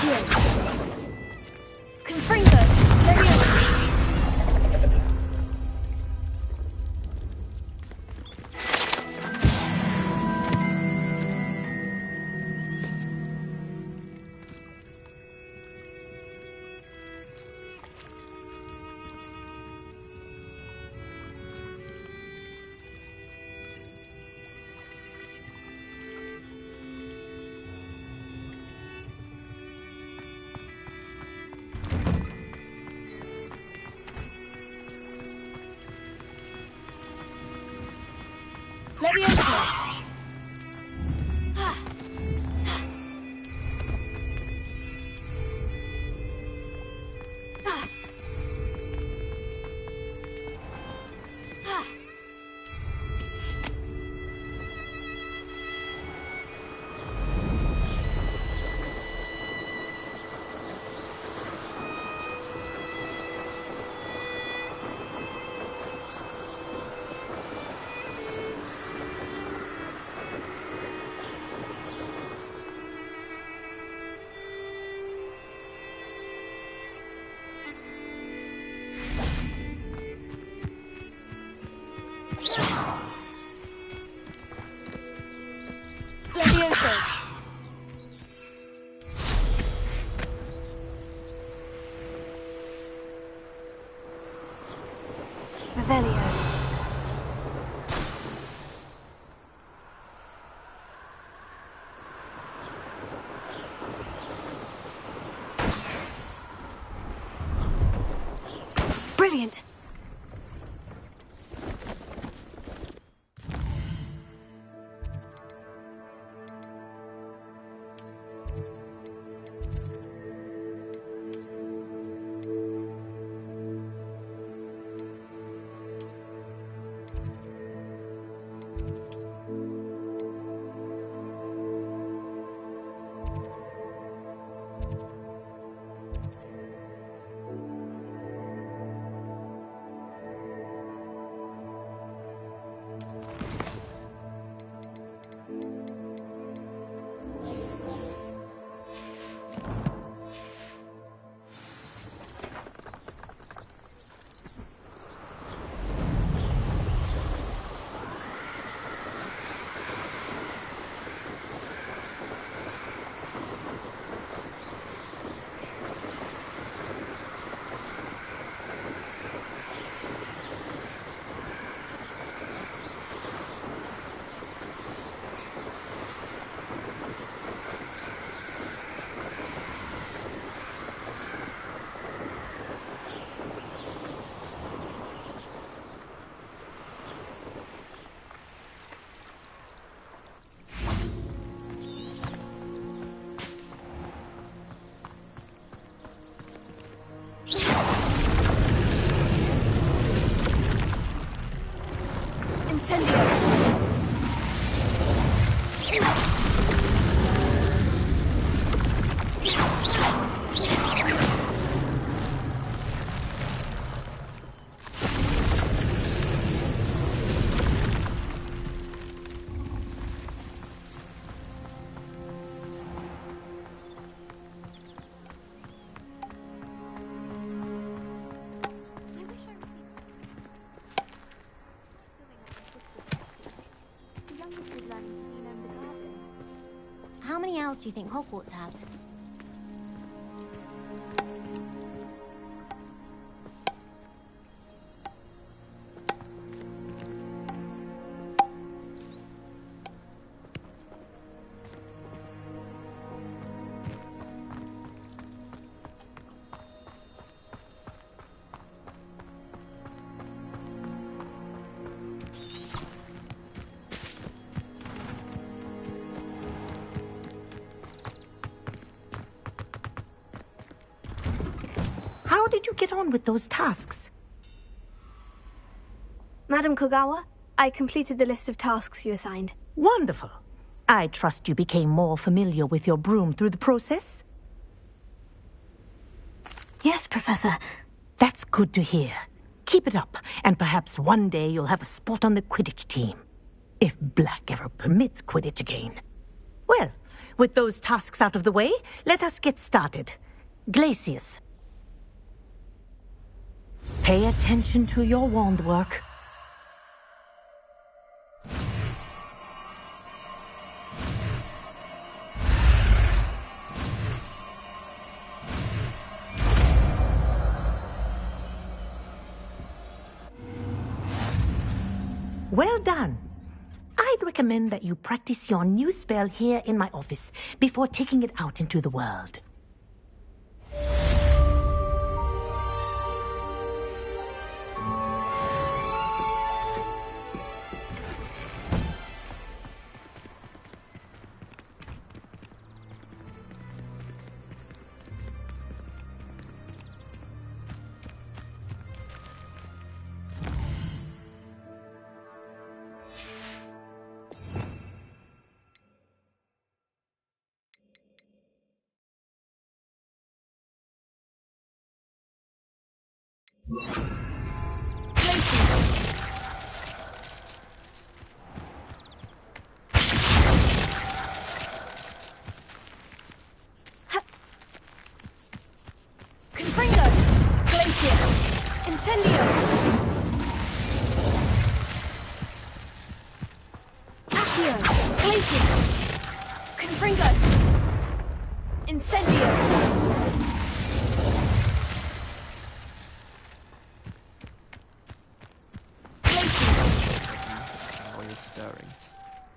Incendio. Confringo. Leviosa. Leviosa. Leviosa. Revelio. Brilliant. How many owls do you think Hogwarts has? How did you get on with those tasks? Madam Kogawa, I completed the list of tasks you assigned. Wonderful. I trust you became more familiar with your broom through the process? Yes, Professor. That's good to hear. Keep it up, and perhaps one day you'll have a spot on the Quidditch team. If Black ever permits Quidditch again. Well, With those tasks out of the way, let us get started. Glacius. Pay attention to your wand work. Well done. I'd recommend that you practice your new spell here in my office before taking it out into the world.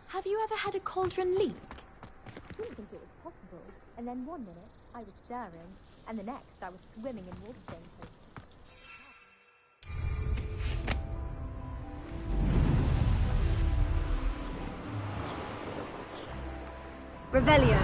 Have you ever had a cauldron leak? I didn't think it was possible, and then one minute I was stirring, and the next I was swimming in water stains. Revelio.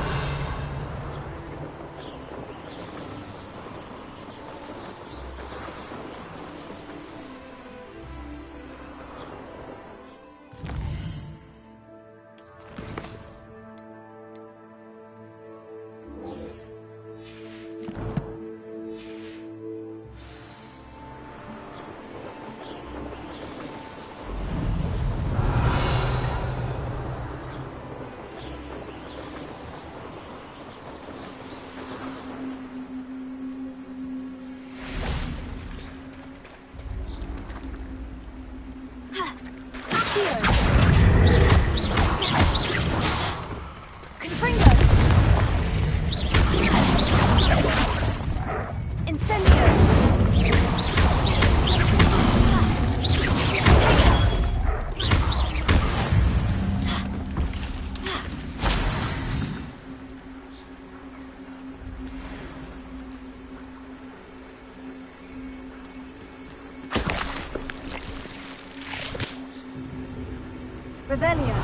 Revelio.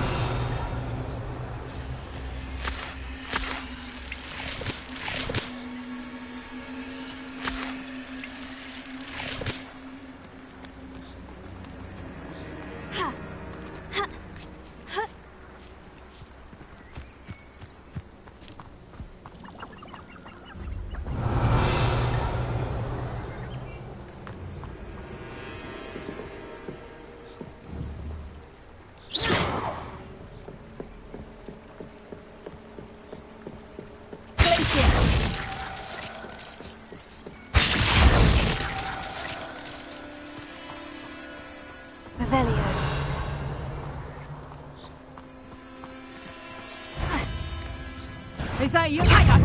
Is that you? Tiger!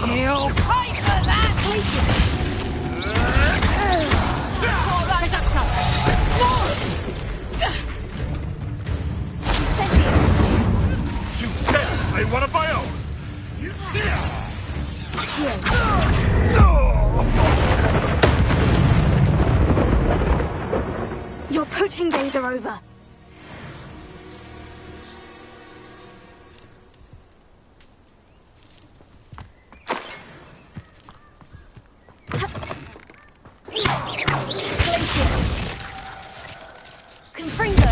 He'll fight for that! You dare slay one of my own! Your poaching days are over. Confringo.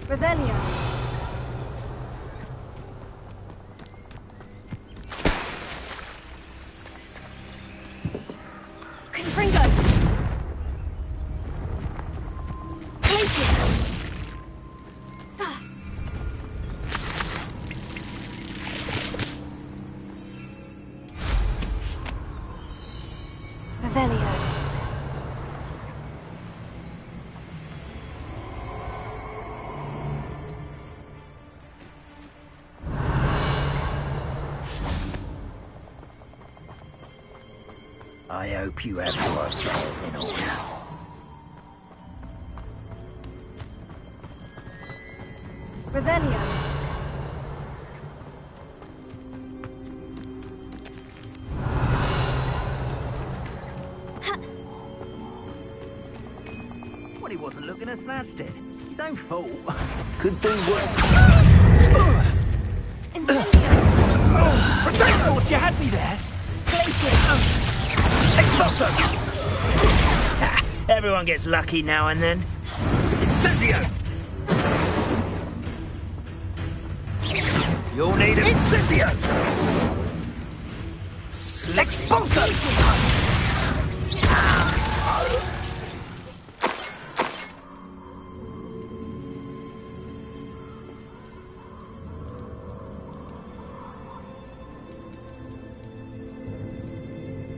Revelio. Confringo. Revelio. I hope you have your affairs in order. Revelio. Well, he wasn't looking at Snatched. His own fault. Could do worse. Protect thought you had me there. Place it. Expulso. Everyone gets lucky now and then. Incendio. You'll need an Incendio. Expulso.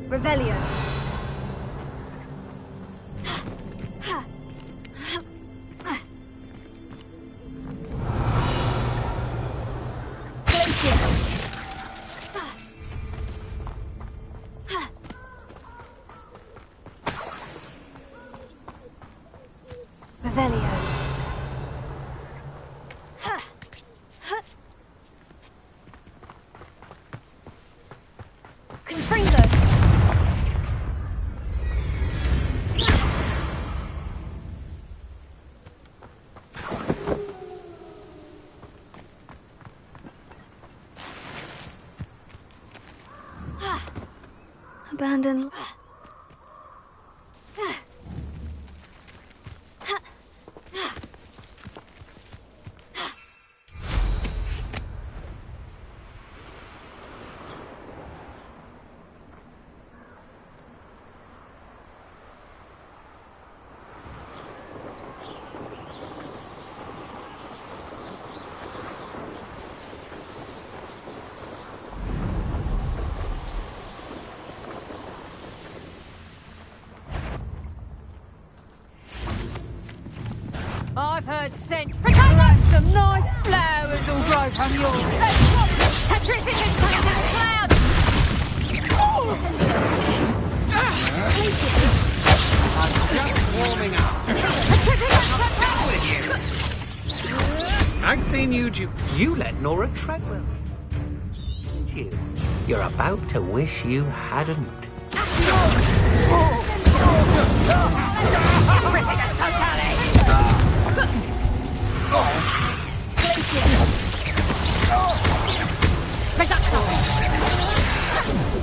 Revelio. Revelio. Confringo. Abandon. I've heard scent. That's some nice flowers will grow from yours. Petrificus comes in the clouds. I'm just warming up. I've seen you do. You let Nora Treadwell. You. You're about to wish you hadn't.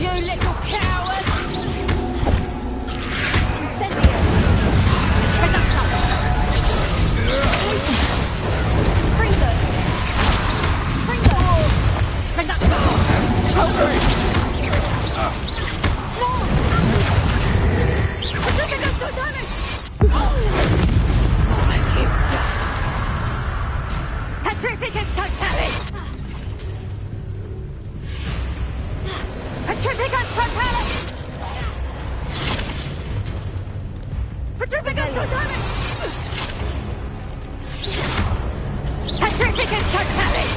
You little coward! Incendio. Springo. Petrificus totalis! Petrificus totalis! Petrificus totalis! Petrificus totalis!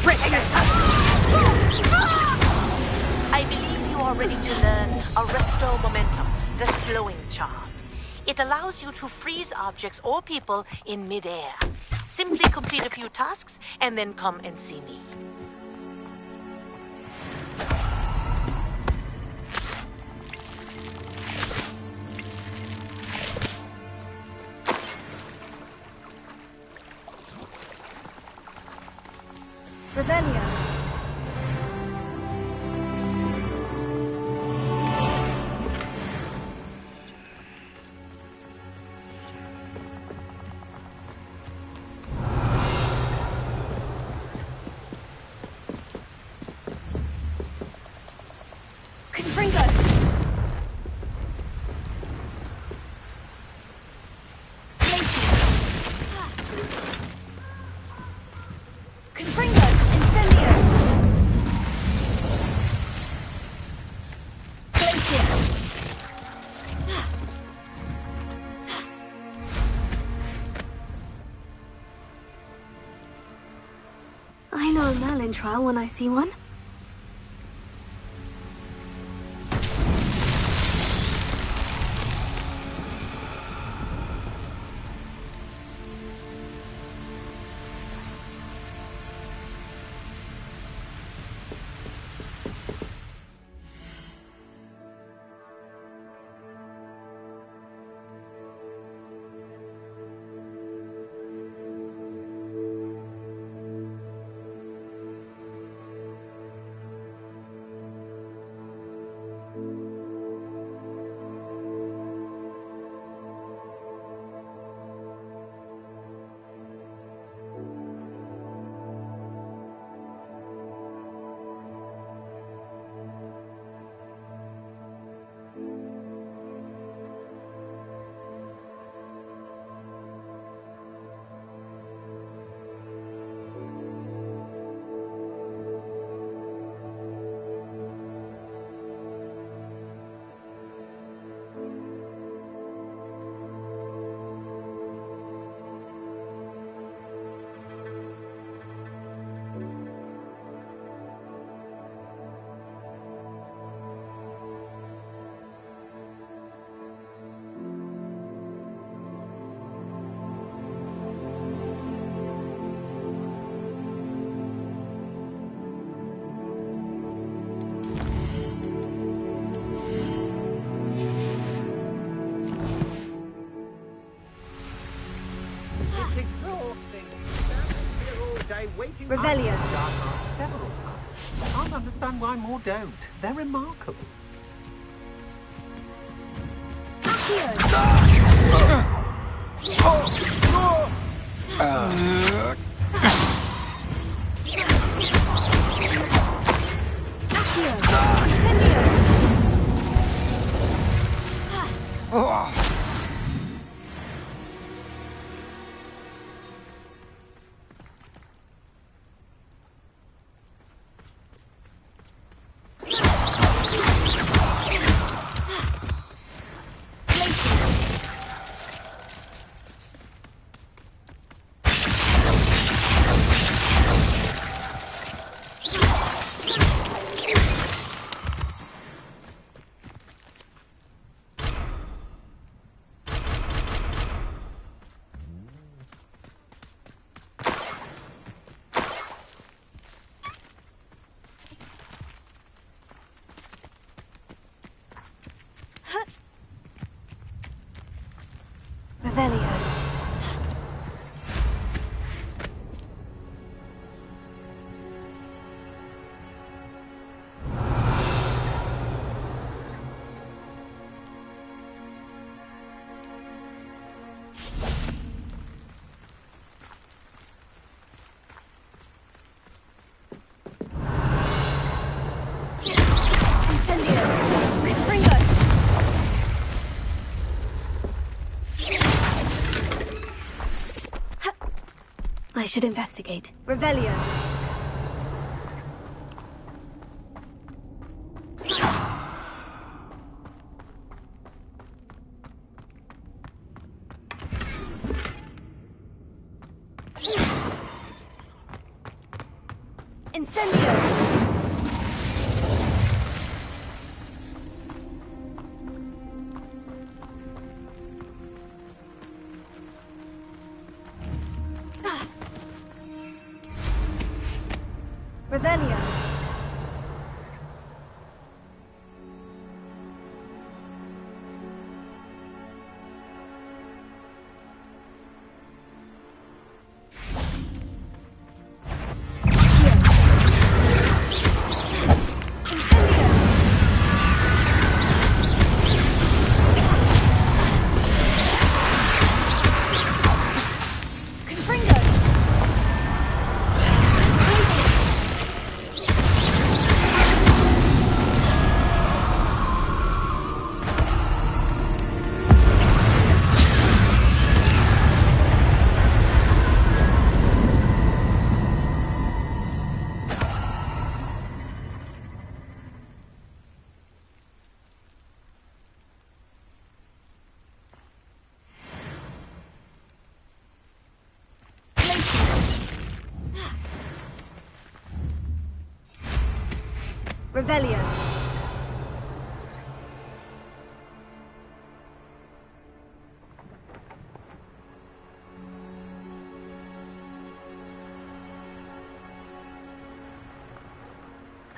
Petrificus I believe you are ready to learn Arresto Momentum, the slowing charm. It allows you to freeze objects or people in midair. Simply complete a few tasks and then come and see me. Revelio. Merlin trial when I see one. Revelio. I can't understand why more don't. They're remarkable. I should investigate. Revelio. Revelio. Revelio.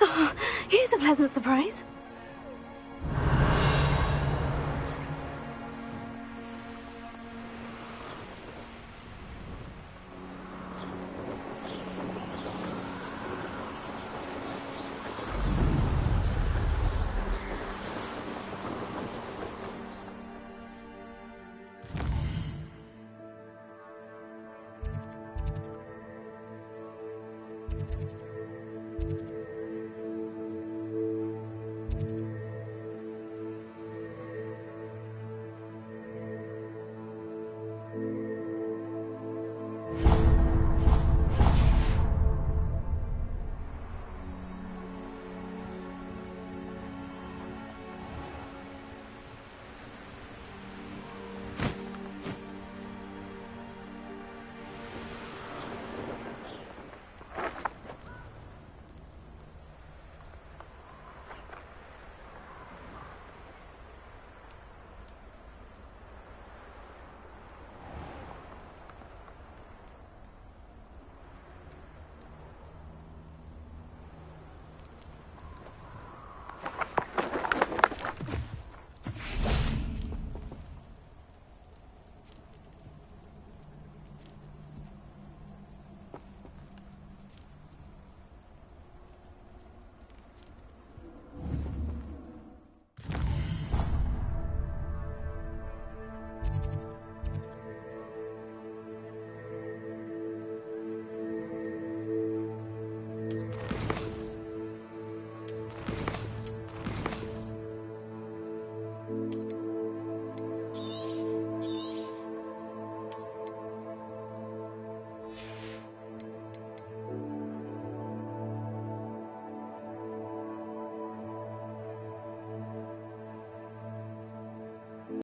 Oh, here's a pleasant surprise.